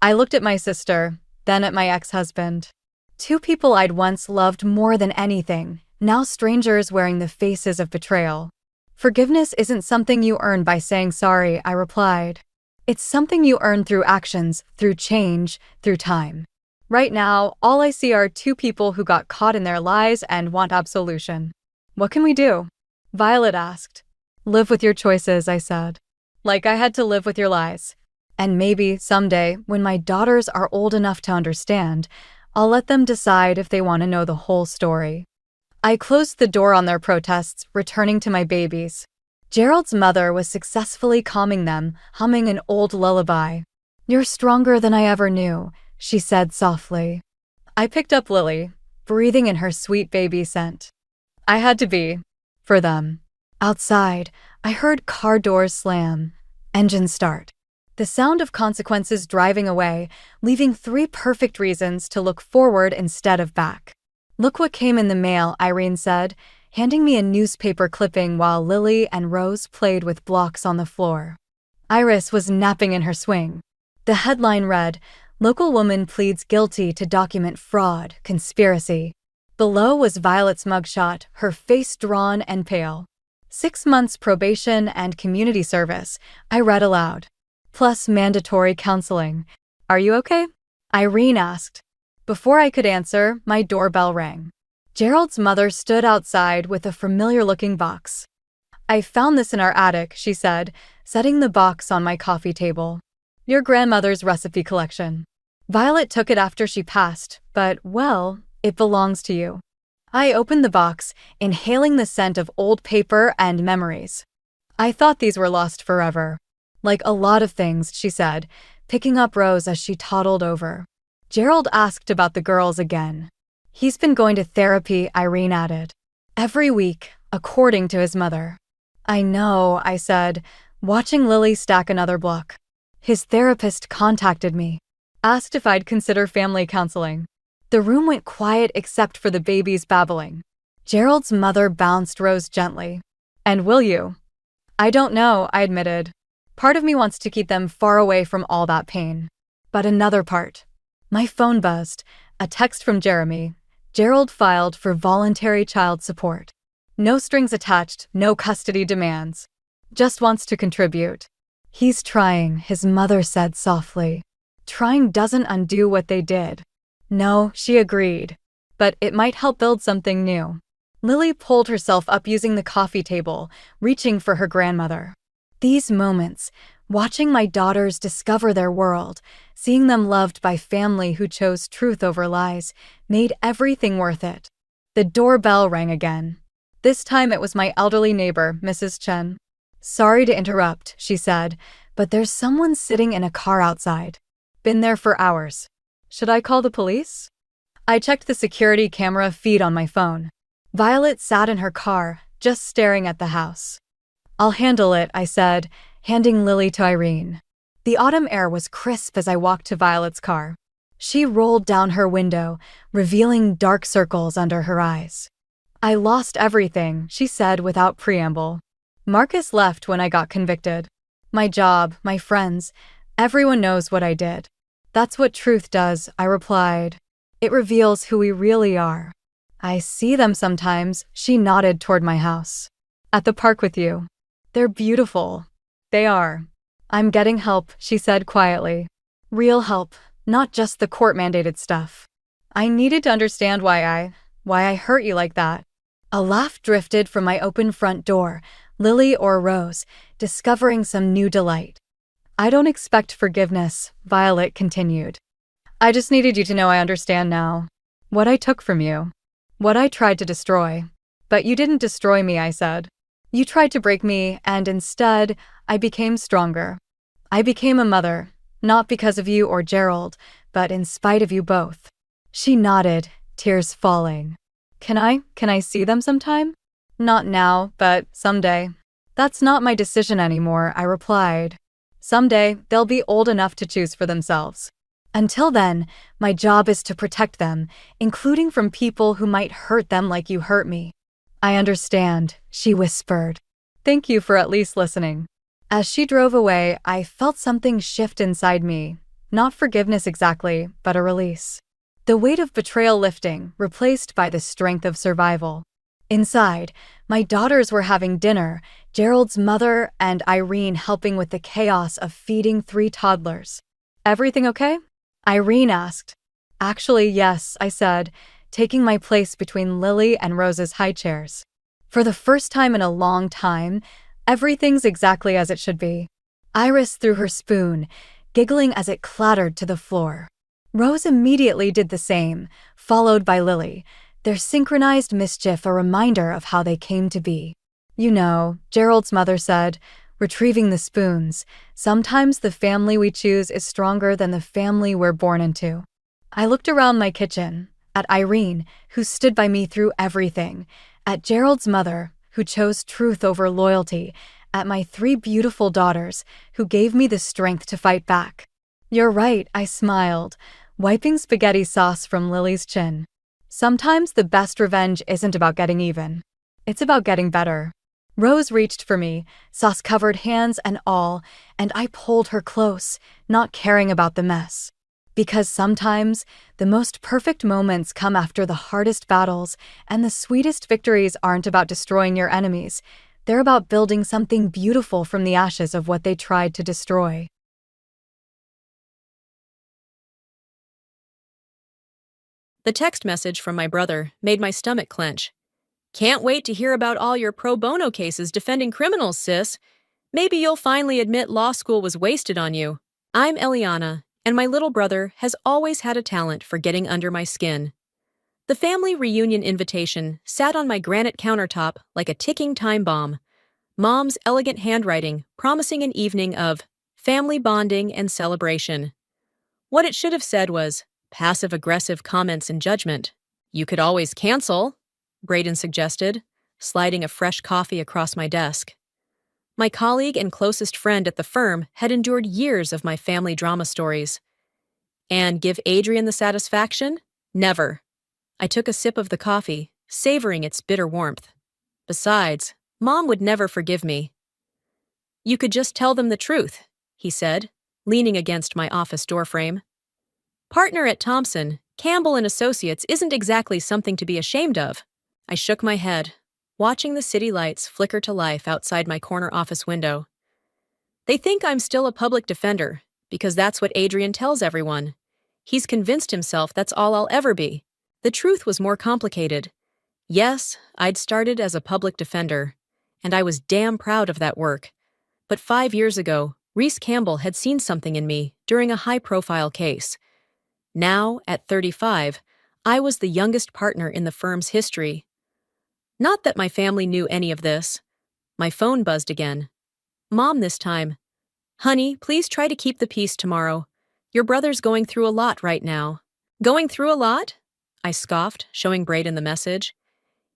I looked at my sister, then at my ex-husband. 2 people I'd once loved more than anything, now strangers wearing the faces of betrayal. Forgiveness isn't something you earn by saying sorry, I replied. It's something you earn through actions, through change, through time. Right now, all I see are 2 people who got caught in their lies and want absolution. What can we do? Violet asked. Live with your choices, I said. Like I had to live with your lies. And maybe, someday, when my daughters are old enough to understand, I'll let them decide if they want to know the whole story. I closed the door on their protests, returning to my babies. Gerald's mother was successfully calming them, humming an old lullaby. You're stronger than I ever knew, she said softly. I picked up Lily, breathing in her sweet baby scent. I had to be, for them. Outside, I heard car doors slam, engine start. The sound of consequences driving away, leaving 3 perfect reasons to look forward instead of back. Look what came in the mail, Irene said, handing me a newspaper clipping while Lily and Rose played with blocks on the floor. Iris was napping in her swing. The headline read, Local woman pleads guilty to document fraud, conspiracy. Below was Violet's mugshot, her face drawn and pale. 6 months probation and community service, I read aloud. Plus mandatory counseling. Are you okay? Irene asked. Before I could answer, my doorbell rang. Gerald's mother stood outside with a familiar-looking box. I found this in our attic, she said, setting the box on my coffee table. Your grandmother's recipe collection. Violet took it after she passed, but, well, it belongs to you. I opened the box, inhaling the scent of old paper and memories. I thought these were lost forever. Like a lot of things, she said, picking up Rose as she toddled over. Gerald asked about the girls again. He's been going to therapy, Irene added. Every week, according to his mother. I know, I said, watching Lily stack another book. His therapist contacted me, asked if I'd consider family counseling. The room went quiet except for the baby's babbling. Gerald's mother bounced Rose gently. "And will you?" "I don't know," I admitted. Part of me wants to keep them far away from all that pain. But another part. My phone buzzed. A text from Jeremy. Gerald filed for voluntary child support. No strings attached, no custody demands. Just wants to contribute. "He's trying," his mother said softly. "Trying doesn't undo what they did." "No," she agreed. "But it might help build something new." Lily pulled herself up using the coffee table, reaching for her grandmother. These moments, watching my daughters discover their world, seeing them loved by family who chose truth over lies, made everything worth it. The doorbell rang again. This time it was my elderly neighbor, Mrs. Chen. "Sorry to interrupt," she said, "but there's someone sitting in a car outside. Been there for hours. Should I call the police?" I checked the security camera feed on my phone. Violet sat in her car, just staring at the house. "I'll handle it," I said, handing Lily to Irene. The autumn air was crisp as I walked to Violet's car. She rolled down her window, revealing dark circles under her eyes. "I lost everything," she said without preamble. "Marcus left when I got convicted. My job, my friends, everyone knows what I did." "That's what truth does," I replied. "It reveals who we really are." "I see them sometimes," she nodded toward my house. "At the park with you. They're beautiful." "They are." "I'm getting help," she said quietly. "Real help, not just the court-mandated stuff." "I needed to understand why I hurt you like that." A laugh drifted from my open front door, Lily or Rose, discovering some new delight. "I don't expect forgiveness," Violet continued. "I just needed you to know I understand now. What I took from you. What I tried to destroy. But you didn't destroy me," I said. "You tried to break me, and instead, I became stronger. I became a mother, not because of you or Gerald, but in spite of you both." She nodded, tears falling. Can I see them sometime?" "Not now, but someday." "That's not my decision anymore," I replied. "Someday, they'll be old enough to choose for themselves. Until then, my job is to protect them, including from people who might hurt them like you hurt me." "I understand," she whispered. "Thank you for at least listening." As she drove away, I felt something shift inside me. Not forgiveness exactly, but a release. The weight of betrayal lifting, replaced by the strength of survival. Inside, my daughters were having dinner, Gerald's mother and Irene helping with the chaos of feeding 3 toddlers. "Everything okay?" Irene asked. "Actually, yes," I said, taking my place between Lily and Rose's high chairs. For the first time in a long time, everything's exactly as it should be. Iris threw her spoon, giggling as it clattered to the floor. Rose immediately did the same, followed by Lily, their synchronized mischief a reminder of how they came to be. "You know," Gerald's mother said, retrieving the spoons, "sometimes the family we choose is stronger than the family we're born into." I looked around my kitchen, at Irene, who stood by me through everything, at Gerald's mother, who chose truth over loyalty, at my 3 beautiful daughters, who gave me the strength to fight back. "You're right," I smiled, wiping spaghetti sauce from Lily's chin. "Sometimes the best revenge isn't about getting even. It's about getting better." Rose reached for me, sauce-covered hands and all, and I pulled her close, not caring about the mess. Because sometimes, the most perfect moments come after the hardest battles, and the sweetest victories aren't about destroying your enemies. They're about building something beautiful from the ashes of what they tried to destroy. The text message from my brother made my stomach clench. "Can't wait to hear about all your pro bono cases defending criminals, sis. Maybe you'll finally admit law school was wasted on you. I'm Eliana, and my little brother has always had a talent for getting under my skin." The family reunion invitation sat on my granite countertop like a ticking time bomb. Mom's elegant handwriting promising an evening of family bonding and celebration. What it should have said was, passive-aggressive comments and judgment. "You could always cancel," Brayden suggested, sliding a fresh coffee across my desk. My colleague and closest friend at the firm had endured years of my family drama stories. And give Adrian the satisfaction? Never. I took a sip of the coffee, savoring its bitter warmth. Besides, Mom would never forgive me. You could just tell them the truth, he said, leaning against my office doorframe. Partner at Thompson, Campbell and Associates isn't exactly something to be ashamed of. I shook my head, watching the city lights flicker to life outside my corner office window. They think I'm still a public defender, because that's what Adrian tells everyone. He's convinced himself that's all I'll ever be. The truth was more complicated. Yes, I'd started as a public defender, and I was damn proud of that work. But 5 years ago, Reese Campbell had seen something in me during a high-profile case. Now, at 35, I was the youngest partner in the firm's history. Not that my family knew any of this. My phone buzzed again. Mom this time. Honey, please try to keep the peace tomorrow. Your brother's going through a lot right now. Going through a lot? I scoffed, showing Braden the message.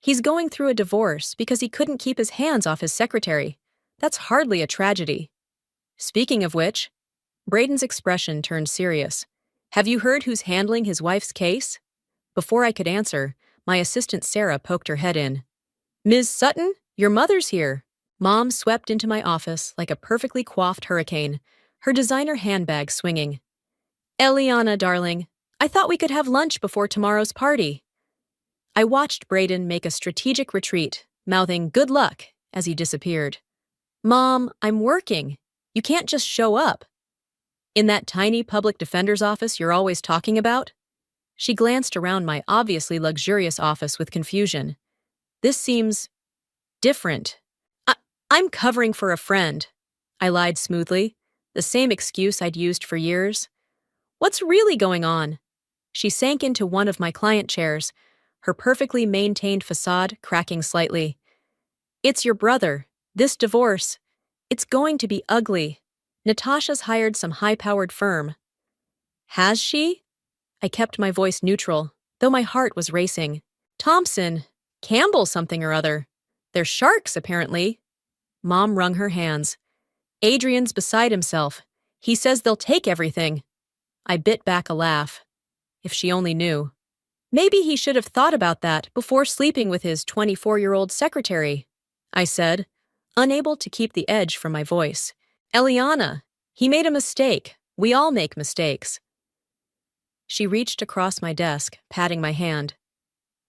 He's going through a divorce because he couldn't keep his hands off his secretary. That's hardly a tragedy. Speaking of which, Braden's expression turned serious. Have you heard who's handling his wife's case? Before I could answer, my assistant Sarah poked her head in. Ms. Sutton, your mother's here. Mom swept into my office like a perfectly coiffed hurricane, her designer handbag swinging. Eliana, darling, I thought we could have lunch before tomorrow's party. I watched Braden make a strategic retreat, mouthing good luck as he disappeared. Mom, I'm working. You can't just show up. In that tiny public defender's office you're always talking about? She glanced around my obviously luxurious office with confusion. This seems different. I'm covering for a friend. I lied smoothly, the same excuse I'd used for years. What's really going on? She sank into one of my client chairs, her perfectly maintained facade cracking slightly. It's your brother. This divorce. It's going to be ugly. Natasha's hired some high-powered firm. Has she? I kept my voice neutral, though my heart was racing. Thompson, Campbell something or other. They're sharks, apparently. Mom wrung her hands. Adrian's beside himself. He says they'll take everything. I bit back a laugh. If she only knew. Maybe he should have thought about that before sleeping with his 24-year-old secretary, I said, unable to keep the edge from my voice. Eliana, he made a mistake. We all make mistakes. She reached across my desk, patting my hand.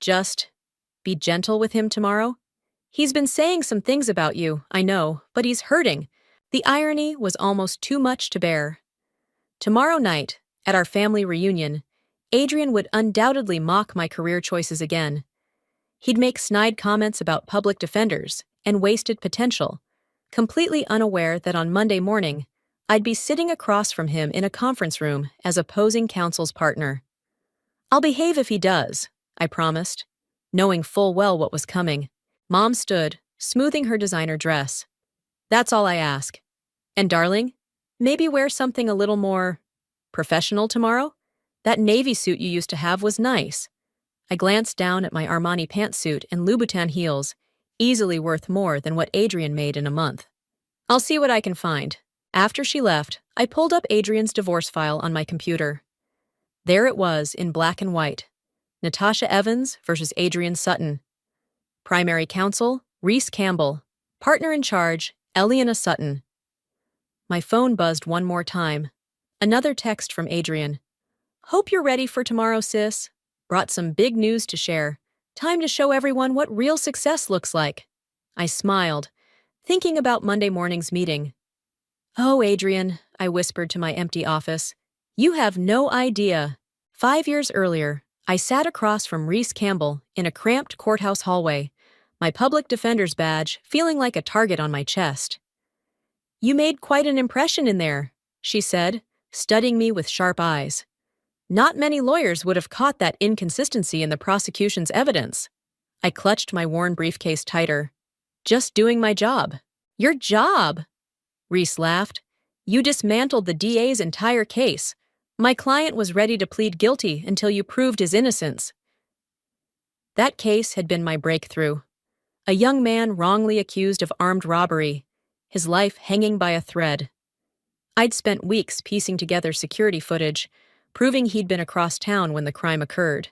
Just be gentle with him tomorrow? He's been saying some things about you, I know, but he's hurting. The irony was almost too much to bear. Tomorrow night, at our family reunion, Adrian would undoubtedly mock my career choices again. He'd make snide comments about public defenders and wasted potential, completely unaware that on Monday morning, I'd be sitting across from him in a conference room as opposing counsel's partner. I'll behave if he does, I promised, knowing full well what was coming. Mom stood, smoothing her designer dress. That's all I ask. And darling, maybe wear something a little more professional tomorrow? That navy suit you used to have was nice. I glanced down at my Armani pantsuit and Louboutin heels, easily worth more than what Adrian made in a month. I'll see what I can find. After she left, I pulled up Adrian's divorce file on my computer. There it was in black and white. Natasha Evans versus Adrian Sutton. Primary counsel, Reese Campbell. Partner in charge, Eliana Sutton. My phone buzzed one more time. Another text from Adrian. Hope you're ready for tomorrow, sis. Brought some big news to share. Time to show everyone what real success looks like. I smiled, thinking about Monday morning's meeting. Oh, Adrian, I whispered to my empty office. You have no idea. 5 years earlier, I sat across from Reese Campbell in a cramped courthouse hallway, my public defender's badge feeling like a target on my chest. You made quite an impression in there, she said, studying me with sharp eyes. Not many lawyers would have caught that inconsistency in the prosecution's evidence. I clutched my worn briefcase tighter. Just doing my job. Your job? Reese laughed. You dismantled the DA's entire case. My client was ready to plead guilty until you proved his innocence. That case had been my breakthrough. A young man wrongly accused of armed robbery. his life hanging by a thread. I'd spent weeks piecing together security footage, proving he'd been across town when the crime occurred.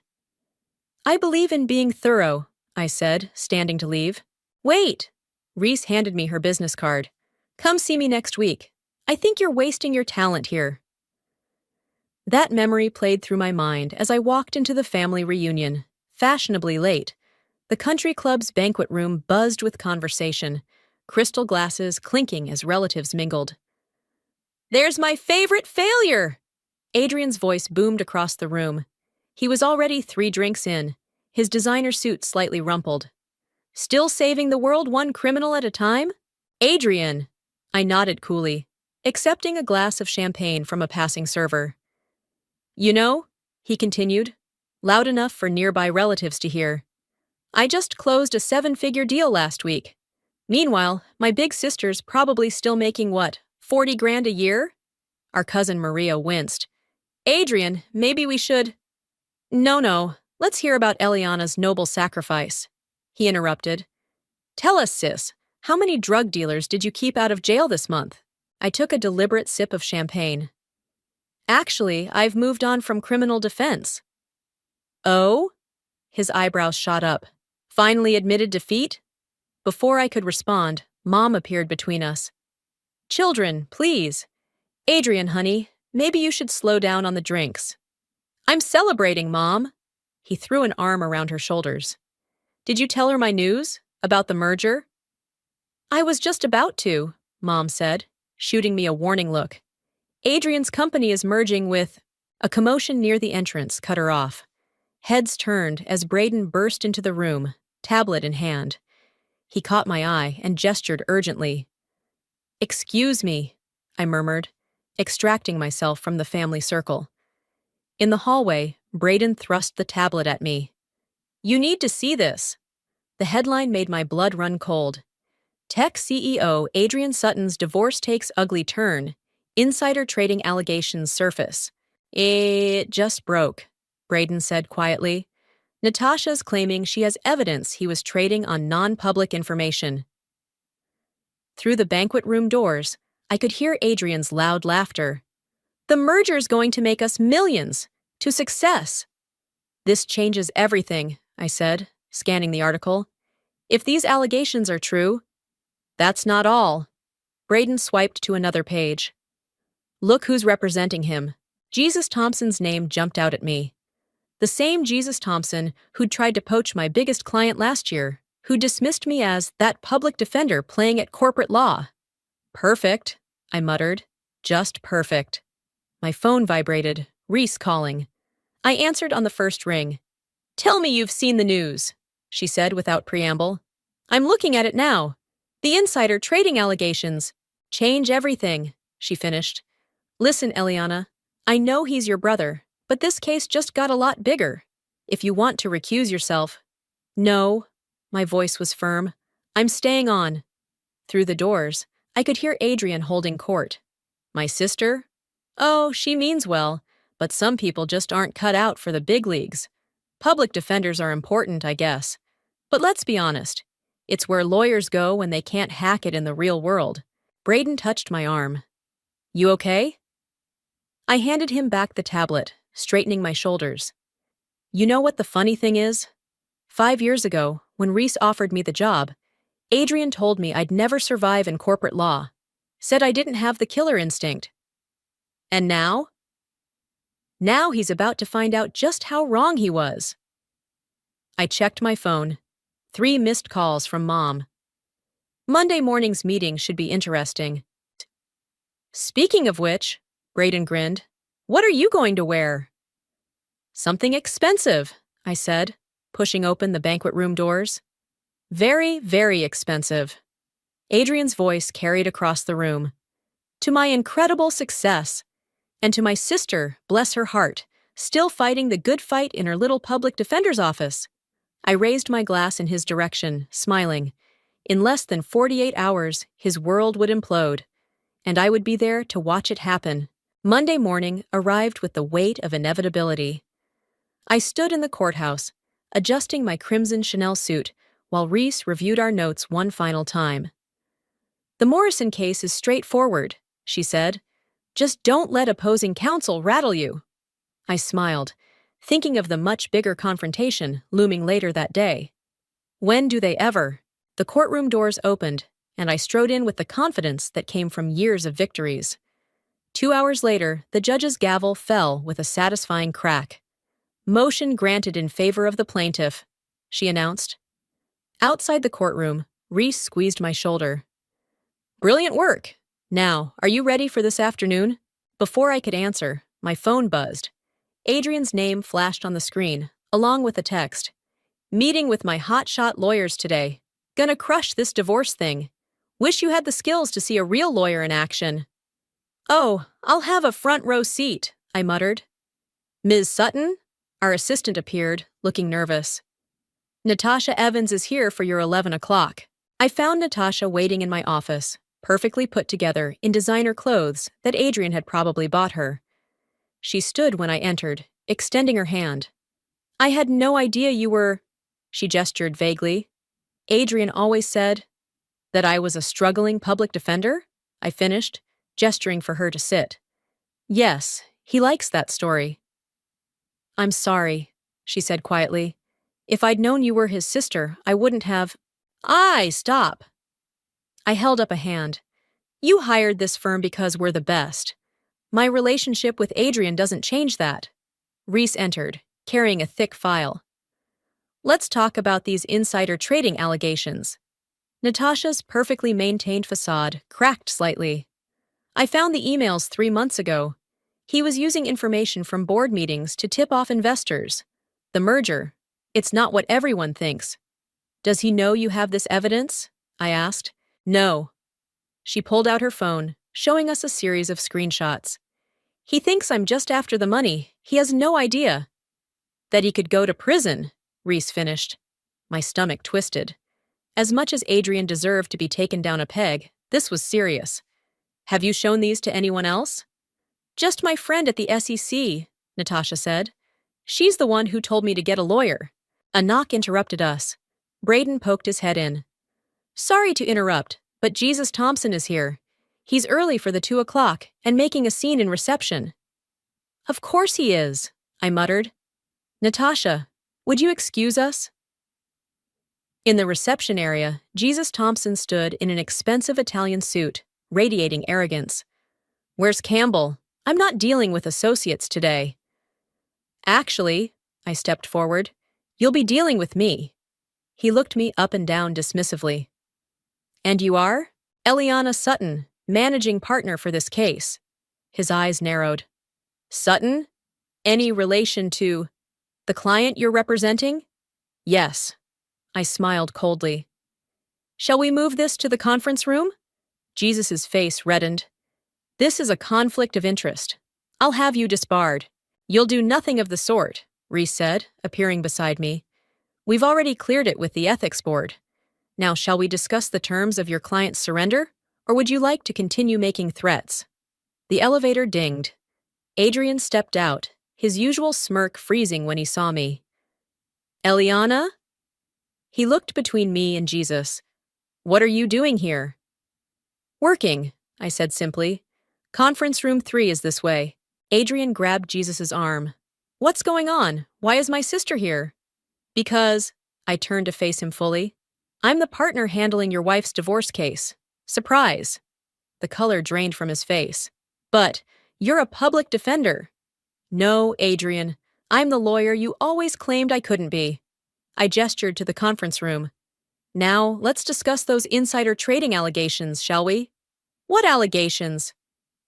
"I believe in being thorough," I said, standing to leave. "Wait!" Reese handed me her business card. "Come see me next week. I think you're wasting your talent here." That memory played through my mind as I walked into the family reunion, fashionably late. The country club's banquet room buzzed with conversation, crystal glasses clinking as relatives mingled. "There's my favorite failure!" Adrian's voice boomed across the room. He was already 3 drinks in, his designer suit slightly rumpled. "Still saving the world one criminal at a time?" "Adrian!" I nodded coolly, accepting a glass of champagne from a passing server. "You know," he continued, loud enough for nearby relatives to hear, "I just closed a 7-figure deal last week. Meanwhile, my big sister's probably still making what, 40 grand a year?" Our cousin Maria winced. "Adrian, maybe we should—" No, let's hear about Eliana's noble sacrifice," he interrupted. "Tell us, sis, how many drug dealers did you keep out of jail this month?" I took a deliberate sip of champagne. "Actually, I've moved on from criminal defense." "Oh?" His eyebrows shot up. "Finally admitted defeat?" Before I could respond, Mom appeared between us. "Children, please. Adrian, honey, maybe you should slow down on the drinks." "I'm celebrating, Mom." He threw an arm around her shoulders. "Did you tell her my news? About the merger?" "I was just about to," Mom said, shooting me a warning look. "Adrian's company is merging with—" A commotion near the entrance cut her off. Heads turned as Braden burst into the room, tablet in hand. He caught my eye and gestured urgently. "Excuse me," I murmured, extracting myself from the family circle. In the hallway, Braden thrust the tablet at me. "You need to see this." The headline made my blood run cold. Tech CEO Adrian Sutton's divorce takes ugly turn. Insider trading allegations surface. "It just broke," Braden said quietly. "Natasha's claiming she has evidence he was trading on non-public information." Through the banquet room doors, I could hear Adrian's loud laughter. "The merger's going to make us millions! To success!" "This changes everything," I said, scanning the article. "If these allegations are true—" "That's not all." Braden swiped to another page. "Look who's representing him." Jesus Thompson's name jumped out at me. The same Jesus Thompson who'd tried to poach my biggest client last year, who dismissed me as that public defender playing at corporate law. "Perfect," I muttered. "Just perfect." My phone vibrated, Reese calling. I answered on the first ring. "Tell me you've seen the news," she said without preamble. "I'm looking at it now. The insider trading allegations. Change everything," she finished. "Listen, Eliana, I know he's your brother, but this case just got a lot bigger. If you want to recuse yourself—" "No," my voice was firm. "I'm staying on." Through the doors, I could hear Adrian holding court. "My sister? Oh, she means well, but some people just aren't cut out for the big leagues. Public defenders are important, I guess. But let's be honest. It's where lawyers go when they can't hack it in the real world." Braden touched my arm. "You okay?" I handed him back the tablet, straightening my shoulders. "You know what the funny thing is? 5 years ago, when Reese offered me the job, Adrian told me I'd never survive in corporate law. Said I didn't have the killer instinct. And now? Now he's about to find out just how wrong he was." I checked my phone. 3 missed calls from Mom. Monday morning's meeting should be interesting. "Speaking of which," Braden grinned, "what are you going to wear?" "Something expensive," I said, pushing open the banquet room doors. "Very, very expensive." Adrian's voice carried across the room. "To my incredible success. And to my sister, bless her heart, still fighting the good fight in her little public defender's office." I raised my glass in his direction, smiling. In less than 48 hours, his world would implode, and I would be there to watch it happen. Monday morning arrived with the weight of inevitability. I stood in the courthouse, adjusting my crimson Chanel suit, while Reese reviewed our notes one final time. The Morrison case is straightforward, she said. Just don't let opposing counsel rattle you. I smiled, thinking of the much bigger confrontation looming later that day. When do they ever? The courtroom doors opened, and I strode in with the confidence that came from years of victories. 2 hours later, the judge's gavel fell with a satisfying crack. Motion granted in favor of the plaintiff, she announced. Outside the courtroom, Reese squeezed my shoulder. Brilliant work. Now, are you ready for this afternoon? Before I could answer, my phone buzzed. Adrian's name flashed on the screen, along with a text. Meeting with my hotshot lawyers today. Gonna crush this divorce thing. Wish you had the skills to see a real lawyer in action. Oh, I'll have a front row seat, I muttered. Ms. Sutton? Our assistant appeared, looking nervous. Natasha Evans is here for your 11 o'clock. I found Natasha waiting in my office, perfectly put together in designer clothes that Adrian had probably bought her. She stood when I entered, extending her hand. I had no idea you were... She gestured vaguely. Adrian always said that I was a struggling public defender, I finished, gesturing for her to sit. Yes, he likes that story. I'm sorry, she said quietly. If I'd known you were his sister, I wouldn't have... Stop. I held up a hand. You hired this firm because we're the best. My relationship with Adrian doesn't change that. Reese entered, carrying a thick file. Let's talk about these insider trading allegations. Natasha's perfectly maintained facade cracked slightly. I found the emails 3 months ago. He was using information from board meetings to tip off investors. The merger. It's not what everyone thinks. Does he know you have this evidence? I asked. No. She pulled out her phone, showing us a series of screenshots. He thinks I'm just after the money. He has no idea. That he could go to prison, Reese finished. My stomach twisted. As much as Adrian deserved to be taken down a peg, this was serious. Have you shown these to anyone else? Just my friend at the SEC, Natasha said. She's the one who told me to get a lawyer. A knock interrupted us. Braden poked his head in. Sorry to interrupt, but Jesus Thompson is here. He's early for the 2 o'clock and making a scene in reception. Of course he is, I muttered. Natasha, would you excuse us? In the reception area, Jesus Thompson stood in an expensive Italian suit, radiating arrogance. Where's Campbell? I'm not dealing with associates today. Actually, I stepped forward, you'll be dealing with me. He looked me up and down dismissively. And you are? Eliana Sutton, managing partner for this case. His eyes narrowed. Sutton? Any relation to the client you're representing? Yes. I smiled coldly. Shall we move this to the conference room? Jesus's face reddened. This is a conflict of interest. I'll have you disbarred. You'll do nothing of the sort, Reese said, appearing beside me. We've already cleared it with the ethics board. Now, shall we discuss the terms of your client's surrender, or would you like to continue making threats? The elevator dinged. Adrian stepped out, his usual smirk freezing when he saw me. Eliana? He looked between me and Jesus. What are you doing here? Working, I said simply. Conference room 3 is this way. Adrian grabbed Jesus's arm. What's going on? Why is my sister here? Because, I turned to face him fully, I'm the partner handling your wife's divorce case. Surprise. The color drained from his face. But, you're a public defender. No, Adrian. I'm the lawyer you always claimed I couldn't be. I gestured to the conference room. Now, let's discuss those insider trading allegations, shall we? What allegations?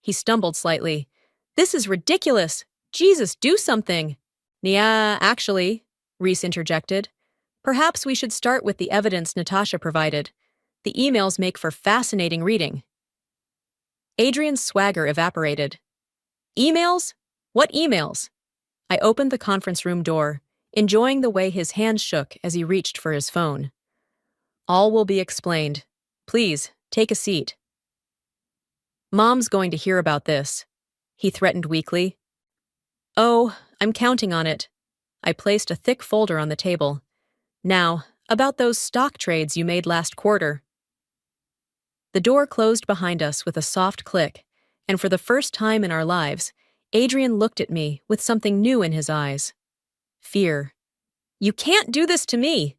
He stumbled slightly. This is ridiculous. Jesus, do something. Yeah, actually, Reese interjected. Perhaps we should start with the evidence Natasha provided. The emails make for fascinating reading. Adrian's swagger evaporated. Emails? What emails? I opened the conference room door, enjoying the way his hands shook as he reached for his phone. All will be explained. Please, take a seat. Mom's going to hear about this, he threatened weakly. Oh, I'm counting on it. I placed a thick folder on the table. Now, about those stock trades you made last quarter. The door closed behind us with a soft click, and for the first time in our lives, Adrian looked at me with something new in his eyes. Fear. "You can't do this to me!"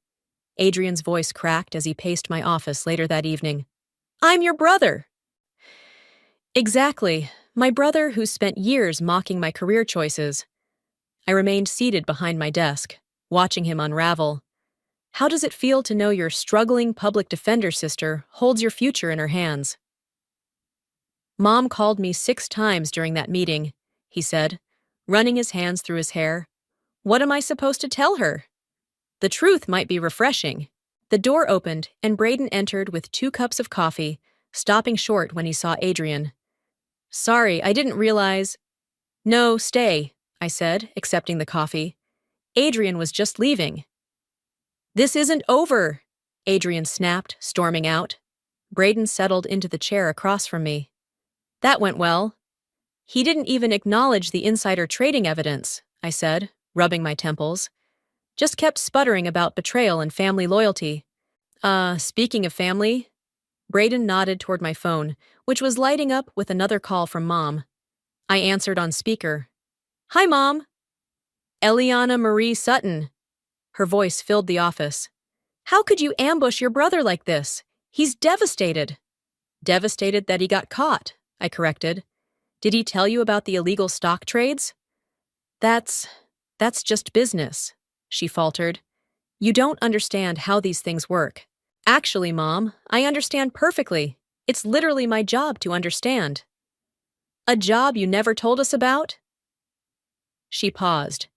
Adrian's voice cracked as he paced my office later that evening. "I'm your brother!" Exactly, my brother who spent years mocking my career choices. I remained seated behind my desk, watching him unravel. How does it feel to know your struggling public defender sister holds your future in her hands? "Mom called me 6 times during that meeting," he said, running his hands through his hair. "What am I supposed to tell her?" The truth might be refreshing. The door opened, and Braden entered with 2 cups of coffee, stopping short when he saw Adrian. "Sorry, I didn't realize—" "No, stay," I said, accepting the coffee. "Adrian was just leaving." "This isn't over," Adrian snapped, storming out. Braden settled into the chair across from me. "That went well." "He didn't even acknowledge the insider trading evidence," I said, rubbing my temples. "Just kept sputtering about betrayal and family loyalty." Speaking of family," Braden nodded toward my phone, which was lighting up with another call from Mom. I answered on speaker. "Hi, Mom." "Eliana Marie Sutton." Her voice filled the office. "How could you ambush your brother like this? He's devastated." "Devastated that he got caught," I corrected. "Did he tell you about the illegal stock trades?" That's just business," she faltered. "You don't understand how these things work." "Actually, Mom, I understand perfectly. It's literally my job to understand." "A job you never told us about?" She paused,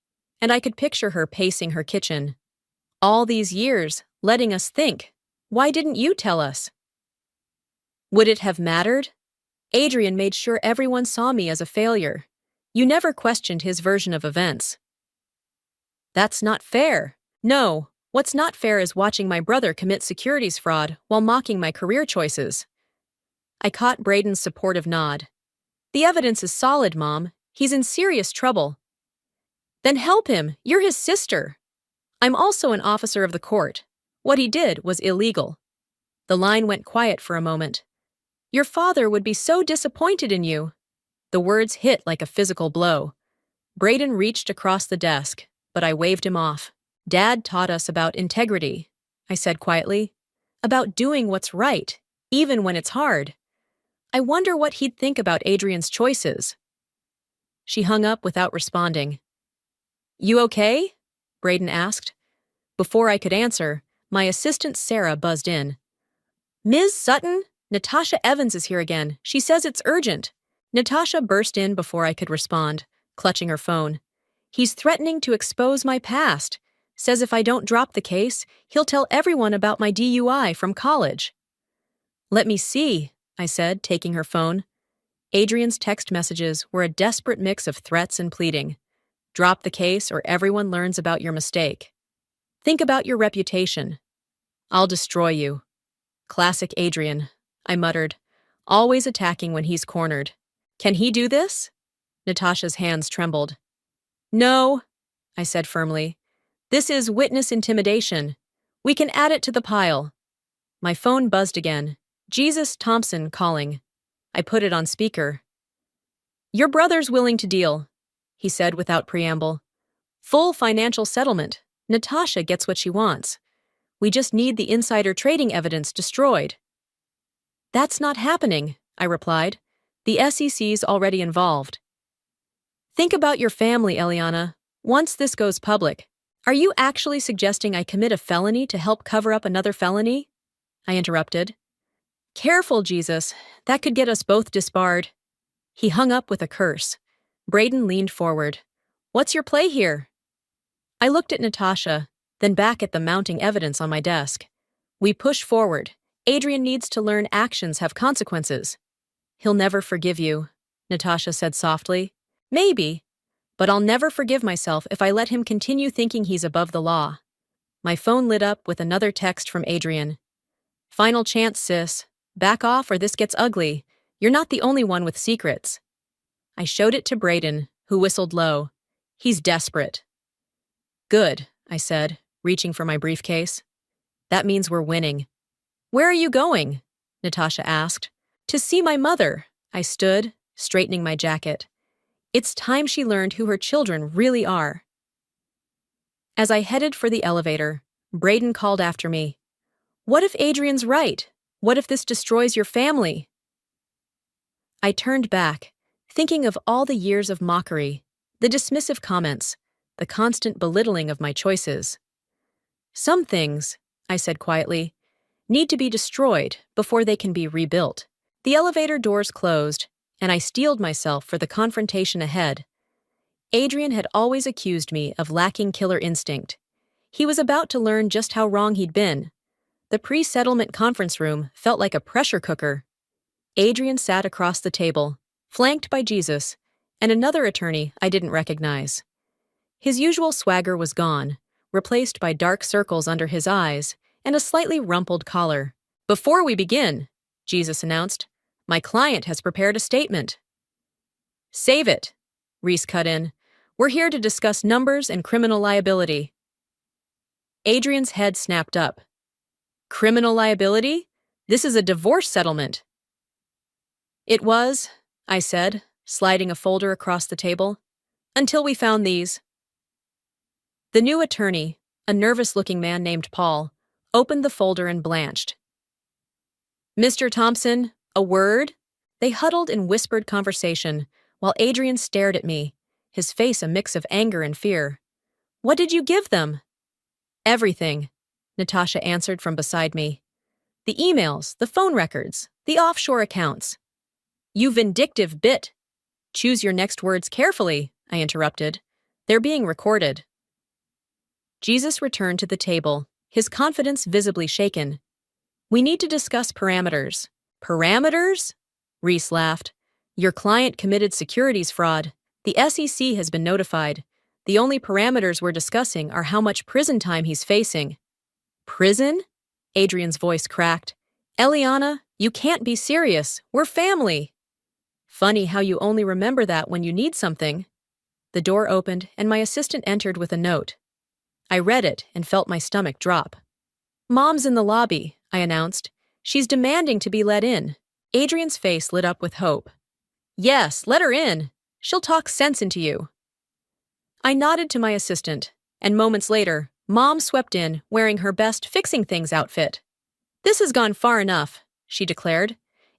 and I could picture her pacing her kitchen. "All these years, letting us think. Why didn't you tell us?" "Would it have mattered? Adrian made sure everyone saw me as a failure. You never questioned his version of events." "That's not fair." "No, what's not fair is watching my brother commit securities fraud while mocking my career choices." I caught Braden's supportive nod. "The evidence is solid, Mom. He's in serious trouble." "Then help him. You're his sister." "I'm also an officer of the court. What he did was illegal." The line went quiet for a moment. "Your father would be so disappointed in you." The words hit like a physical blow. Braden reached across the desk, but I waved him off. "Dad taught us about integrity," I said quietly. "About doing what's right, even when it's hard." I wonder what he'd think about Adrian's choices. She hung up without responding. "You okay?" Braden asked. Before I could answer, my assistant Sarah buzzed in. "Ms. Sutton, Natasha Evans is here again. She says it's urgent." Natasha burst in before I could respond, clutching her phone. "He's threatening to expose my past. Says if I don't drop the case, he'll tell everyone about my DUI from college." "Let me see," I said, taking her phone. Adrian's text messages were a desperate mix of threats and pleading. "Drop the case or everyone learns about your mistake. Think about your reputation. I'll destroy you." Classic Adrian, I muttered, always attacking when he's cornered. "Can he do this?" Natasha's hands trembled. "No," I said firmly. "This is witness intimidation. We can add it to the pile." My phone buzzed again. Jesus Thompson calling. I put it on speaker. "Your brother's willing to deal," he said without preamble. "Full financial settlement. Natasha gets what she wants. We just need the insider trading evidence destroyed." "That's not happening," I replied. "The SEC's already involved." "Think about your family, Eliana. Once this goes public, are you actually suggesting I commit a felony to help cover up another felony?" I interrupted. "Careful, Jesus. That could get us both disbarred." He hung up with a curse. Braden leaned forward. "What's your play here?" I looked at Natasha, then back at the mounting evidence on my desk. "We push forward. Adrian needs to learn actions have consequences." "He'll never forgive you," Natasha said softly. "Maybe, but I'll never forgive myself if I let him continue thinking he's above the law." My phone lit up with another text from Adrian. "Final chance, sis. Back off or this gets ugly. You're not the only one with secrets." I showed it to Braden, who whistled low. "He's desperate." "Good," I said, reaching for my briefcase. "That means we're winning." "Where are you going?" Natasha asked. To see my mother, I stood, straightening my jacket. It's time she learned who her children really are. As I headed for the elevator, Braden called after me. What if Adrian's right? What if this destroys your family? I turned back, thinking of all the years of mockery, the dismissive comments, the constant belittling of my choices. Some things, I said quietly, need to be destroyed before they can be rebuilt. The elevator doors closed, and I steeled myself for the confrontation ahead. Adrian had always accused me of lacking killer instinct. He was about to learn just how wrong he'd been. The pre-settlement conference room felt like a pressure cooker. Adrian sat across the table, flanked by Jesus, and another attorney I didn't recognize. His usual swagger was gone, replaced by dark circles under his eyes and a slightly rumpled collar. Before we begin, Jesus announced, my client has prepared a statement. Save it, Reese cut in. We're here to discuss numbers and criminal liability. Adrian's head snapped up. Criminal liability? This is a divorce settlement. It was, I said, sliding a folder across the table, until we found these. The new attorney, a nervous-looking man named Paul, opened the folder and blanched. Mr. Thompson, a word? They huddled in whispered conversation, while Adrian stared at me, his face a mix of anger and fear. What did you give them? Everything, Natasha answered from beside me. The emails, the phone records, the offshore accounts. You vindictive bit. Choose your next words carefully, I interrupted. They're being recorded. Jesus returned to the table, his confidence visibly shaken. We need to discuss parameters. Parameters? Reese laughed. Your client committed securities fraud. The SEC has been notified. The only parameters we're discussing are how much prison time he's facing. Prison? Adrian's voice cracked. Eliana, you can't be serious. We're family. Funny how you only remember that when you need something. The door opened and my assistant entered with a note. I read it and felt my stomach drop. Mom's in the lobby, I announced. She's demanding to be let in. Adrian's face lit up with hope. Yes, let her in. She'll talk sense into you. I nodded to my assistant, and moments later, Mom swept in wearing her best fixing things outfit. This has gone far enough, she declared.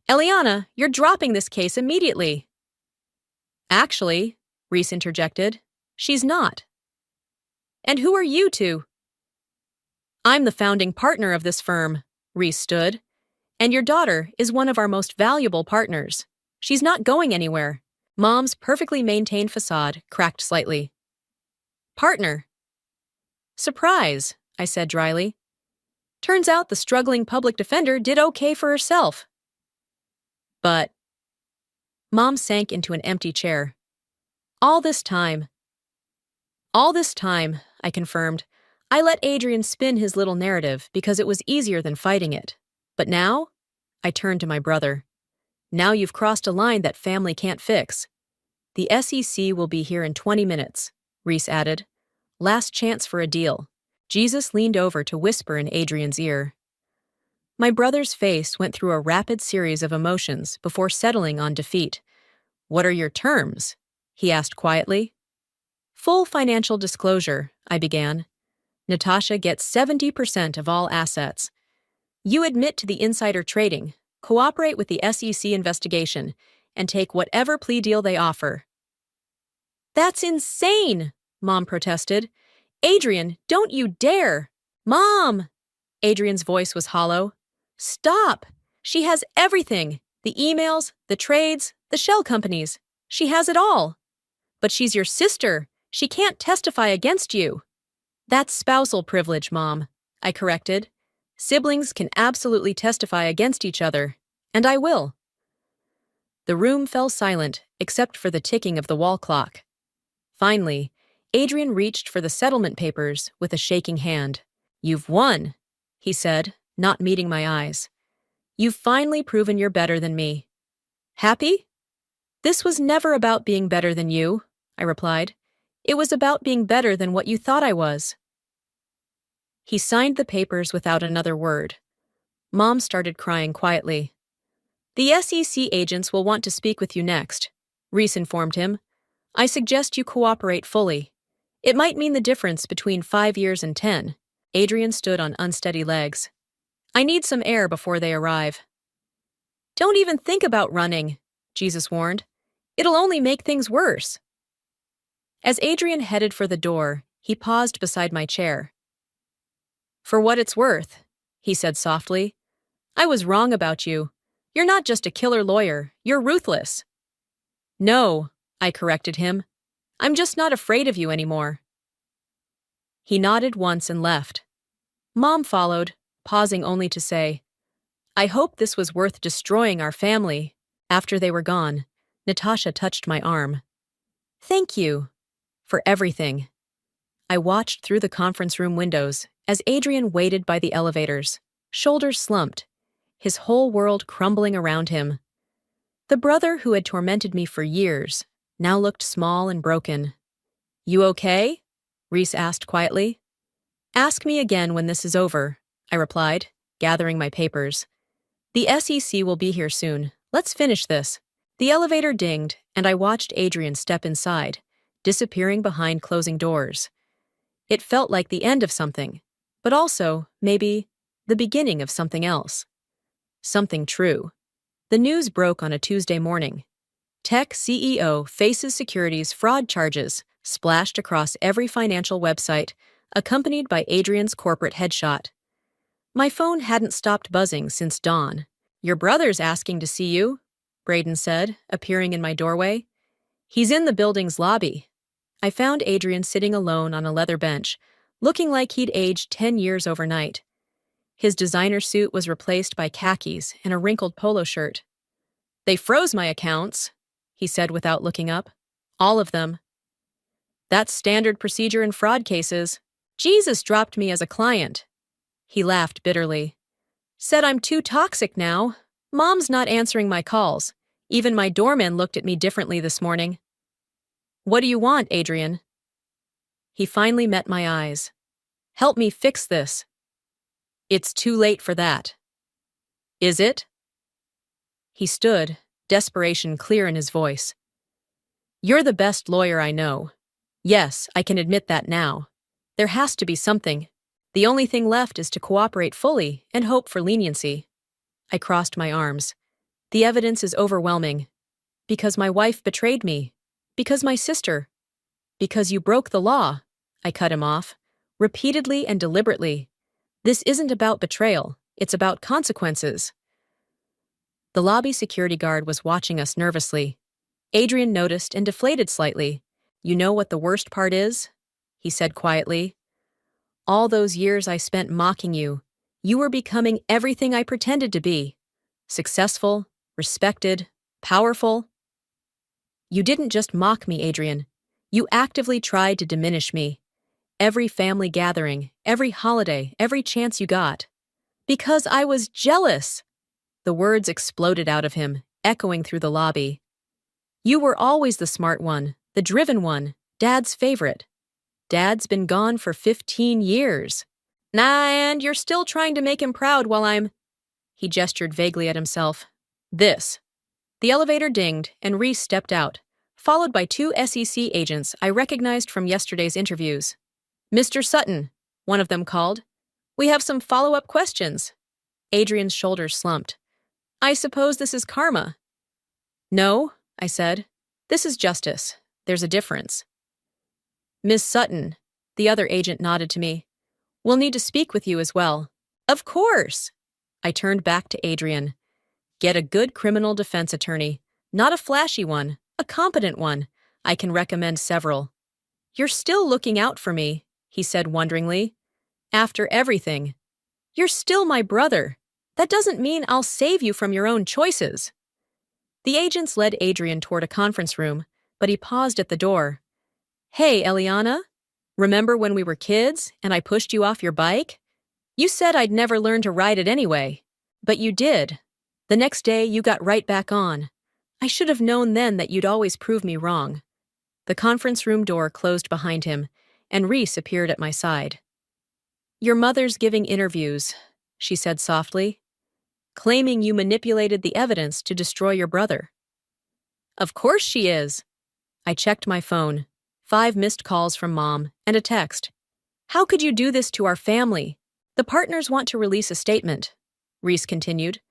Eliana, you're dropping this case immediately. Actually, Reese interjected, she's not. And who are you two? I'm the founding partner of this firm, Reese stood. And your daughter is one of our most valuable partners. She's not going anywhere. Mom's perfectly maintained facade cracked slightly. Partner. Surprise, I said dryly. Turns out the struggling public defender did okay for herself. But Mom sank into an empty chair. All this time, I confirmed, I let Adrian spin his little narrative because it was easier than fighting it. But now, I turned to my brother. Now you've crossed a line that family can't fix. The SEC will be here in 20 minutes, Reese added. Last chance for a deal. Jesus leaned over to whisper in Adrian's ear. My brother's face went through a rapid series of emotions before settling on defeat. What are your terms? He asked quietly. Full financial disclosure, I began. Natasha gets 70% of all assets. You admit to the insider trading, cooperate with the SEC investigation, and take whatever plea deal they offer. That's insane, Mom protested. Adrian, don't you dare! Mom! Adrian's voice was hollow. Stop! She has everything. The emails, the trades, the shell companies. She has it all. But she's your sister. She can't testify against you. That's spousal privilege, Mom, I corrected. Siblings can absolutely testify against each other, and I will. The room fell silent, except for the ticking of the wall clock. Finally, Adrian reached for the settlement papers with a shaking hand. You've won, he said, not meeting my eyes. You've finally proven you're better than me. Happy? This was never about being better than you, I replied. It was about being better than what you thought I was. He signed the papers without another word. Mom started crying quietly. The SEC agents will want to speak with you next, Reese informed him. I suggest you cooperate fully. It might mean the difference between 5 years and 10. Adrian stood on unsteady legs. I need some air before they arrive. Don't even think about running, Jesus warned. It'll only make things worse. As Adrian headed for the door, he paused beside my chair. For what it's worth, he said softly, I was wrong about you. You're not just a killer lawyer, you're ruthless. No, I corrected him. I'm just not afraid of you anymore. He nodded once and left. Mom followed, pausing only to say, I hope this was worth destroying our family. After they were gone, Natasha touched my arm. Thank you. For everything. I watched through the conference room windows as Adrian waited by the elevators, shoulders slumped, his whole world crumbling around him. The brother who had tormented me for years now looked small and broken. You okay? Reese asked quietly. Ask me again when this is over, I replied, gathering my papers. The SEC will be here soon. Let's finish this. The elevator dinged, and I watched Adrian step inside, disappearing behind closing doors. It felt like the end of something, but also, maybe, the beginning of something else. Something true. The news broke on a Tuesday morning. Tech CEO faces securities fraud charges, splashed across every financial website, accompanied by Adrian's corporate headshot. My phone hadn't stopped buzzing since dawn. Your brother's asking to see you, Braden said, appearing in my doorway. He's in the building's lobby. I found Adrian sitting alone on a leather bench, looking like he'd aged 10 years overnight. His designer suit was replaced by khakis and a wrinkled polo shirt. They froze my accounts, he said without looking up. All of them. That's standard procedure in fraud cases. Jesus dropped me as a client. He laughed bitterly. Said I'm too toxic now. Mom's not answering my calls. Even my doorman looked at me differently this morning. What do you want, Adrian? He finally met my eyes. Help me fix this. It's too late for that. Is it? He stood, desperation clear in his voice. You're the best lawyer I know. Yes, I can admit that now. There has to be something. The only thing left is to cooperate fully and hope for leniency. I crossed my arms. The evidence is overwhelming. Because my wife betrayed me. Because my sister. Because you broke the law. I cut him off, repeatedly and deliberately. This isn't about betrayal. It's about consequences. The lobby security guard was watching us nervously. Adrian noticed and deflated slightly. You know what the worst part is? He said quietly. All those years I spent mocking you, you were becoming everything I pretended to be. Successful, respected, powerful. You didn't just mock me, Adrian. You actively tried to diminish me. Every family gathering, every holiday, every chance you got. Because I was jealous. The words exploded out of him, echoing through the lobby. You were always the smart one, the driven one, Dad's favorite. Dad's been gone for 15 years. And you're still trying to make him proud while I'm... He gestured vaguely at himself. This. The elevator dinged, and Reese stepped out, followed by 2 SEC agents I recognized from yesterday's interviews. Mr. Sutton, one of them called. We have some follow-up questions. Adrian's shoulders slumped. I suppose this is karma. No, I said. This is justice. There's a difference. Miss Sutton, the other agent nodded to me. We'll need to speak with you as well. Of course. I turned back to Adrian. Get a good criminal defense attorney. Not a flashy one, a competent one. I can recommend several. You're still looking out for me, he said wonderingly. After everything. You're still my brother. That doesn't mean I'll save you from your own choices. The agents led Adrian toward a conference room, but he paused at the door. Hey, Eliana, remember when we were kids and I pushed you off your bike? You said I'd never learn to ride it anyway. But you did. The next day, you got right back on. I should have known then that you'd always prove me wrong. The conference room door closed behind him, and Reese appeared at my side. Your mother's giving interviews, she said softly. claiming you manipulated the evidence to destroy your brother. Of course she is. I checked my phone. 5 missed calls from Mom and a text. How could you do this to our family? The partners want to release a statement, Reese continued.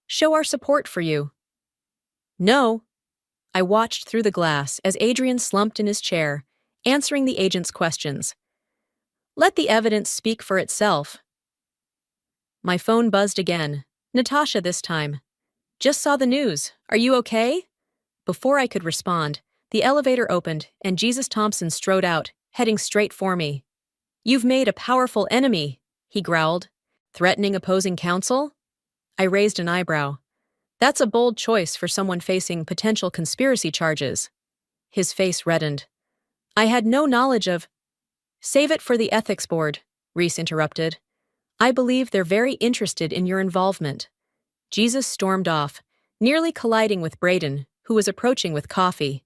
Show our support for you. No. I watched through the glass as Adrian slumped in his chair, answering the agent's questions. Let the evidence speak for itself. My phone buzzed again. Natasha this time. Just saw the news. Are you okay? Before I could respond, the elevator opened and Jesus Thompson strode out, heading straight for me. You've made a powerful enemy, he growled. Threatening opposing counsel? I raised an eyebrow. That's a bold choice for someone facing potential conspiracy charges. His face reddened. I had no knowledge of— Save it for the ethics board, Reese interrupted. I believe they're very interested in your involvement. Jesus stormed off, nearly colliding with Braden, who was approaching with coffee.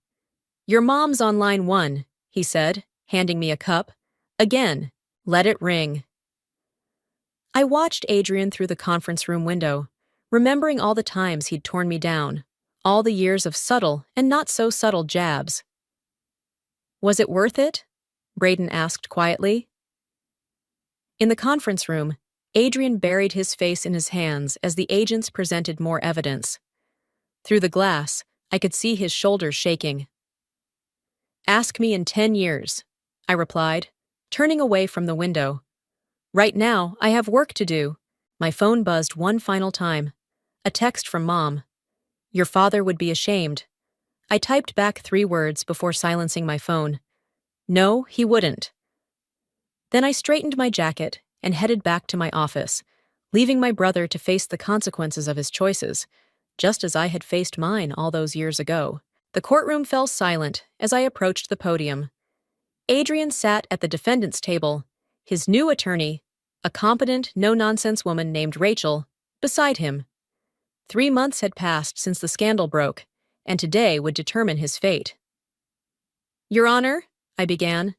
Your mom's on line 1, he said, handing me a cup. Again, let it ring. I watched Adrian through the conference room window, remembering all the times he'd torn me down, all the years of subtle and not so subtle jabs. Was it worth it? Braden asked quietly. In the conference room, Adrian buried his face in his hands as the agents presented more evidence. Through the glass, I could see his shoulders shaking. Ask me in 10 years, I replied, turning away from the window. Right now, I have work to do. My phone buzzed one final time. A text from Mom. Your father would be ashamed. I typed back 3 words before silencing my phone. No, he wouldn't. Then I straightened my jacket and headed back to my office, leaving my brother to face the consequences of his choices, just as I had faced mine all those years ago. The courtroom fell silent as I approached the podium. Adrian sat at the defendant's table, his new attorney, a competent, no-nonsense woman named Rachel, beside him. 3 months had passed since the scandal broke, and today would determine his fate. Your Honor, I began,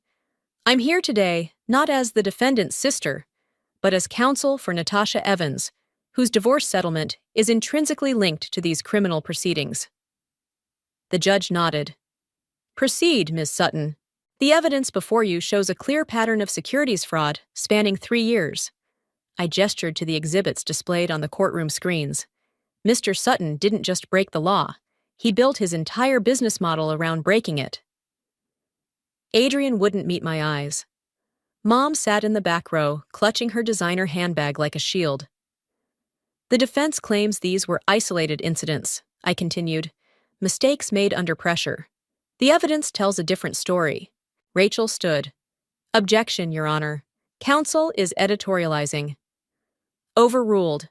I'm here today not as the defendant's sister, but as counsel for Natasha Evans, whose divorce settlement is intrinsically linked to these criminal proceedings. The judge nodded. Proceed, Ms. Sutton. The evidence before you shows a clear pattern of securities fraud spanning 3 years. I gestured to the exhibits displayed on the courtroom screens. Mr. Sutton didn't just break the law. He built his entire business model around breaking it. Adrian wouldn't meet my eyes. Mom sat in the back row, clutching her designer handbag like a shield. The defense claims these were isolated incidents, I continued, mistakes made under pressure. The evidence tells a different story. Rachel stood. Objection, Your Honor. Counsel is editorializing. Overruled.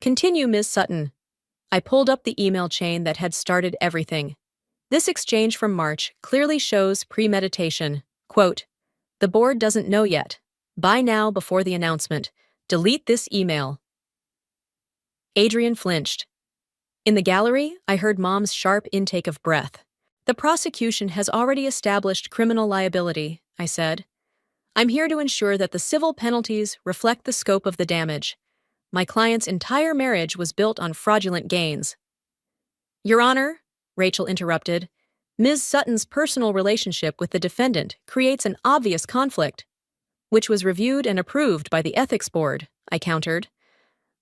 Continue, Ms. Sutton. I pulled up the email chain that had started everything. This exchange from March clearly shows premeditation. Quote, the board doesn't know yet. Buy now before the announcement. Delete this email. Adrian flinched. In the gallery, I heard Mom's sharp intake of breath. The prosecution has already established criminal liability, I said. I'm here to ensure that the civil penalties reflect the scope of the damage. My client's entire marriage was built on fraudulent gains. Your Honor, Rachel interrupted, Ms. Sutton's personal relationship with the defendant creates an obvious conflict, which was reviewed and approved by the ethics board, I countered.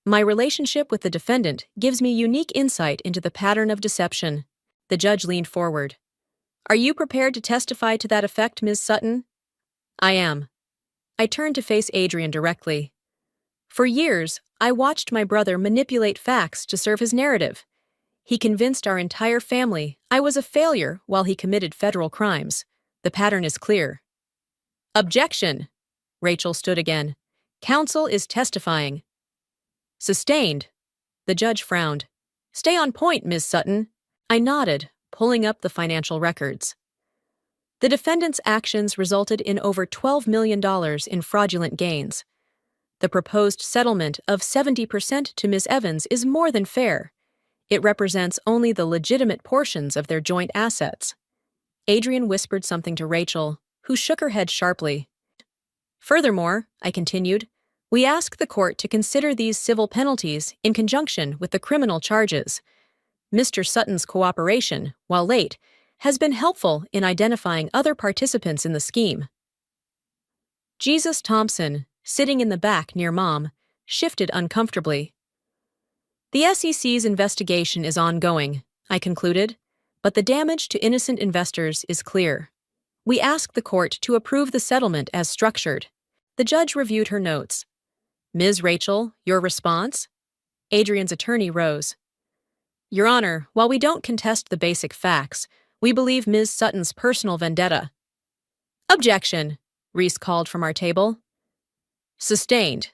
My relationship with the defendant gives me unique insight into the pattern of deception. The judge leaned forward. Are you prepared to testify to that effect, Ms. Sutton? I am. I turned to face Adrian directly. For years, I watched my brother manipulate facts to serve his narrative. He convinced our entire family I was a failure while he committed federal crimes. The pattern is clear. Objection! Rachel stood again. Counsel is testifying. Sustained. The judge frowned. Stay on point, Ms. Sutton. I nodded, pulling up the financial records. The defendant's actions resulted in over $12 million in fraudulent gains. The proposed settlement of 70% to Ms. Evans is more than fair. It represents only the legitimate portions of their joint assets. Adrian whispered something to Rachel, who shook her head sharply. Furthermore, I continued, We ask the court to consider these civil penalties in conjunction with the criminal charges. Mr. Sutton's cooperation, while late, has been helpful in identifying other participants in the scheme. Jesus Thompson, sitting in the back near Mom, shifted uncomfortably. The SEC's investigation is ongoing, I concluded, but the damage to innocent investors is clear. We ask the court to approve the settlement as structured. The judge reviewed her notes. Ms. Rachel, your response? Adrian's attorney rose. Your Honor, while we don't contest the basic facts, we believe Ms. Sutton's personal vendetta. Objection, Reese called from our table. Sustained,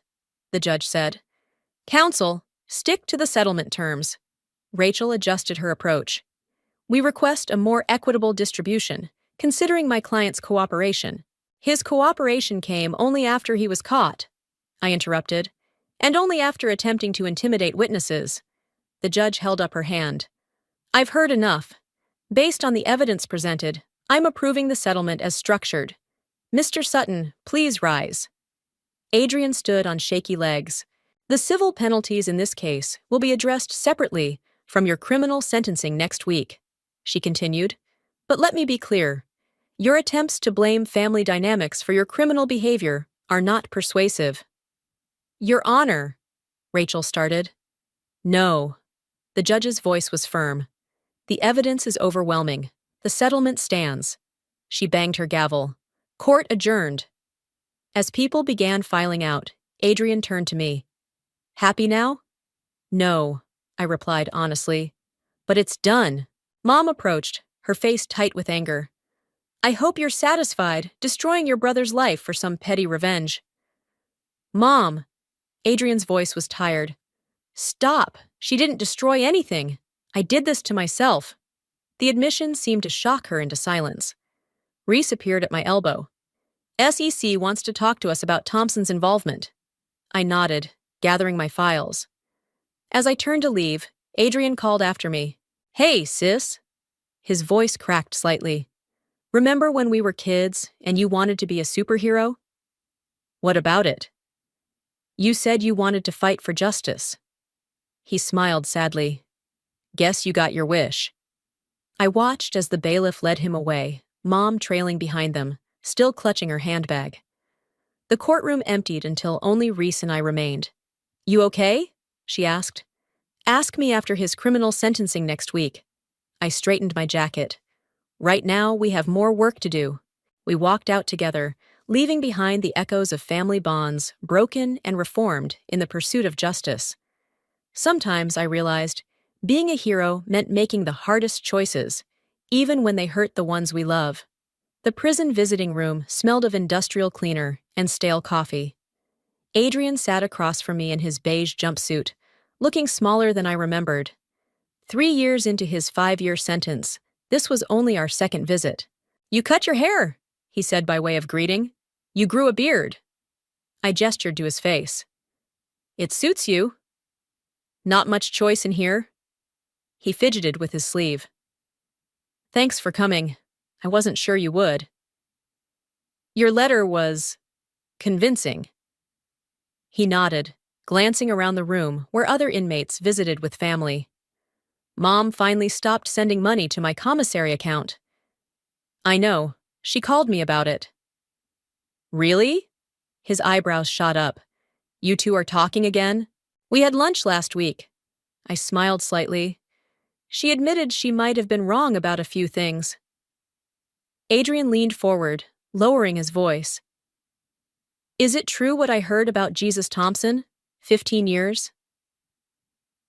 the judge said. Counsel, stick to the settlement terms. Rachel adjusted her approach. We request a more equitable distribution, considering my client's cooperation. His cooperation came only after he was caught, I interrupted, and only after attempting to intimidate witnesses. The judge held up her hand. I've heard enough. Based on the evidence presented, I'm approving the settlement as structured. Mr. Sutton, please rise. Adrian stood on shaky legs. The civil penalties in this case will be addressed separately from your criminal sentencing next week, she continued. But let me be clear. Your attempts to blame family dynamics for your criminal behavior are not persuasive. Your Honor, Rachel started. No. The judge's voice was firm. The evidence is overwhelming. The settlement stands. She banged her gavel. Court adjourned. As people began filing out, Adrian turned to me. Happy now? No, I replied honestly. But it's done. Mom approached, her face tight with anger. I hope you're satisfied, destroying your brother's life for some petty revenge. Mom! Adrian's voice was tired. Stop! She didn't destroy anything. I did this to myself. The admission seemed to shock her into silence. Reese appeared at my elbow. SEC wants to talk to us about Thompson's involvement. I nodded, gathering my files. As I turned to leave, Adrian called after me. Hey, sis! His voice cracked slightly. Remember when we were kids and you wanted to be a superhero? What about it? You said you wanted to fight for justice. He smiled sadly. Guess you got your wish. I watched as the bailiff led him away, Mom trailing behind them, still clutching her handbag. The courtroom emptied until only Reese and I remained. You okay? She asked. Ask me after his criminal sentencing next week. I straightened my jacket. Right now, we have more work to do. We walked out together, leaving behind the echoes of family bonds, broken and reformed in the pursuit of justice. Sometimes, I realized, being a hero meant making the hardest choices, even when they hurt the ones we love. The prison visiting room smelled of industrial cleaner and stale coffee. Adrian sat across from me in his beige jumpsuit, looking smaller than I remembered. 3 years into his 5-year sentence, this was only our second visit. You cut your hair, he said by way of greeting. You grew a beard. I gestured to his face. It suits you. Not much choice in here. He fidgeted with his sleeve. Thanks for coming. I wasn't sure you would. Your letter was convincing. He nodded, glancing around the room where other inmates visited with family. Mom finally stopped sending money to my commissary account. I know. She called me about it. Really? His eyebrows shot up. You two are talking again? We had lunch last week. I smiled slightly. She admitted she might have been wrong about a few things. Adrian leaned forward, lowering his voice. Is it true what I heard about Jesus Thompson? 15 years?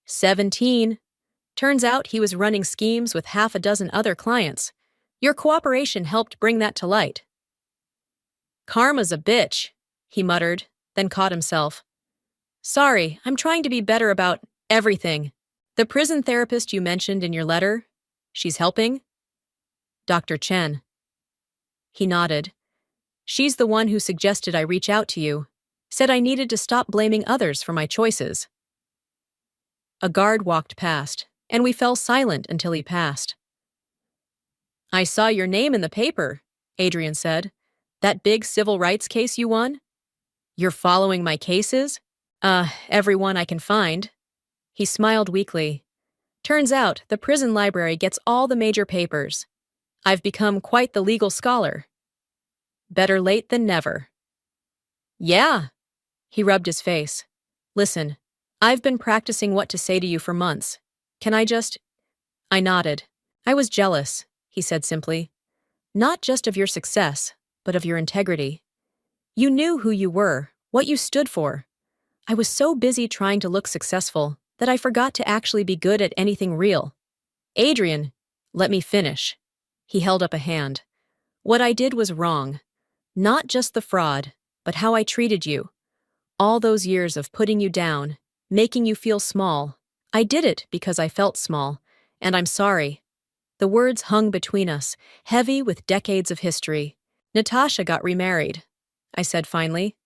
17. Turns out he was running schemes with half a dozen other clients. Your cooperation helped bring that to light. Karma's a bitch, he muttered, then caught himself. Sorry, I'm trying to be better about everything. The prison therapist you mentioned in your letter, she's helping? Dr. Chen. He nodded. She's the one who suggested I reach out to you, said I needed to stop blaming others for my choices. A guard walked past, and we fell silent until he passed. I saw your name in the paper, Adrian said. That big civil rights case you won? You're following my cases? Everyone I can find. He smiled weakly. Turns out the prison library gets all the major papers. I've become quite the legal scholar. Better late than never. Yeah. He rubbed his face. Listen, I've been practicing what to say to you for months. Can I just... I nodded. I was jealous, he said simply. Not just of your success, but of your integrity. You knew who you were, what you stood for. I was so busy trying to look successful that I forgot to actually be good at anything real. Adrian, let me finish. He held up a hand. What I did was wrong. Not just the fraud, but how I treated you. All those years of putting you down, making you feel small. I did it because I felt small, and I'm sorry. The words hung between us, heavy with decades of history. Natasha got remarried, I said finally.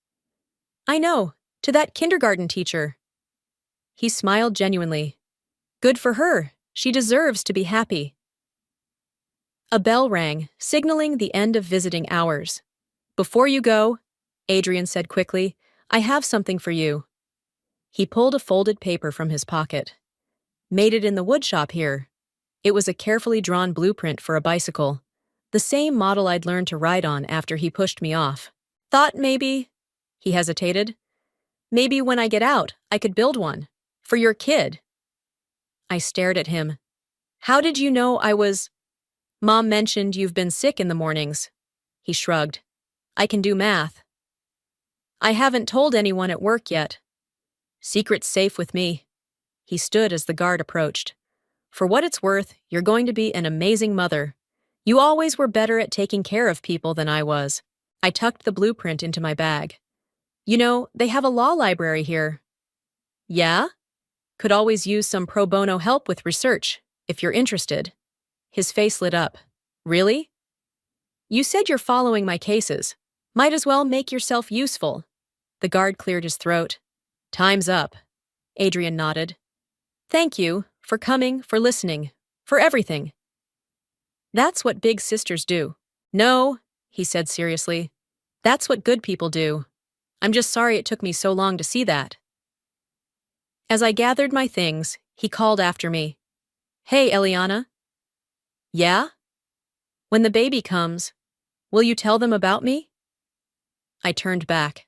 I know, to that kindergarten teacher. He smiled genuinely. Good for her. She deserves to be happy. A bell rang, signaling the end of visiting hours. Before you go, Adrian said quickly, I have something for you. He pulled a folded paper from his pocket. Made it in the woodshop here. It was a carefully drawn blueprint for a bicycle, the same model I'd learned to ride on after he pushed me off. Thought maybe, he hesitated, maybe when I get out, I could build one. For your kid. I stared at him. How did you know I was... Mom mentioned you've been sick in the mornings. He shrugged. I can do math. I haven't told anyone at work yet. Secret's safe with me. He stood as the guard approached. For what it's worth, you're going to be an amazing mother. You always were better at taking care of people than I was. I tucked the blueprint into my bag. You know, they have a law library here. Yeah? Could always use some pro bono help with research, if you're interested. His face lit up. Really? You said you're following my cases. Might as well make yourself useful. The guard cleared his throat. Time's up. Adrian nodded. Thank you for coming, for listening, for everything. That's what big sisters do. No, he said seriously. That's what good people do. I'm just sorry it took me so long to see that. As I gathered my things, he called after me. Hey, Eliana. Yeah? When the baby comes, will you tell them about me? I turned back.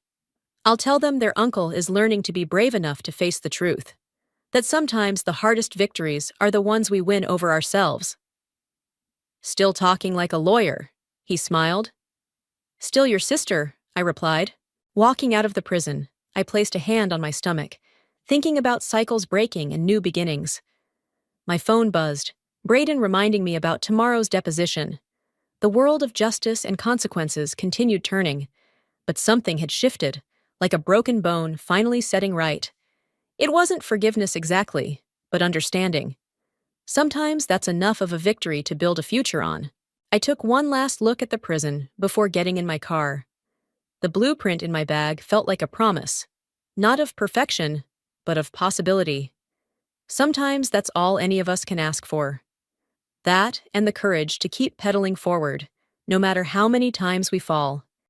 I'll tell them their uncle is learning to be brave enough to face the truth. That sometimes the hardest victories are the ones we win over ourselves. Still talking like a lawyer, he smiled. Still your sister, I replied. Walking out of the prison, I placed a hand on my stomach, thinking about cycles breaking and new beginnings. My phone buzzed, Braden reminding me about tomorrow's deposition. The world of justice and consequences continued turning, but something had shifted, like a broken bone finally setting right. It wasn't forgiveness exactly, but understanding. Sometimes that's enough of a victory to build a future on. I took one last look at the prison before getting in my car. The blueprint in my bag felt like a promise, not of perfection, but of possibility. Sometimes that's all any of us can ask for. That and the courage to keep pedaling forward, no matter how many times we fall.